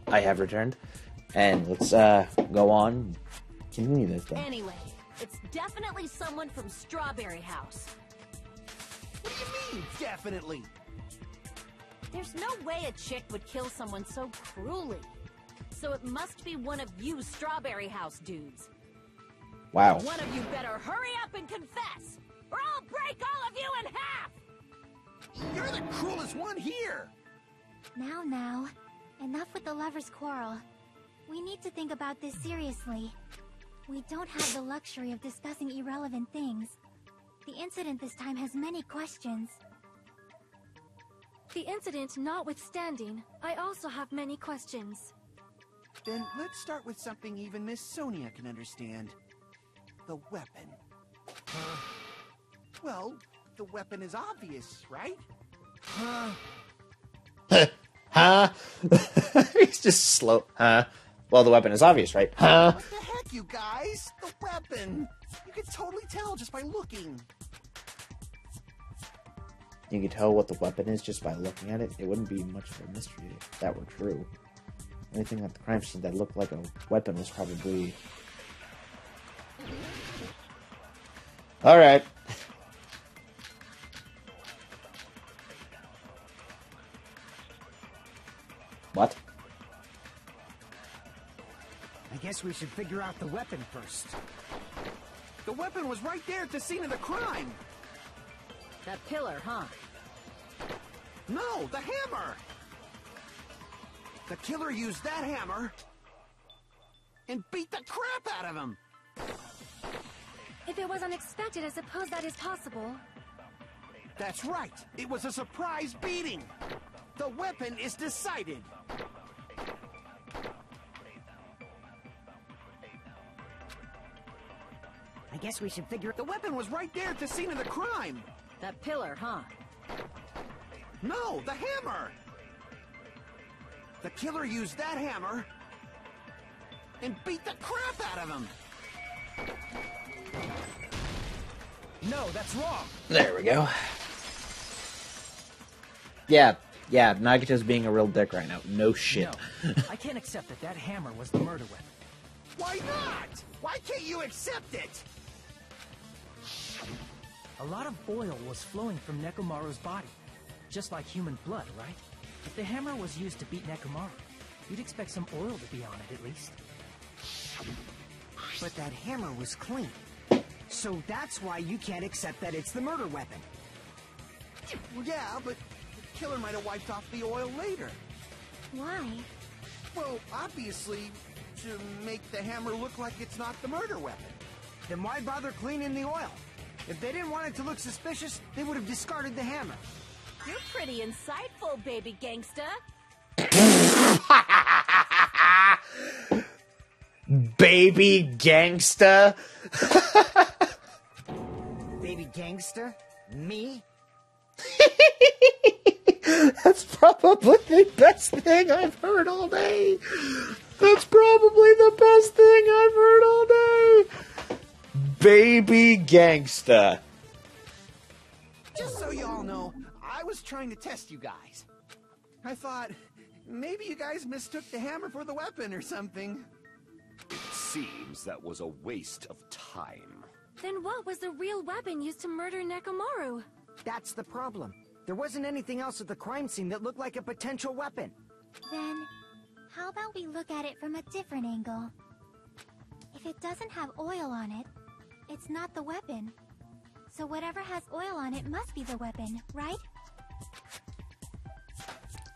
I have returned, and let's go on. Continue this then. Anyway, it's definitely someone from Strawberry House. What do you mean, definitely? There's no way a chick would kill someone so cruelly. So it must be one of you Strawberry House dudes. Wow. One of you better hurry up and confess, or I'll break all of you in half! You're the cruelest one here! Now, enough with the lovers' quarrel. We need to think about this seriously. We don't have the luxury of discussing irrelevant things. The incident this time has many questions. The incident notwithstanding, I also have many questions. Then let's start with something even Miss Sonia can understand. The weapon. Well, the weapon is obvious, right? Huh? He's just slow. Huh? Well, the weapon is obvious, right? Huh? What the heck, you guys? The weapon! You can totally tell just by looking. You can tell what the weapon is just by looking at it. It wouldn't be much of a mystery if that were true. Anything at the crime scene that looked like a weapon was probably... Alright. What? I guess we should figure out the weapon first. The weapon was right there at the scene of the crime. That pillar, huh? No, the hammer! The killer used that hammer and beat the crap out of him. If it was unexpected, I suppose that is possible. That's right. It was a surprise beating. The weapon is decided. I guess we should figure... The weapon was right there at the scene of the crime. That pillar, huh? No, the hammer! The killer used that hammer and beat the crap out of him. No, that's wrong. There we go. Yeah, Nagito's being a real dick right now. No shit. No, I can't accept that hammer was the murder weapon. Why not? Why can't you accept it? A lot of oil was flowing from Nekomaru's body, just like human blood, right? If the hammer was used to beat Nekomaru, you'd expect some oil to be on it at least. But that hammer was clean. So that's why you can't accept that it's the murder weapon. Well, yeah, but the killer might have wiped off the oil later. Why? Well, obviously, to make the hammer look like it's not the murder weapon. Then why bother cleaning the oil? If they didn't want it to look suspicious, they would have discarded the hammer. You're pretty insightful, baby gangsta. Baby gangsta? Baby gangster? Me? That's probably the best thing I've heard all day. That's probably the best thing I've heard all day. Baby gangsta. Just so you all know, I was trying to test you guys. I thought, maybe you guys mistook the hammer for the weapon or something. It seems that was a waste of time. Then what was the real weapon used to murder Nekomaru? That's the problem. There wasn't anything else at the crime scene that looked like a potential weapon. Then, how about we look at it from a different angle? If it doesn't have oil on it, it's not the weapon. So whatever has oil on it must be the weapon, right?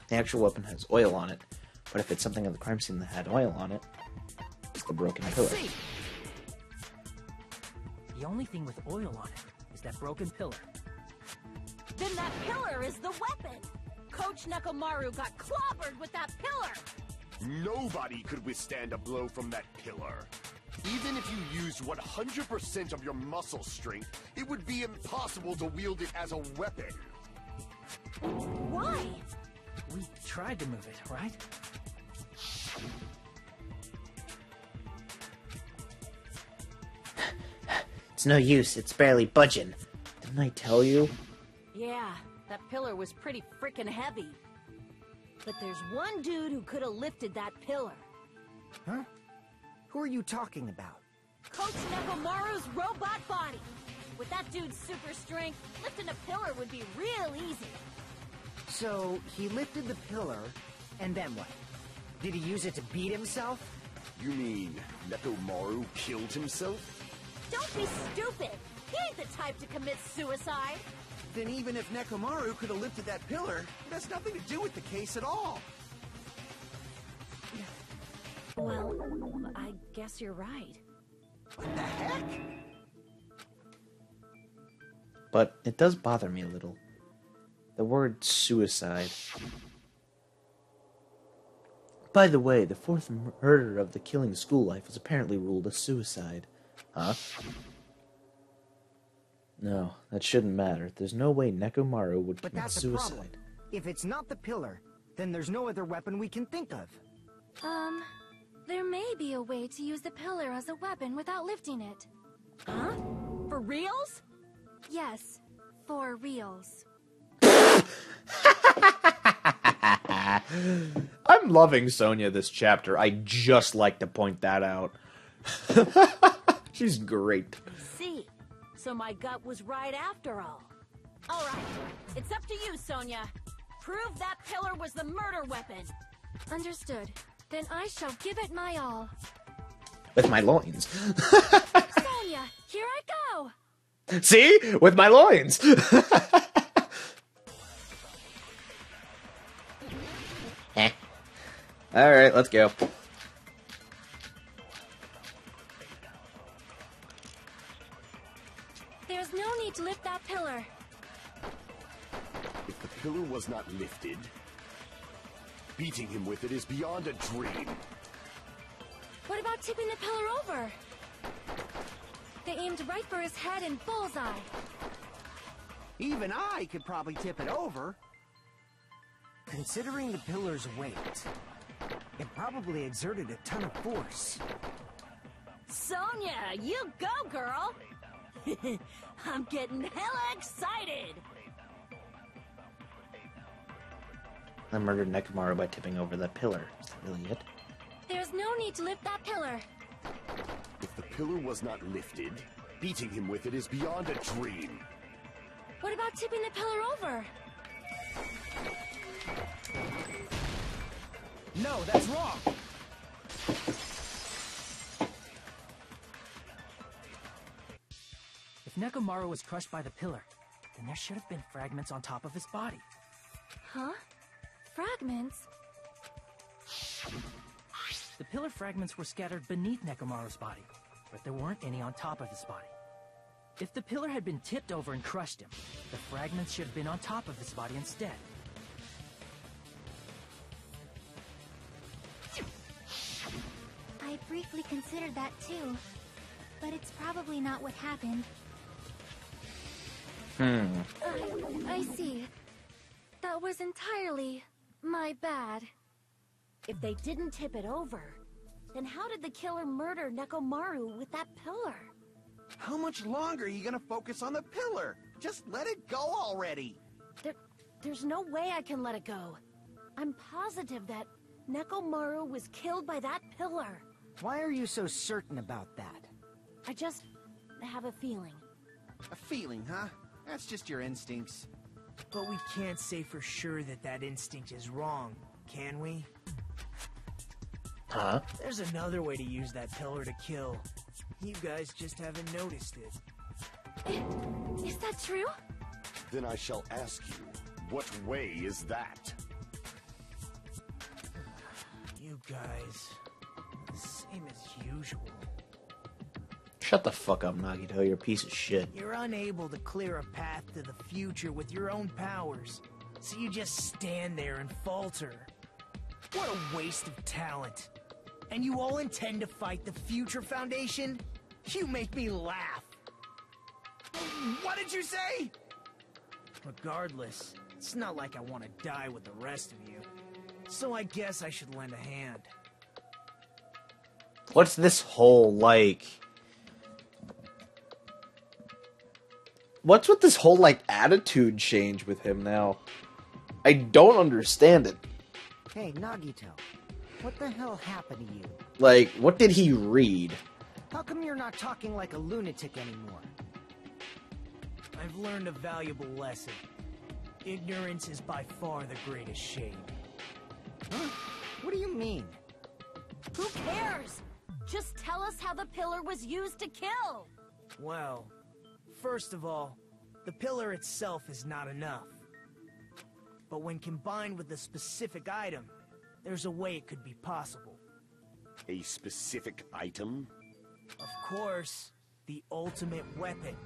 The actual weapon has oil on it, but if it's something at the crime scene that had oil on it, it's the broken pillar. See. The only thing with oil on it is that broken pillar. Then that pillar is the weapon. Coach Nekomaru got clobbered with that pillar. Nobody could withstand a blow from that pillar. Even if you used 100% of your muscle strength, it would be impossible to wield it as a weapon. Why? We tried to move it, right? It's no use, it's barely budging. Didn't I tell you? Yeah, that pillar was pretty frickin' heavy. But there's one dude who could have lifted that pillar. Huh? Who are you talking about? Coach Nekomaru's robot body. With that dude's super strength, lifting a pillar would be real easy. So, he lifted the pillar, and then what? Did he use it to beat himself? You mean Nekomaru killed himself? Don't be stupid! He ain't the type to commit suicide! Then even if Nekomaru could have lifted that pillar, it has nothing to do with the case at all. Well, I guess you're right. What the heck? but it does bother me a little. The word suicide. By the way, the fourth murder of the Killing School Life was apparently ruled a suicide. Huh? No, that shouldn't matter. There's no way Nekomaru would But commit that's a suicide. problem. If it's not the pillar, then there's no other weapon we can think of. There may be a way to use the pillar as a weapon without lifting it. Huh? For reals? Yes, for reals. I'm loving Sonia this chapter. I just like to point that out. She's great. See, so my gut was right after all. All right, it's up to you, Sonia. Prove that pillar was the murder weapon. Understood. Then I shall give it my all. With my loins. Sonia, here I go! See? With my loins. Alright, let's go. There's no need to lift that pillar. If the pillar was not lifted, beating him with it is beyond a dream. What about tipping the pillar over? They aimed right for his head and bullseye. Even I could probably tip it over. Considering the pillar's weight, it probably exerted a ton of force. Sonia, you go, girl! I'm getting hella excited! I murdered Nekomaru by tipping over that pillar. Is that really it? There's no need to lift that pillar. If the pillar was not lifted, beating him with it is beyond a dream. What about tipping the pillar over? No, that's wrong! If Nekomaru was crushed by the pillar, then there should have been fragments on top of his body. Huh? Fragments? The pillar fragments were scattered beneath Nekomaru's body, but there weren't any on top of his body. If the pillar had been tipped over and crushed him, the fragments should have been on top of his body instead. I briefly considered that too, but it's probably not what happened. I see. That was entirely my bad. If they didn't tip it over, then how did the killer murder Nekomaru with that pillar? How much longer are you gonna focus on the pillar? Just let it go already. There's no way I can let it go. I'm positive that Nekomaru was killed by that pillar. Why are you so certain about that? I just have a feeling. A feeling, huh? That's just your instincts. But we can't say for sure that that instinct is wrong, can we? Huh? There's another way to use that pillar to kill. You guys just haven't noticed it. Is that true? Then I shall ask you, what way is that? You guys, same as usual. Shut the fuck up, Nagito. You're a piece of shit. You're unable to clear a path to the future with your own powers, so you just stand there and falter. What a waste of talent. And you all intend to fight the Future Foundation? You make me laugh. What did you say? Regardless, it's not like I want to die with the rest of you. So I guess I should lend a hand. What's this whole, like... What's with this whole, like, attitude change with him now? I don't understand it. Hey, Nagito, what the hell happened to you? Like, what did he read? How come you're not talking like a lunatic anymore? I've learned a valuable lesson. Ignorance is by far the greatest shame. Huh? What do you mean? Who cares? Just tell us how the pillar was used to kill. Well, first of all, the pillar itself is not enough. But when combined with a specific item, there's a way it could be possible. A specific item? Of course, the ultimate weapon.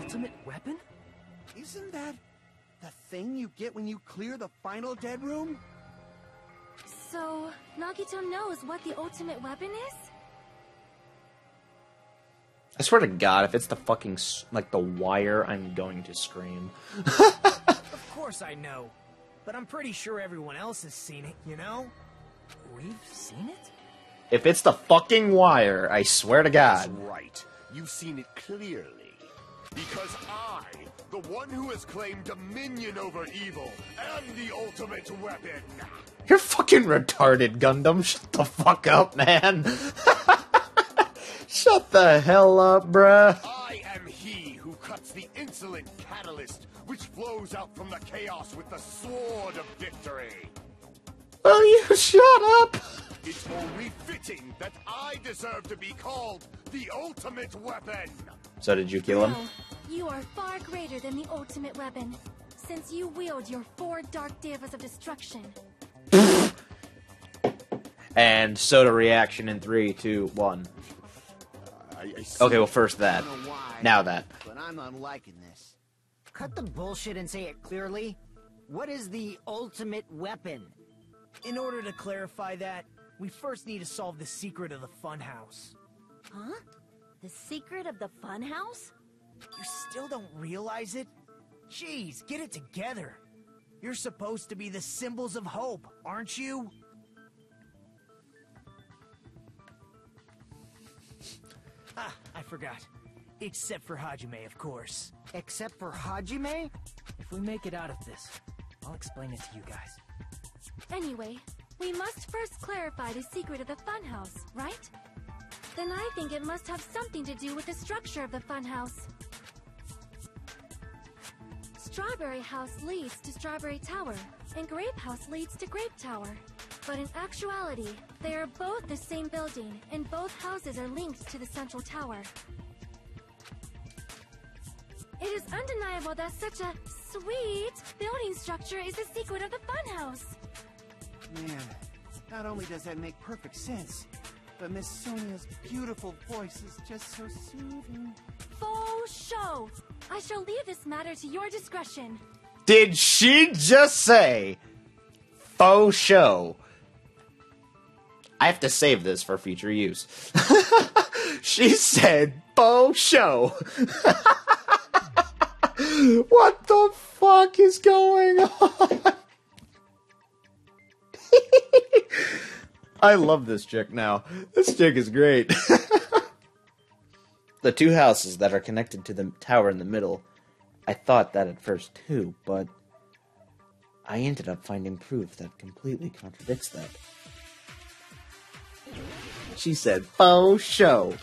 Ultimate weapon? Isn't that the thing you get when you clear the final dead room? So, Nagito knows what the ultimate weapon is? I swear to God, if it's the fucking, like, the wire, I'm going to scream. Of course I know. But I'm pretty sure everyone else has seen it, you know? We've seen it? If it's the fucking wire, I swear to That's God. right. You've seen it clearly. Because I, the one who has claimed dominion over evil, am the ultimate weapon. You're fucking retarded, Gundam. Shut the fuck up, man. Shut the hell up, bruh. I am he who cuts the insolent catalyst which flows out from the chaos with the sword of victory. Will you shut up? It's only fitting that I deserve to be called the ultimate weapon. So did you kill him? No, you are far greater than the ultimate weapon, since you wield your 4 dark devas of destruction. And soda reaction in 3, 2, 1. Okay, well, first that. I don't know why, Now that. but I'm not liking this. Cut the bullshit and say it clearly. What is the ultimate weapon? In order to clarify that, we first need to solve the secret of the funhouse. Huh? The secret of the funhouse? You still don't realize it? Jeez, get it together. You're supposed to be the symbols of hope, aren't you? Ah, I forgot. Except for Hajime, of course. Except for Hajime? If we make it out of this, I'll explain it to you guys. Anyway, we must first clarify the secret of the funhouse, right? Then I think it must have something to do with the structure of the funhouse. Strawberry House leads to Strawberry Tower, and Grape House leads to Grape Tower. But in actuality, they are both the same building, and both houses are linked to the central tower. It is undeniable that such a sweet building structure is the secret of the funhouse. Man, not only does that make perfect sense, but Miss Sonia's beautiful voice is just so soothing. Faux show! I shall leave this matter to your discretion. Did she just say faux show? I have to save this for future use. She said faux show. What the fuck is going on? I love this chick now. This chick is great. The 2 houses that are connected to the tower in the middle, I thought that at first too, but I ended up finding proof that completely contradicts that. She said, faux show.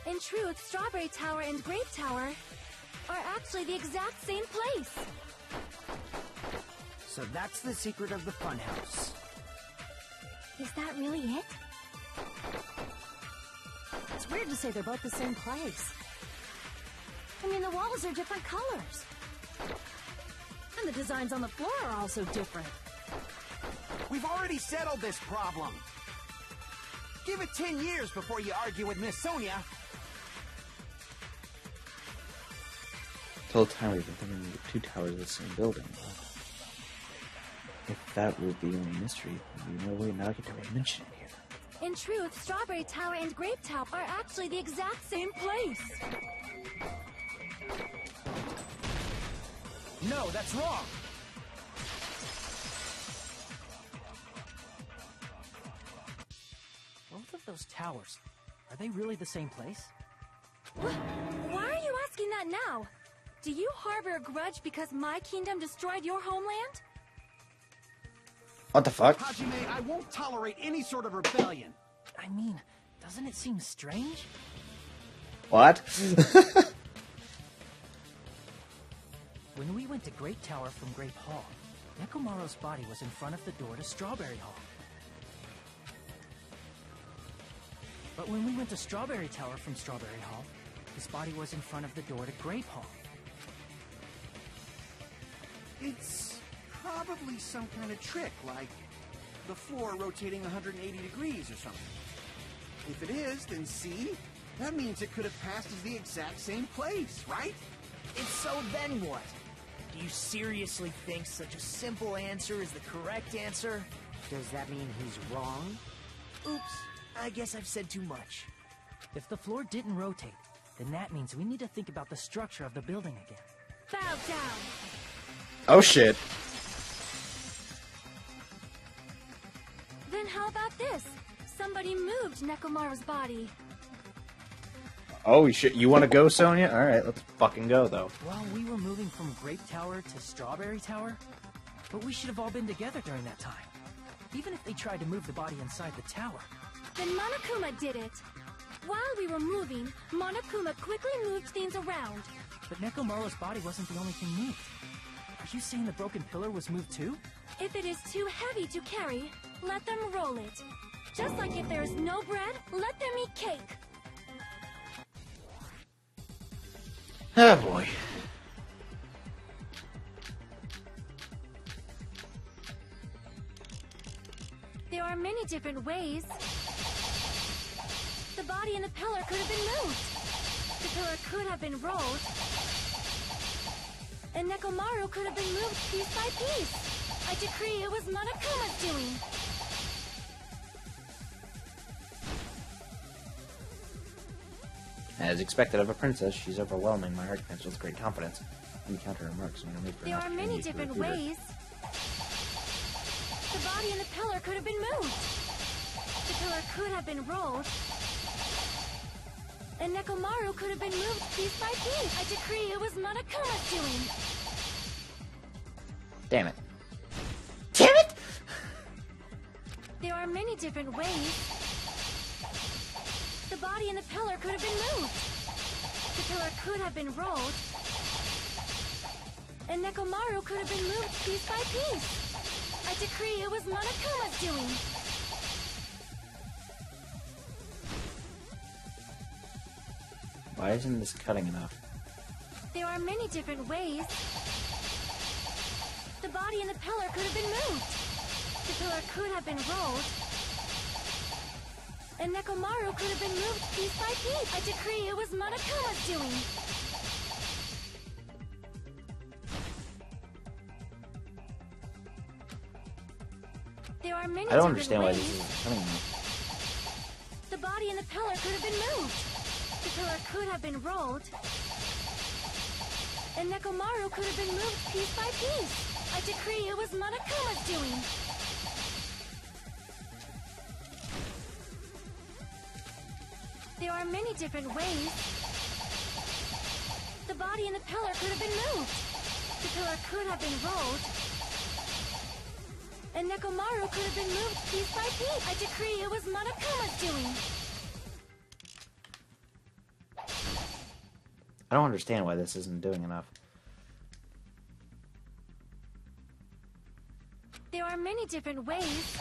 In truth, Strawberry Tower and Grape Tower are actually the exact same place. So that's the secret of the funhouse. Is that really it? It's weird to say they're both the same place. I mean, the walls are different colors. And the designs on the floor are also different. We've already settled this problem. Give it 10 years before you argue with Miss Sonia. Total tower, but then the 2 towers of the same building. If that was the only mystery, there'd be no way Nagito would mention it here. In truth, Strawberry Tower and Grape Tower are actually the exact same place. No, that's wrong! Both of those towers, are they really the same place? Why are you asking that now? Do you harbor a grudge because my kingdom destroyed your homeland? What the fuck? Hajime, I won't tolerate any sort of rebellion. I mean, doesn't it seem strange? What? When we went to Great Tower from Grape Hall, Nekomaru's body was in front of the door to Strawberry Hall. But when we went to Strawberry Tower from Strawberry Hall, his body was in front of the door to Grape Hall. It's probably some kind of trick, like the floor rotating 180 degrees or something. If it is, then see? That means it could have passed as the exact same place, right? And so then what? Do you seriously think such a simple answer is the correct answer? Does that mean he's wrong? Oops, I guess I've said too much. If the floor didn't rotate, then that means we need to think about the structure of the building again. Bow down. Oh shit. Then how about this? Somebody moved Nekomaru's body. Oh shit, you wanna go, Sonia? Alright, let's fucking go, though. While we were moving from Grape Tower to Strawberry Tower, but we should have all been together during that time. Even if they tried to move the body inside the tower. Then Monokuma did it. While we were moving, Monokuma quickly moved things around. But Nekomaru's body wasn't the only thing moved. Are you saying the broken pillar was moved too? If it is too heavy to carry, let them roll it. Just like if there is no bread, let them eat cake. Oh boy. There are many different ways. The body and the pillar could have been moved. The pillar could have been rolled. And Nekomaru could have been moved piece by piece. I decree it was Monokuma's doing. As expected of a princess, she's overwhelming my heart pencil with great confidence. Any counter remarks when I make for There are many different ways. The body and the pillar could have been moved. The pillar could have been rolled. And Nekomaru could have been moved piece by piece. I decree it was Monokuma's doing. Damn it. Damn it! There are many different ways. The body and the pillar could have been moved. The pillar could have been rolled. And Nekomaru could have been moved piece by piece. I decree it was Monokuma's doing. Why isn't this cutting enough? There are many different ways. The body and the pillar could have been moved. The pillar could have been rolled. And Nekomaru could have been moved piece by piece. I decree it was Monokuma's doing. There are many I don't different understand why ways. this isn't cutting enough. The body and the pillar could have been moved. The pillar could have been rolled. And Nekomaru could have been moved piece by piece. I decree it was Monokuma's doing. There are many different ways. The body and the pillar could have been moved. The pillar could have been rolled. And Nekomaru could have been moved piece by piece. I decree it was Monokuma's doing. I don't understand why this isn't doing enough. There are many different ways.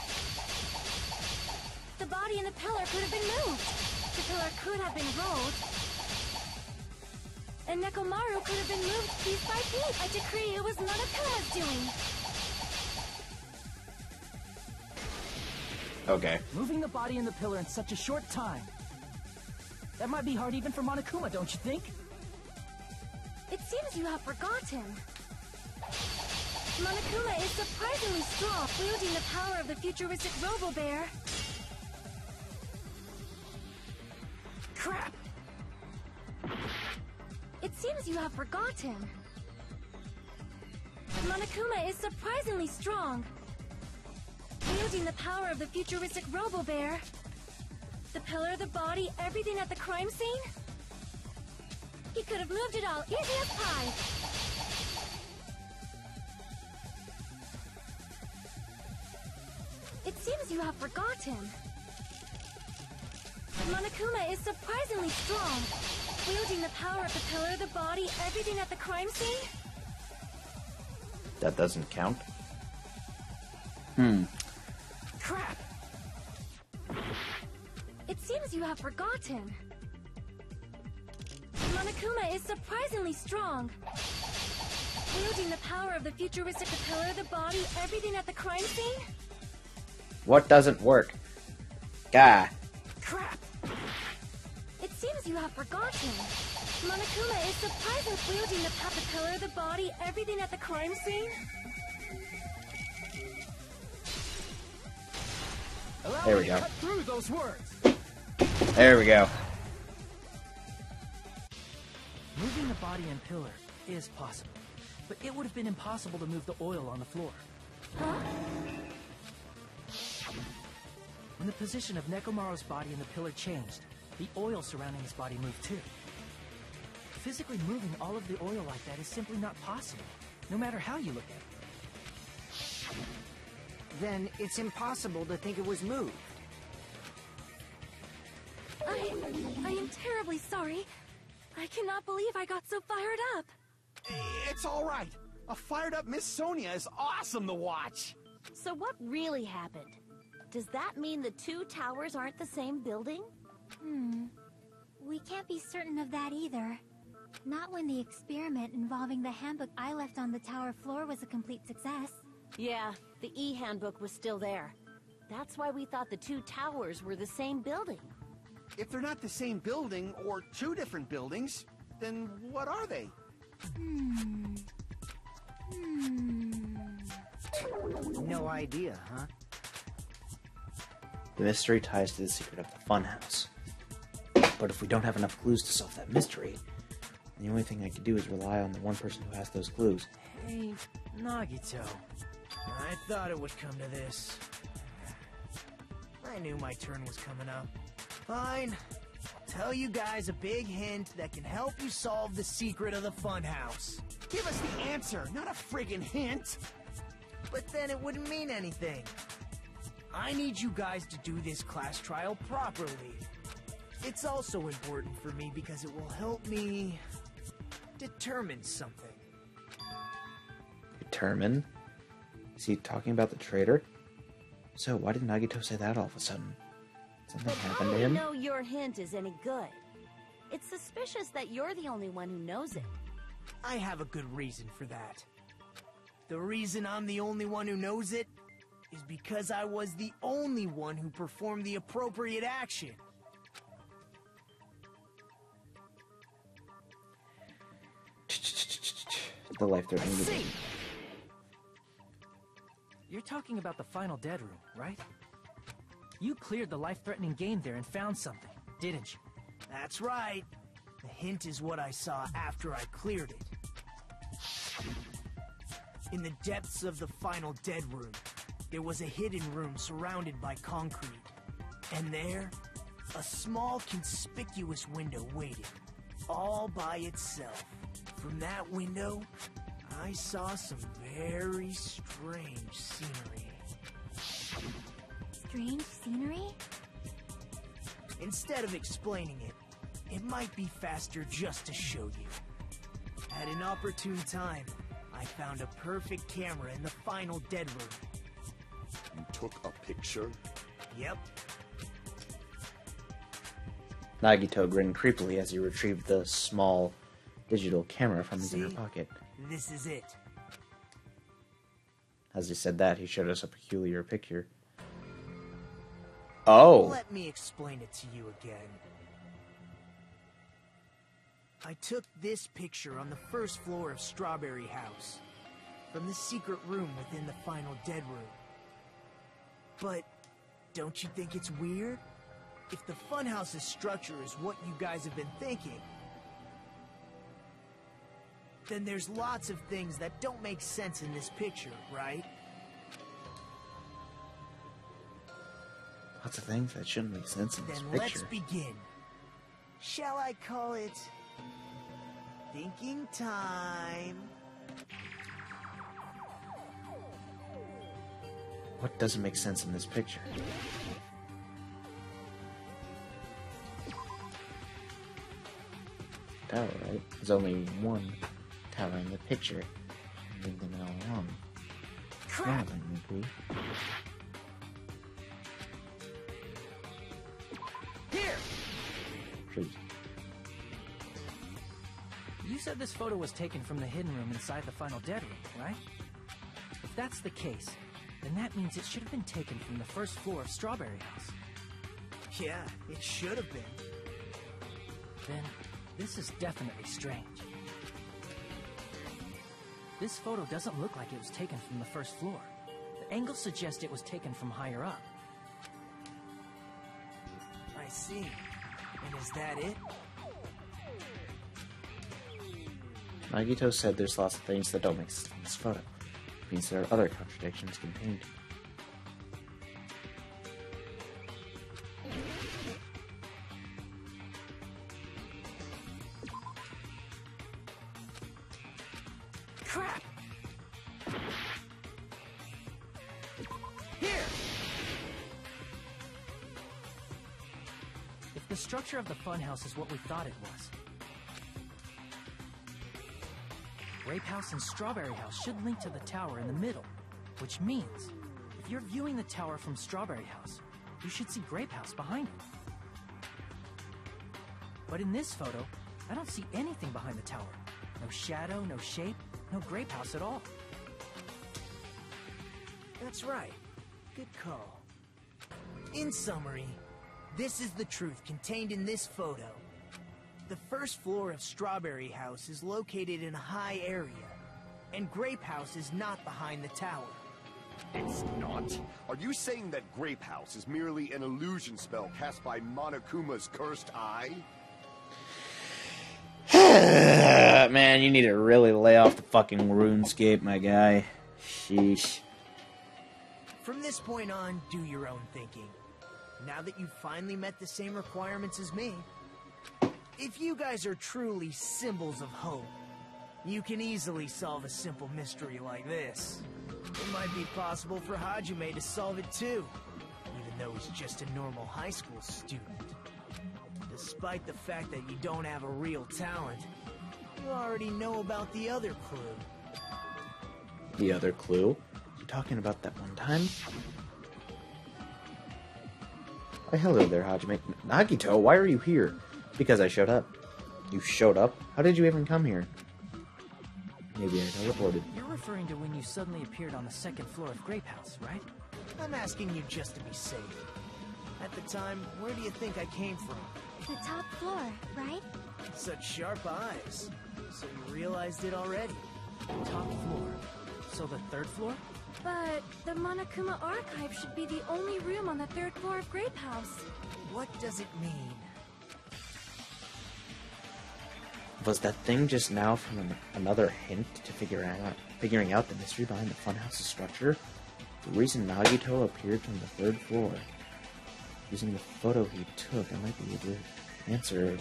The body and the pillar could have been moved. The pillar could have been rolled. And Nekomaru could have been moved piece by piece. I decree it was Monokuma's doing. Okay. Moving the body and the pillar in such a short time. That might be hard even for Monokuma, don't you think? It seems you have forgotten. Monokuma is surprisingly strong, wielding the power of the futuristic Robo-Bear. Crap! It seems you have forgotten. Monokuma is surprisingly strong, wielding the power of the futuristic Robo-Bear. The pillar, the body, everything at the crime scene? He could have moved it all, easy as pie. It seems you have forgotten. Monokuma is surprisingly strong, wielding the power of the pillar, the body, everything at the crime scene? That doesn't count. Crap! It seems you have forgotten. Monokuma is surprisingly strong, wielding the power of the futuristic pillar, the body, everything at the crime scene? What doesn't work? Gah. Crap! It seems you have forgotten. Monokuma is surprised with wielding the pillar, the body, everything at the crime scene. There we go. Cut through those words. There we go. Moving the body and pillar is possible, but it would have been impossible to move the oil on the floor. Huh? When the position of Nekomaru's body and the pillar changed, the oil surrounding his body moved too. Physically moving all of the oil like that is simply not possible, no matter how you look at it. Then it's impossible to think it was moved. I am terribly sorry. I cannot believe I got so fired up. It's all right. A fired up Miss Sonia is awesome to watch. So what really happened? Does that mean the two towers aren't the same building? We can't be certain of that either. Not when the experiment involving the handbook I left on the tower floor was a complete success. Yeah, the E-handbook was still there. That's why we thought the two towers were the same building. If they're not the same building, or two different buildings, then what are they? No idea, huh? The mystery ties to the secret of the funhouse. But if we don't have enough clues to solve that mystery, the only thing I can do is rely on the one person who has those clues. Hey, Nagito. I thought it would come to this. I knew my turn was coming up. Fine. I'll tell you guys a big hint that can help you solve the secret of the funhouse. Give us the answer, not a friggin' hint. But then it wouldn't mean anything. I need you guys to do this class trial properly. It's also important for me because it will help me determine something. Determine? Is he talking about the traitor? So why did Nagito say that all of a sudden? Something But how happened do to you him? know your hint is any good? It's suspicious that you're the only one who knows it. I have a good reason for that. The reason I'm the only one who knows it is because I was the only one who performed the appropriate action. The life-threatening See? event. You're talking about the final dead room, right? You cleared the life-threatening game there and found something, didn't you? That's right. The hint is what I saw after I cleared it. In the depths of the final dead room, there was a hidden room surrounded by concrete. And there, a small conspicuous window waited, all by itself. From that window, I saw some very strange scenery. Strange scenery? Instead of explaining it, it might be faster just to show you. At an opportune time, I found a perfect camera in the final dead room. You took a picture? Yep. Nagito grinned creepily as he retrieved the small digital camera from his See? inner pocket. This is it. As he said that, he showed us a peculiar picture. Oh! Let me explain it to you again. I took this picture on the first floor of Strawberry House, from the secret room within the final dead room. But don't you think it's weird? If the funhouse's structure is what you guys have been thinking, then there's lots of things that don't make sense in this picture, right? Lots of things that shouldn't make sense in this Then picture. let's begin. Shall I call it thinking time? What doesn't make sense in this picture? Tower, right? There's only one tower in the picture. I think them all along. Crap! Maybe. Here! Please. You said this photo was taken from the hidden room inside the final dead room, right? If that's the case, then that means it should have been taken from the first floor of Strawberry House. Yeah, it should have been. Then, this is definitely strange. This photo doesn't look like it was taken from the first floor. The angles suggest it was taken from higher up. I see. And is that it? Nagito said there's lots of things that don't make sense in this photo. It means there are other contradictions contained. Crap! Here! If the structure of the funhouse is what we thought it was, Grape House and Strawberry House should link to the tower in the middle, which means if you're viewing the tower from Strawberry House, you should see Grape House behind it. But in this photo, I don't see anything behind the tower. No shadow, no shape, no Grape House at all. That's right. Good call. In summary, this is the truth contained in this photo. The first floor of Strawberry House is located in a high area, and Grape House is not behind the tower. It's not? Are you saying that Grape House is merely an illusion spell cast by Monokuma's cursed eye? Man, you need to really lay off the fucking RuneScape, my guy. Sheesh. From this point on, do your own thinking. Now that you've finally met the same requirements as me, if you guys are truly symbols of hope, you can easily solve a simple mystery like this. It might be possible for Hajime to solve it too, even though he's just a normal high school student. Despite the fact that you don't have a real talent, you already know about the other clue. The other clue? You talking about that one time? Oh, hello there, Hajime. Nagito, why are you here? Because I showed up. You showed up? How did you even come here? Maybe I teleported. You're referring to when you suddenly appeared on the second floor of Grape House, right? I'm asking you just to be safe. At the time, where do you think I came from? The top floor, right? Such sharp eyes. So you realized it already. Top floor. So the third floor? But the Monokuma Archive should be the only room on the third floor of Grape House. What does it mean? Was that thing just now from another hint to figuring out the mystery behind the funhouse's structure? The reason Nagito appeared from the third floor. Using the photo he took, I might be able to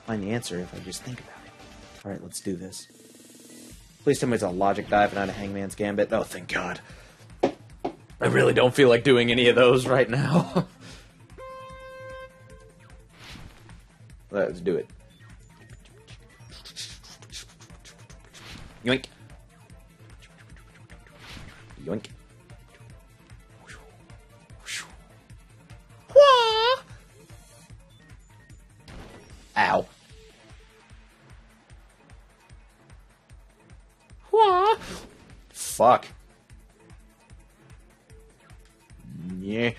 find the answer if I just think about it. Alright, let's do this. Please tell me it's a logic dive and not a Hangman's Gambit. Oh, thank God. I really don't feel like doing any of those right now. Let's do it. Yoink. Yoink. Ow. Fuck. Yeah.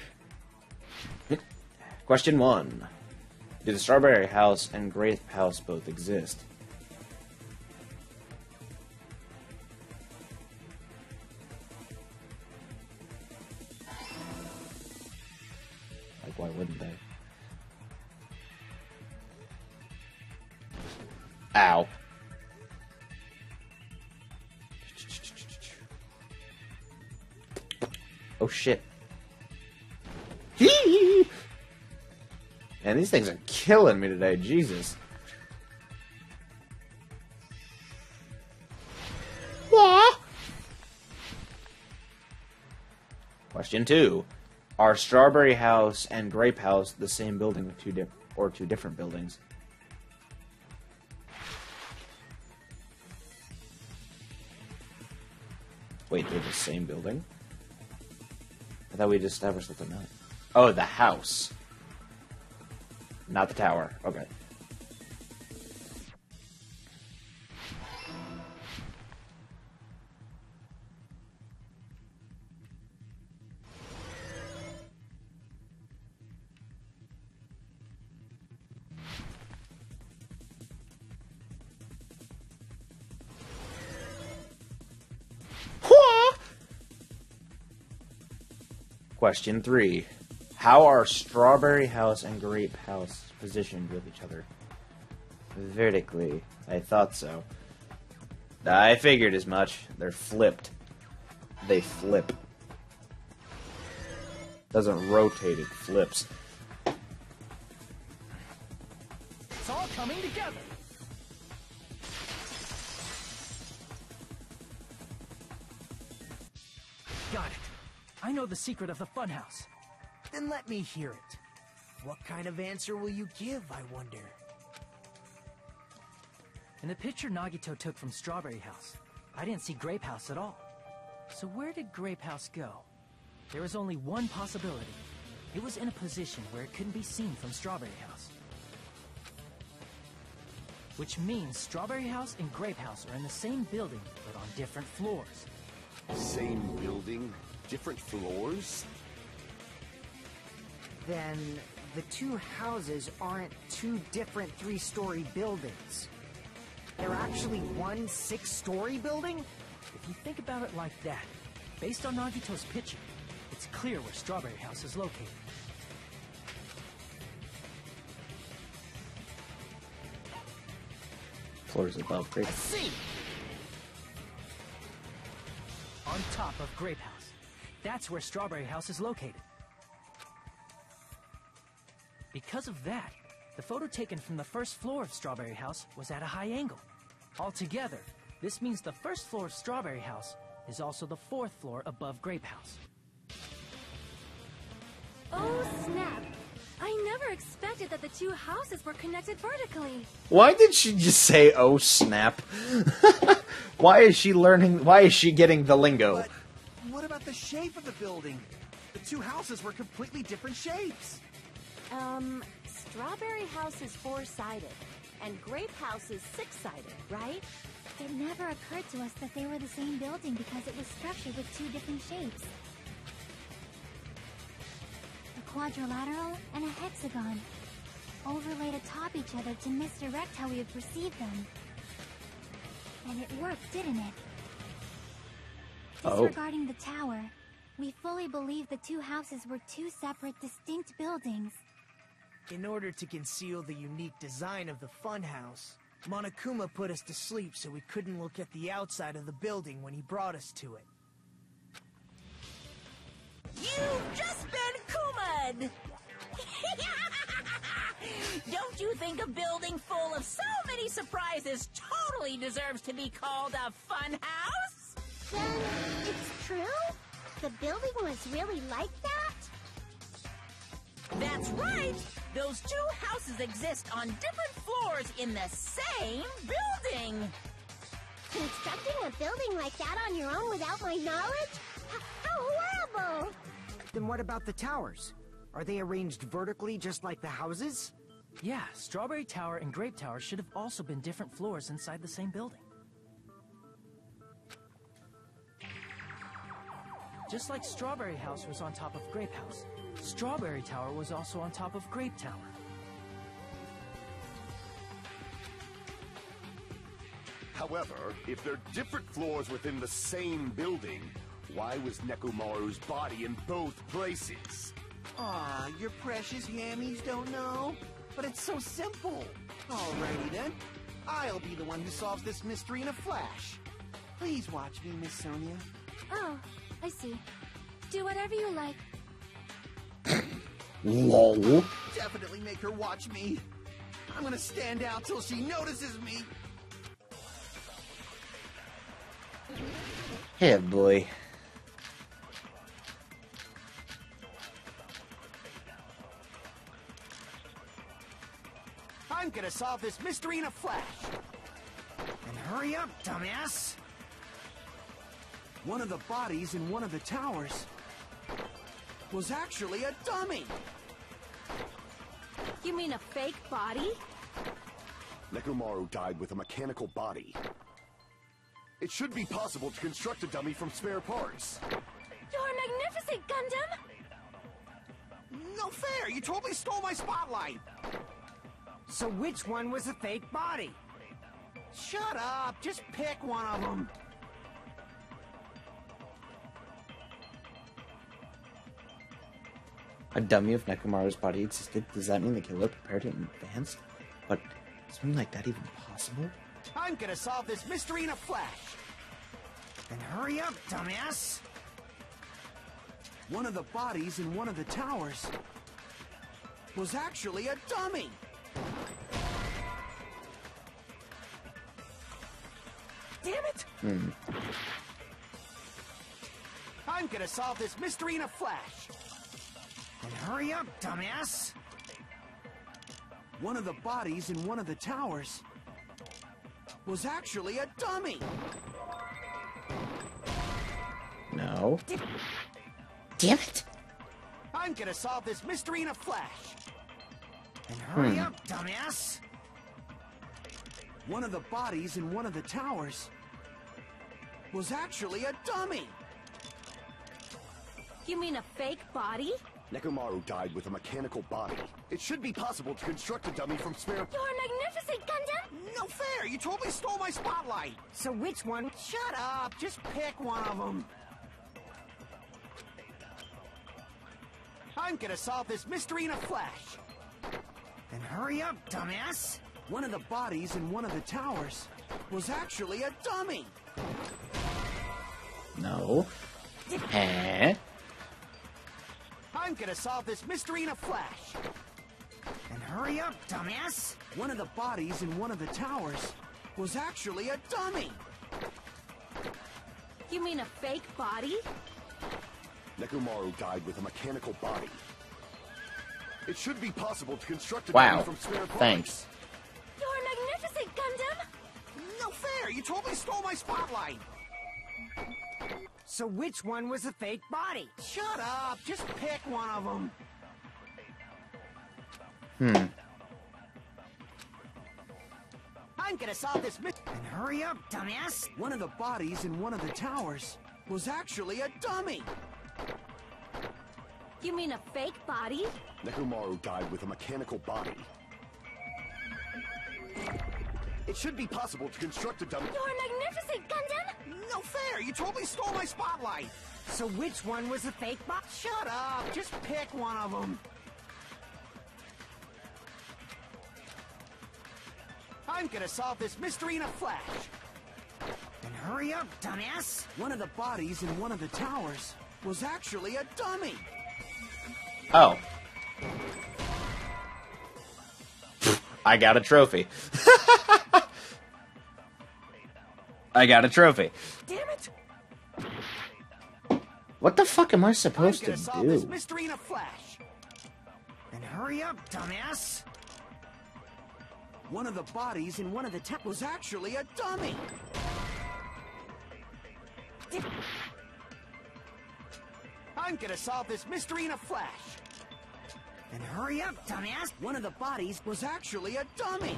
Question 1. Do the Strawberry House and Grape House both exist? Like, why wouldn't they? Ow. Oh shit. Man, these things are killing me today, Jesus. Question 2. Are Strawberry House and Grape House the same building or two different buildings? Wait, they're the same building? I thought we just established that they're not. Oh, the house. Not the tower. Okay. Question 3. How are Strawberry House and Grape House positioned with each other? Vertically. I thought so. I figured as much. They're flipped. They flip. Doesn't rotate, it flips. It's all coming together. Got it. I know the secret of the funhouse. Then let me hear it. What kind of answer will you give, I wonder? In the picture Nagito took from Strawberry House, I didn't see Grape House at all. So where did Grape House go? There is only one possibility. It was in a position where it couldn't be seen from Strawberry House. Which means Strawberry House and Grape House are in the same building, but on different floors. Same building, different floors? Then the two houses aren't two different 3-story buildings. They're actually one 6-story building? If you think about it like that, based on Nagito's picture, it's clear where Strawberry House is located. Floors above Grape. See! On top of Grape House. That's where Strawberry House is located. Because of that, the photo taken from the first floor of Strawberry House was at a high angle. Altogether, this means the first floor of Strawberry House is also the 4th floor above Grape House. Oh, snap. I never expected that the two houses were connected vertically. Why did she just say, oh snap? Why is she learning, why is she getting the lingo? But what about the shape of the building? The two houses were completely different shapes. Strawberry House is 4-sided, and Grape House is 6-sided, right? It never occurred to us that they were the same building because it was structured with two different shapes. A quadrilateral and a hexagon, overlaid atop each other to misdirect how we would perceive them. And it worked, didn't it? Disregarding the tower, we fully believe the two houses were two separate, distinct buildings. In order to conceal the unique design of the funhouse, Monokuma put us to sleep so we couldn't look at the outside of the building when he brought us to it. You've just been Kuma'd! Don't you think a building full of so many surprises totally deserves to be called a fun house? Then, it's true? The building was really like that? That's right! Those two houses exist on different floors in the same building! Constructing a building like that on your own without my knowledge? How horrible! Then what about the towers? Are they arranged vertically just like the houses? Yeah, Strawberry Tower and Grape Tower should have also been different floors inside the same building. Just like Strawberry House was on top of Grape House, Strawberry Tower was also on top of Grape Tower. However, if they're different floors within the same building, why was Nekomaru's body in both places? Aw, your precious hammies don't know? But it's so simple. Alrighty then. I'll be the one who solves this mystery in a flash. Please watch me, Miss Sonia. Oh, I see. Do whatever you like. Lol. Definitely make her watch me. I'm gonna stand out till she notices me. Yeah, boy. I'm gonna solve this mystery in a flash. And hurry up, dumbass! One of the bodies in one of the towers was actually a dummy. You mean a fake body? Nekomaru died with a mechanical body. It should be possible to construct a dummy from spare parts. You're magnificent, Gundam! No fair! You totally stole my spotlight! So which one was a fake body? Shut up! Just pick one of them! A dummy of Nekomaru's body existed. Does that mean the killer prepared it in advance? But is something like that even possible? I'm gonna solve this mystery in a flash. Then hurry up, dumbass! One of the bodies in one of the towers was actually a dummy. Damn it! I'm gonna solve this mystery in a flash. Then hurry up, dumbass! One of the bodies in one of the towers was actually a dummy. No. Damn it! I'm gonna solve this mystery in a flash. Then hurry up, dumbass! One of the bodies in one of the towers was actually a dummy. You mean a fake body? Nekomaru died with a mechanical body. It should be possible to construct a dummy from spare... You're magnificent, Gundam! No fair! You totally stole my spotlight! So which one? Shut up! Just pick one of them! I'm gonna solve this mystery in a flash. Then hurry up, dumbass! One of the bodies in one of the towers was actually a dummy. No. Eh? I'm gonna solve this mystery in a flash. Then hurry up, dumbass! One of the bodies in one of the towers was actually a dummy. You mean a fake body? Nekomaru died with a mechanical body. It should be possible to construct a Wow. dummy from spare parts. Thanks. You're magnificent, Gundam! No fair! You totally stole my spotlight! So which one was the fake body? Shut up! Just pick one of them! I'm gonna solve this mystery. Then hurry up, dumbass! One of the bodies in one of the towers was actually a dummy. You mean a fake body? Nekomaru died with a mechanical body. It should be possible to construct a dummy... You're magnificent, Gundam! No fair! You totally stole my spotlight! So which one was the fake body? Shut up! Just pick one of them! I'm gonna solve this mystery in a flash. Then hurry up, dumbass! One of the bodies in one of the towers was actually a dummy. Oh. I got a trophy. I got a trophy. Damn it! What the fuck am I supposed I'm to gonna solve this do? mystery in a flash. Then hurry up, dumbass! One of the bodies in one of the towers was actually a dummy. I'm gonna solve this mystery in a flash. Then hurry up, dumbass! One of the bodies was actually a dummy.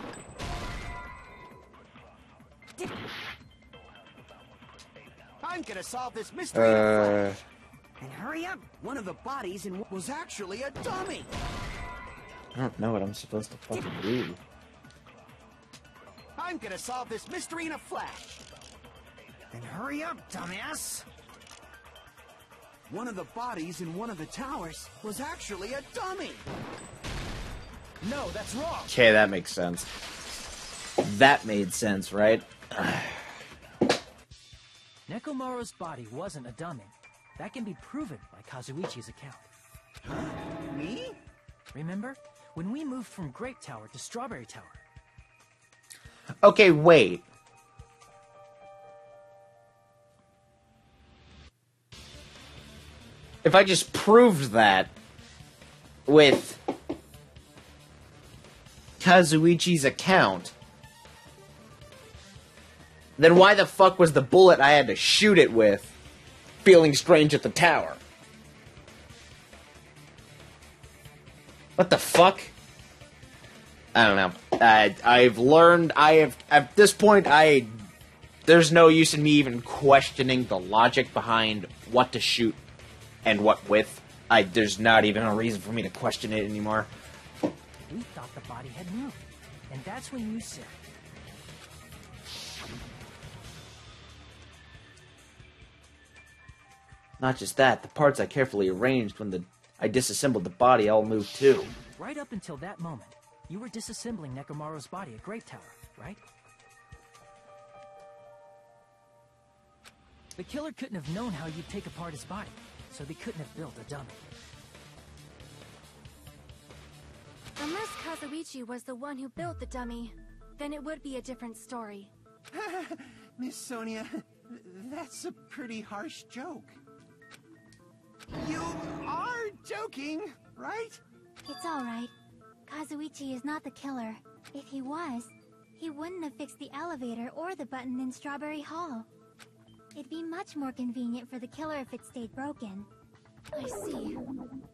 I'm gonna solve this mystery in a flash. Then hurry up! One of the bodies in was actually a dummy. I don't know what I'm supposed to fucking do. I'm gonna solve this mystery in a flash. Then hurry up, dumbass! One of the bodies in one of the towers was actually a dummy. No, that's wrong. Okay, that makes sense. That made sense, right? Nekomaru's body wasn't a dummy. That can be proven by Kazuichi's account. Me? Remember? When we moved from Grape Tower to Strawberry Tower. Okay, wait. If I just proved that with Kazuichi's account, then why the fuck was the bullet I had to shoot it with feeling strange at the tower? What the fuck? I don't know. I've learned, at this point, there's no use in me even questioning the logic behind what to shoot and what with. There's not even a reason for me to question it anymore. We thought the body had moved. And that's when you said... Not just that, the parts I carefully arranged when I disassembled the body, I'll move too. Right up until that moment, you were disassembling Nekomaru's body at Grape Tower, right? The killer couldn't have known how you'd take apart his body, so they couldn't have built a dummy. Unless Kazuichi was the one who built the dummy, then it would be a different story. Miss Sonia, that's a pretty harsh joke. You are joking, right? It's alright. Kazuichi is not the killer. If he was, he wouldn't have fixed the elevator or the button in Strawberry Hall. It'd be much more convenient for the killer if it stayed broken. I see.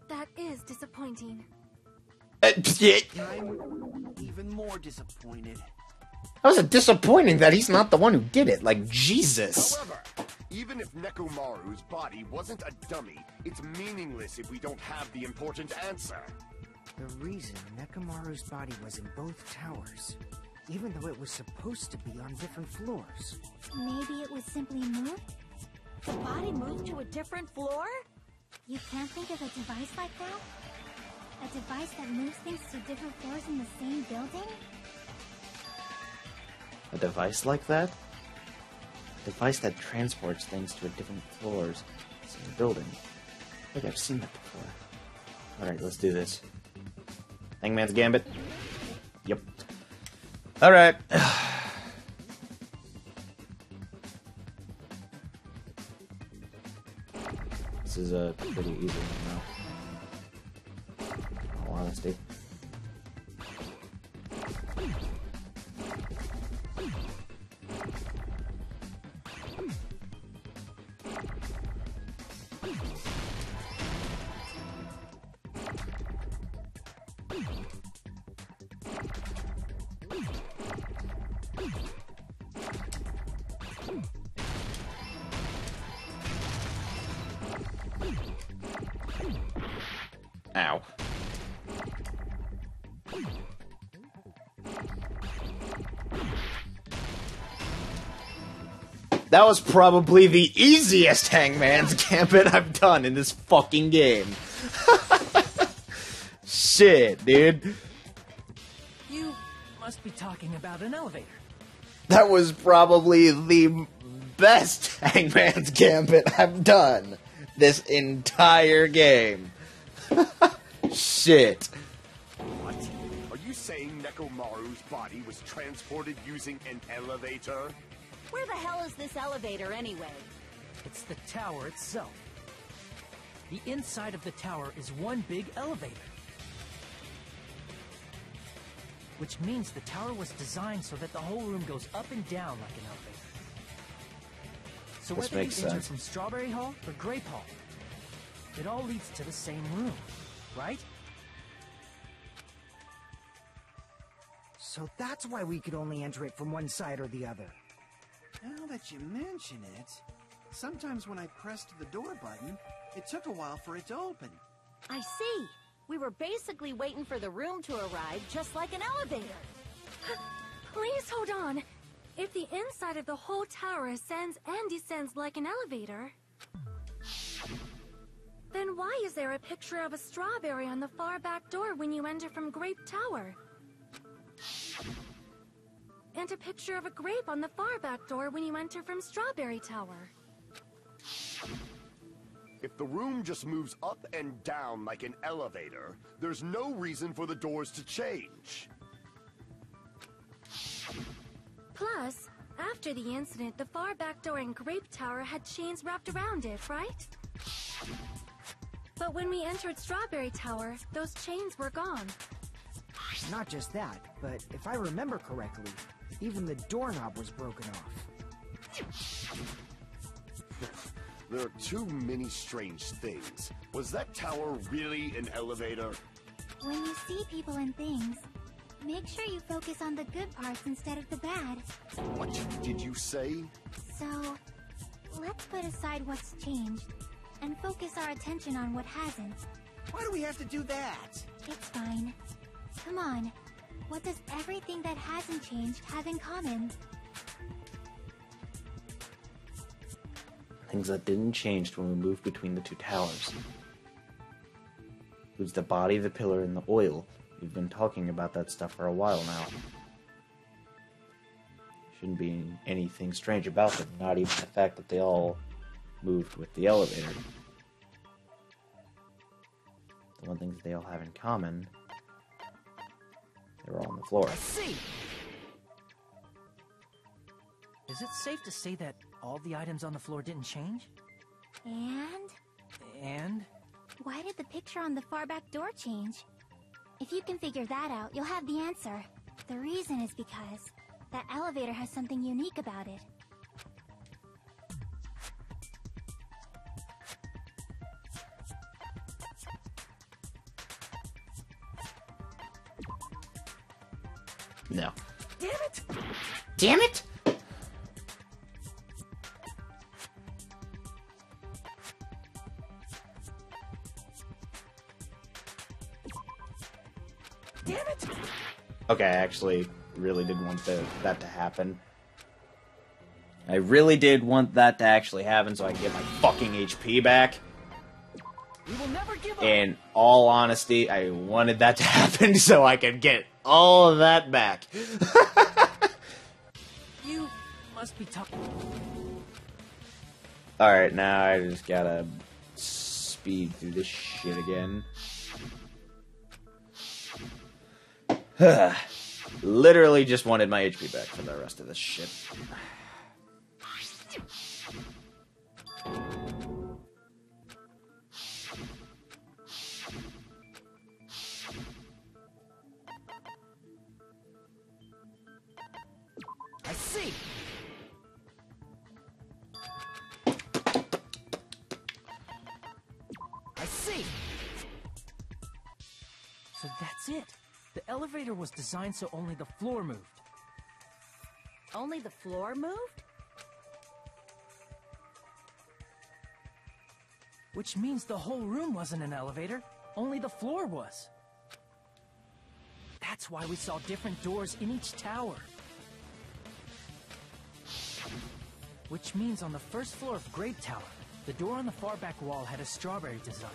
That is disappointing. I'm even more disappointed. How is it disappointing that he's not the one who did it? Like, Jesus. However, even if Nekomaru's body wasn't a dummy, it's meaningless if we don't have the important answer. The reason Nekomaru's body was in both towers, even though it was supposed to be on different floors. Maybe it was simply moved? The body moved to a different floor? You can't think of a device like that? A device that moves things to different floors in the same building? A device like that? A device that transports things to different floors in the building. I think I've seen that before. Alright, let's do this. Hangman's Gambit? Yep. Alright. This is a pretty easy one now. In all honesty. Ow. That was probably the easiest Hangman's Gambit I've done in this fucking game. Shit, dude. You must be talking about an elevator. That was probably the best Hangman's Gambit I've done this entire game. Shit. What? Are you saying Nekomaru's body was transported using an elevator? Where the hell is this elevator anyway? It's the tower itself. The inside of the tower is one big elevator. Which means the tower was designed so that the whole room goes up and down like an elevator. So This whether you makes enter sense. from Strawberry Hall or Grape Hall, it all leads to the same room, right? So that's why we could only enter it from one side or the other. Now that you mention it, sometimes when I pressed the door button, it took a while for it to open. I see. We were basically waiting for the room to arrive, just like an elevator. Please hold on. If the inside of the whole tower ascends and descends like an elevator, then why is there a picture of a strawberry on the far back door when you enter from Grape Tower? And a picture of a grape on the far back door when you enter from Strawberry Tower. If the room just moves up and down like an elevator, there's no reason for the doors to change. Plus, after the incident, the far back door in Grape Tower had chains wrapped around it, right? But when we entered Strawberry Tower, those chains were gone. Not just that, but if I remember correctly, even the doorknob was broken off. There are too many strange things. Was that tower really an elevator? When you see people and things, make sure you focus on the good parts instead of the bad. What did you say? So, let's put aside what's changed and focus our attention on what hasn't. Why do we have to do that? It's fine. Come on. What does everything that hasn't changed have in common? Things that didn't change when we moved between the two towers. It was the body, the pillar, and the oil. We've been talking about that stuff for a while now. Shouldn't be anything strange about them, not even the fact that they all moved with the elevator. The one thing that they all have in common, they were all on the floor. I see! Is it safe to say that all the items on the floor didn't change? And? And? Why did the picture on the far back door change? If you can figure that out, you'll have the answer. The reason is because that elevator has something unique about it. No. Damn it! Damn it! Damn it! Okay, I actually really did want that to happen. I really did want that to actually happen so I can get my fucking HP back. We will never give up! In all honesty, I wanted that to happen so I could get all of that back. You must be talking. Alright, now I just gotta speed through this shit again. Literally just wanted my HP back for the rest of this shit. I see! I see! So that's it. The elevator was designed so only the floor moved. Only the floor moved? Which means the whole room wasn't an elevator, only the floor was. That's why we saw different doors in each tower. Which means on the first floor of Grape Tower, the door on the far back wall had a strawberry design.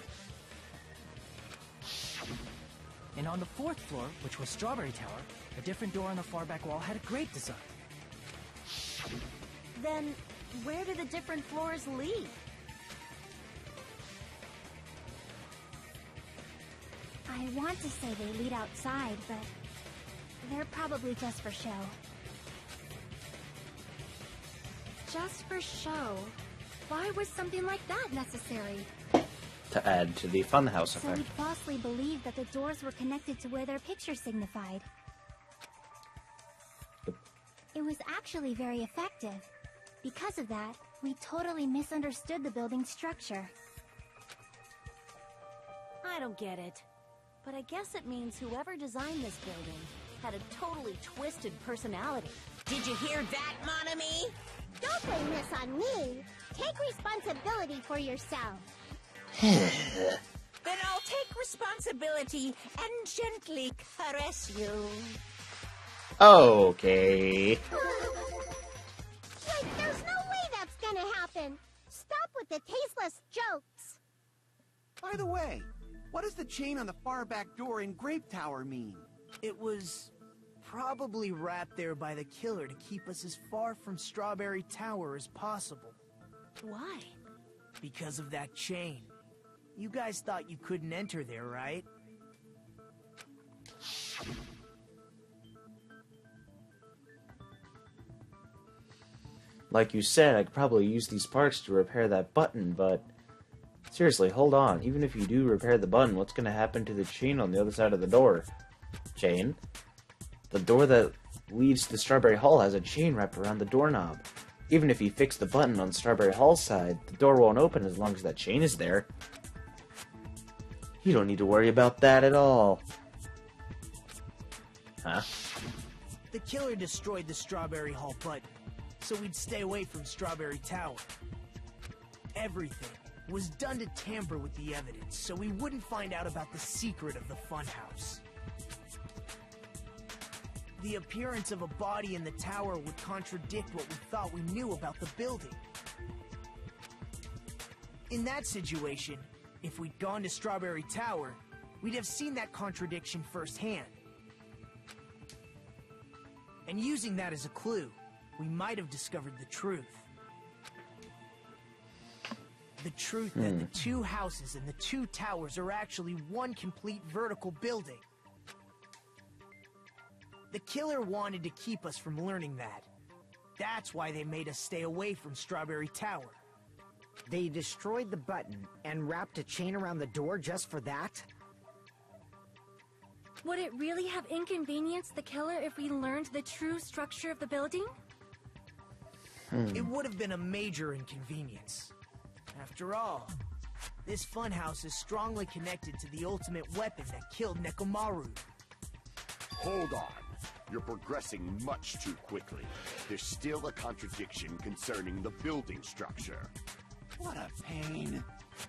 And on the fourth floor, which was Strawberry Tower, a different door on the far back wall had a grape design. Then, where do the different floors lead? I want to say they lead outside, but they're probably just for show. Just for show? Why was something like that necessary? To add to the funhouse So effect. we'd falsely believe that the doors were connected to where their picture signified. Yep. It was actually very effective. Because of that, we totally misunderstood the building's structure. I don't get it. But I guess it means whoever designed this building had a totally twisted personality. Did you hear that, Monami? Don't blame this on me. Take responsibility for yourself. Then I'll take responsibility and gently caress you. Okay. Wait, there's no way that's gonna happen. Stop with the tasteless jokes. By the way, what does the chain on the far back door in Grape Tower mean? It was probably wrapped there by the killer to keep us as far from Strawberry Tower as possible. Why? Because of that chain. You guys thought you couldn't enter there, right? Like you said, I could probably use these parts to repair that button, but... Seriously, hold on. Even if you do repair the button, what's gonna happen to the chain on the other side of the door? Chain? The door that leads to Strawberry Hall has a chain wrapped around the doorknob. Even if you fix the button on Strawberry Hall's side, the door won't open as long as that chain is there. You don't need to worry about that at all. Huh? The killer destroyed the Strawberry Hall button, so we'd stay away from Strawberry Tower. Everything was done to tamper with the evidence, so we wouldn't find out about the secret of the funhouse. The appearance of a body in the tower would contradict what we thought we knew about the building. In that situation, if we'd gone to Strawberry Tower, we'd have seen that contradiction firsthand. And using that as a clue, we might have discovered the truth. The truth that the two houses and the two towers are actually one complete vertical building. The killer wanted to keep us from learning that. That's why they made us stay away from Strawberry Tower. They destroyed the button and wrapped a chain around the door just for that? Would it really have inconvenienced the killer if we learned the true structure of the building? It would have been a major inconvenience. After all, this funhouse is strongly connected to the ultimate weapon that killed Nekomaru. Hold on. You're progressing much too quickly. There's still a contradiction concerning the building structure. What a pain.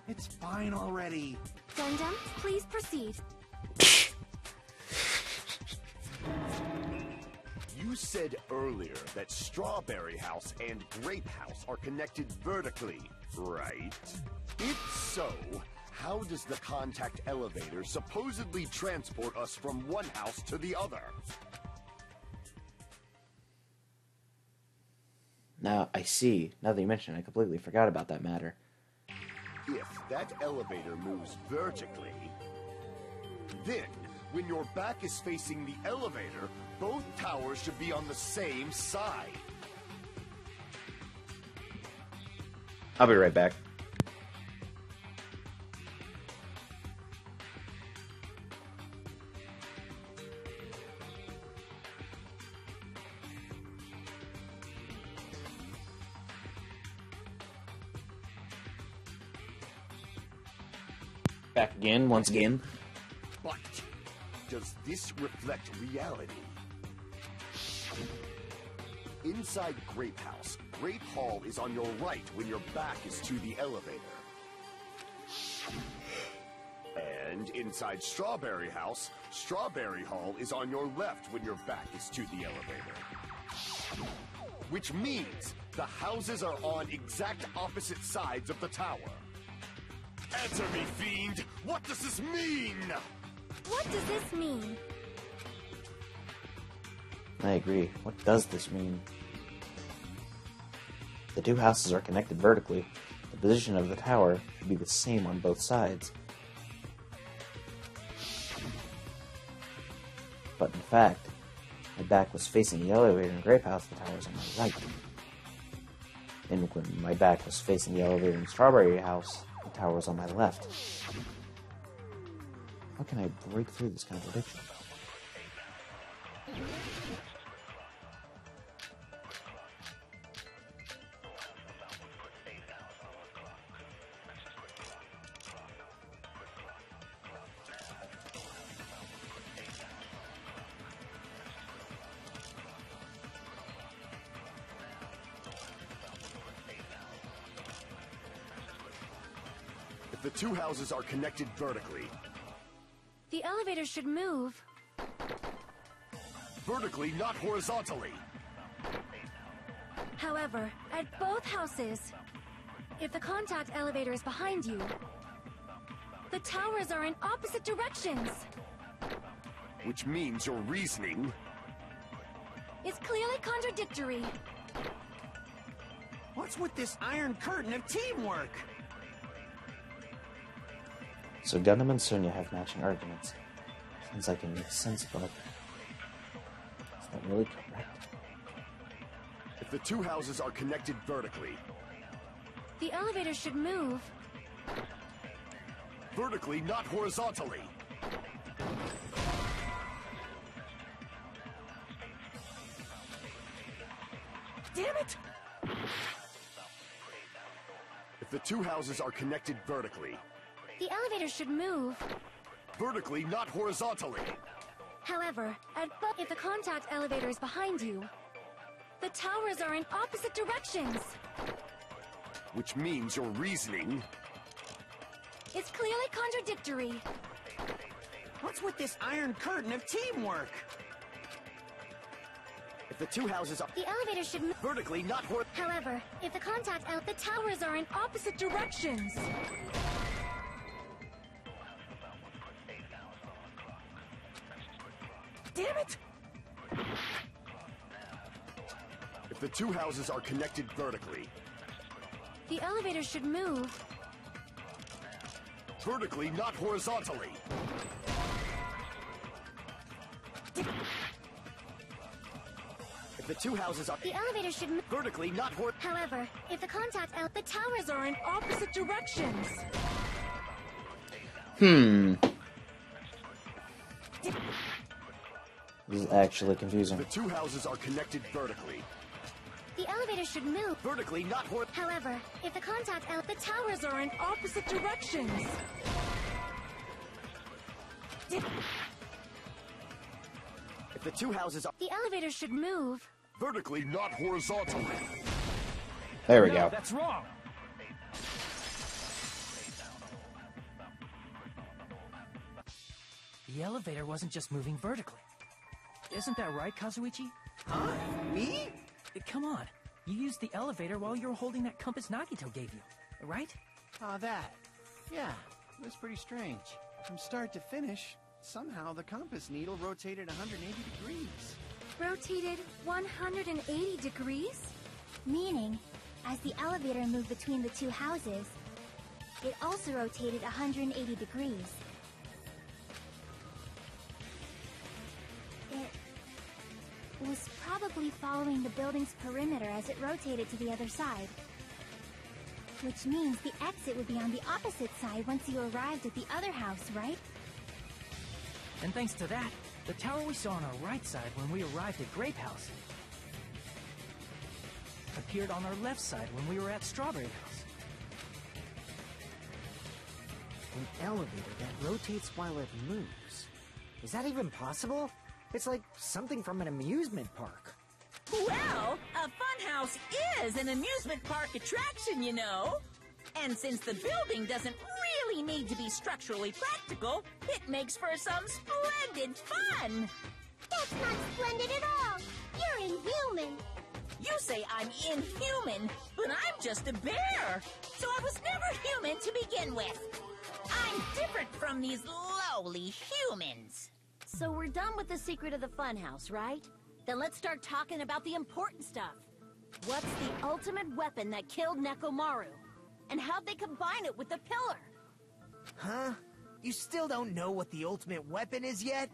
It's fine already. Dum-Dum, please proceed. You said earlier that Strawberry House and Grape House are connected vertically, right? If so, how does the contact elevator supposedly transport us from one house to the other? Now, I see. Now that you mention it, I completely forgot about that matter. If that elevator moves vertically, then when your back is facing the elevator, both towers should be on the same side. I'll be right back. Back again, once again. But does this reflect reality? Inside Grape House, Grape Hall is on your right when your back is to the elevator. And inside Strawberry House, Strawberry Hall is on your left when your back is to the elevator. Which means the houses are on exact opposite sides of the tower. Answer me, fiend! What does this mean? What does this mean? I agree. What does this mean? The two houses are connected vertically. The position of the tower should be the same on both sides. But in fact, my back was facing the elevator in Grape House, the tower was on my right. And when my back was facing the elevator in Strawberry House, the tower was on my left. How can I break through this contradiction? The two houses are connected vertically. The elevator should move. Vertically, not horizontally. However, at both houses, if the contact elevator is behind you, the towers are in opposite directions. Which means your reasoning is clearly contradictory. What's with this iron curtain of teamwork? So Gundam and Sonia have matching arguments. Sounds like it makes sense, but is that really correct? If the two houses are connected vertically, the elevator should move. Vertically, not horizontally. Damn it! If the two houses are connected vertically, the elevator should move. Vertically, not horizontally. However, if the contact elevator is behind you, the towers are in opposite directions. Which means your reasoning is clearly contradictory. What's with this iron curtain of teamwork? If the two houses are... the elevator should move. Vertically, not horizontally. However, if the the towers are in opposite directions. If the two houses are connected vertically. The elevator should move. Vertically, not horizontally. If the two houses are The elevator should move. vertically, not However, if the the towers are in opposite directions. This is actually confusing. The two houses are connected vertically. The elevator should move. Vertically, not However, if the the towers are in opposite directions. If the two houses are The elevator should move. vertically, not horizontally. There we No, go. that's wrong. The elevator wasn't just moving vertically. Isn't that right, Kazuichi? Huh? Me? Come on. You used the elevator while you were holding that compass Nagito gave you, right? Oh, that. Yeah, it was pretty strange. From start to finish, somehow the compass needle rotated 180 degrees. Rotated 180 degrees? Meaning, as the elevator moved between the two houses, it also rotated 180 degrees. It was probably following the building's perimeter as it rotated to the other side. Which means the exit would be on the opposite side once you arrived at the other house, right? And thanks to that, the tower we saw on our right side when we arrived at Grape House appeared on our left side when we were at Strawberry House. An elevator that rotates while it moves. Is that even possible? It's like something from an amusement park. Well, a funhouse is an amusement park attraction, you know. And since the building doesn't really need to be structurally practical, it makes for some splendid fun. That's not splendid at all. You're inhuman. You say I'm inhuman, but I'm just a bear. So I was never human to begin with. I'm different from these lowly humans. So we're done with the secret of the funhouse, right? Then let's start talking about the important stuff. What's the ultimate weapon that killed Nekomaru? And how'd they combine it with the pillar? Huh? You still don't know what the ultimate weapon is yet?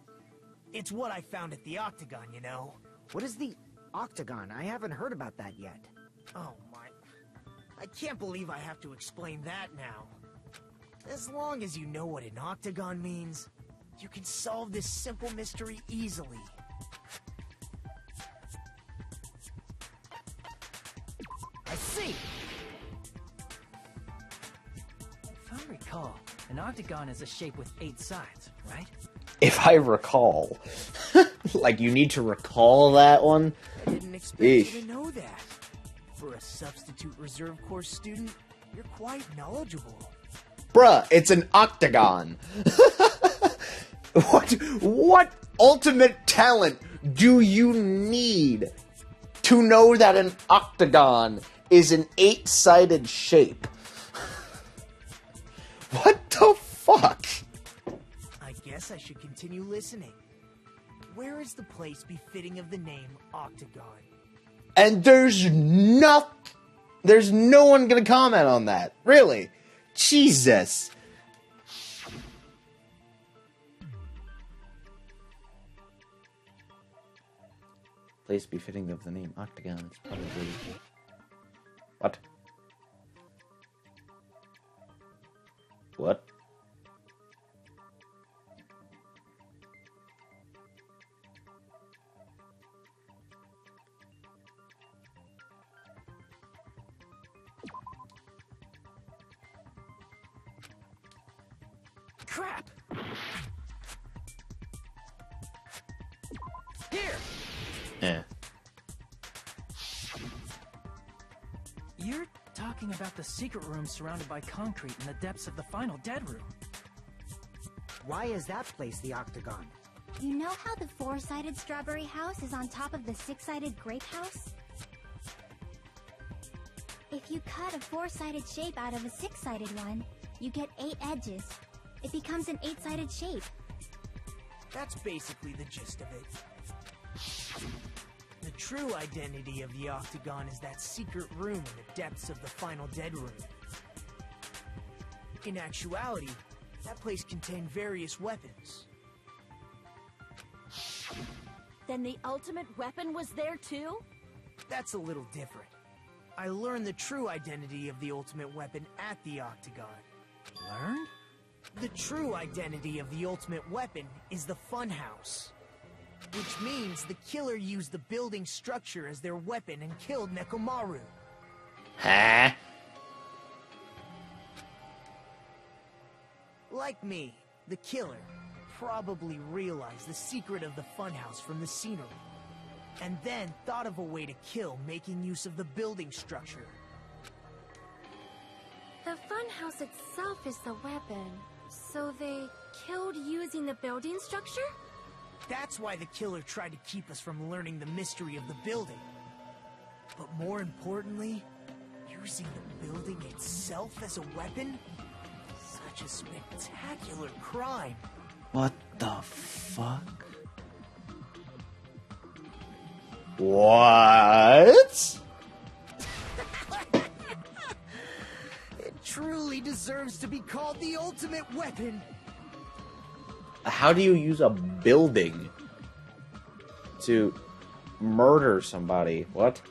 It's what I found at the Octagon, you know. What is the Octagon? I haven't heard about that yet. Oh my... I can't believe I have to explain that now. As long as you know what an Octagon means, you can solve this simple mystery easily. I see! If I recall, an octagon is a shape with 8 sides, right? If I recall. Like, you need to recall that one? I didn't expect you to know that. For a substitute reserve course student, you're quite knowledgeable. Bruh, it's an octagon. What ultimate talent do you need to know that an octagon is an 8-sided shape? What the fuck? I guess I should continue listening. Where is the place befitting of the name Octagon? And there's no one gonna comment on that. Really? Jesus. Place befitting of the name Octagon. It's probably... What? What? Crap! Here! Eh. You're talking about the secret room surrounded by concrete in the depths of the final dead room. Why is that place the Octagon? You know how the 4-sided strawberry house is on top of the 6-sided grape house? If you cut a 4-sided shape out of a 6-sided one, you get 8 edges. It becomes an 8-sided shape. That's basically the gist of it. The true identity of the Octagon is that secret room in the depths of the final Dead Room. In actuality, that place contained various weapons. Then the ultimate weapon was there too? That's a little different. I learned the true identity of the ultimate weapon at the Octagon. Learned? The true identity of the ultimate weapon is the Funhouse. Which means the killer used the building structure as their weapon and killed Nekomaru. Huh? Like me, the killer probably realized the secret of the Funhouse from the scenery, and then thought of a way to kill making use of the building structure. The funhouse itself is the weapon, so they killed using the building structure? That's why the killer tried to keep us from learning the mystery of the building. But more importantly, using the building itself as a weapon? Such a spectacular crime. What the fuck? What? It truly deserves to be called the ultimate weapon. How do you use a building to murder somebody? What?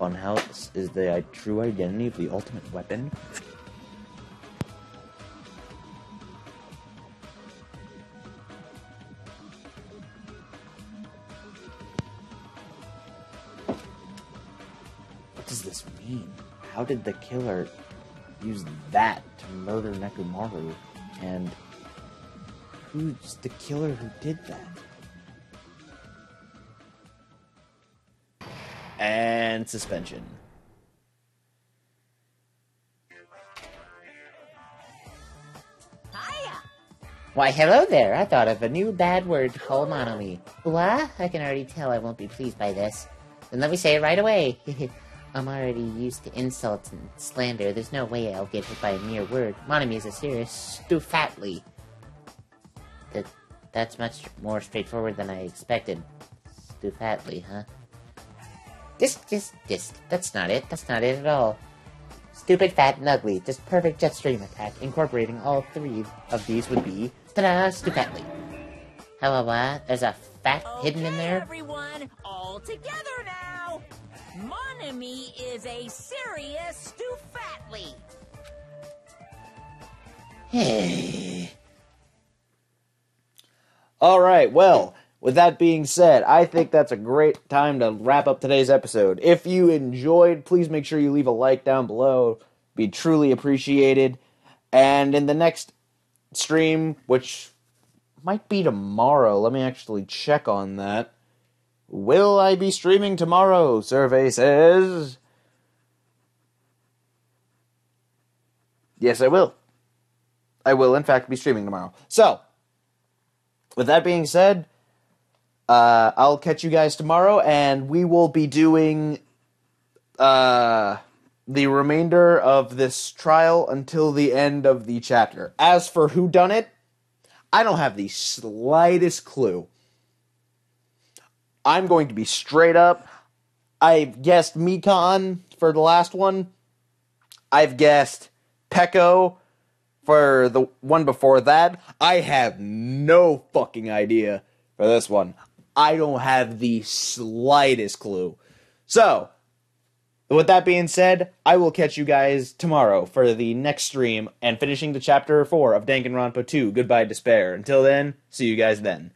Funhouse is the true identity of the ultimate weapon? What does this mean? How did the killer use that to murder Nekomaru? And who's the killer who did that? And suspension. Hiya! Why, hello there. I thought of a new bad word to call Monomi. What? I can already tell I won't be pleased by this. Then let me say it right away. I'm already used to insults and slander. There's no way I'll get hit by a mere word. Monomi is a serious stoufatly. That's much more straightforward than I expected. Stoufatly, huh? That's not it. That's not it at all. Stupid, fat, and ugly. Just perfect jet stream attack. Incorporating all three of these would be, ta-da, stoufatly. How about there's a fat hidden in there? Everyone, all together now. Monomi is a serious stoufatly. Hey. Alright, well, with that being said, I think that's a great time to wrap up today's episode. If you enjoyed, please make sure you leave a like down below. Be truly appreciated. And in the next stream, which might be tomorrow, let me actually check on that. Will I be streaming tomorrow? Survey says yes, I will. I will, in fact, be streaming tomorrow. So, with that being said, I'll catch you guys tomorrow, and we will be doing the remainder of this trial until the end of the chapter. As for who done it, I don't have the slightest clue. I'm going to be straight up. I've guessed Mikon for the last one. I've guessed Peko for the one before that. I have no fucking idea for this one. I don't have the slightest clue. So, with that being said, I will catch you guys tomorrow for the next stream and finishing the chapter 4 of Danganronpa 2, Goodbye Despair. Until then, see you guys then.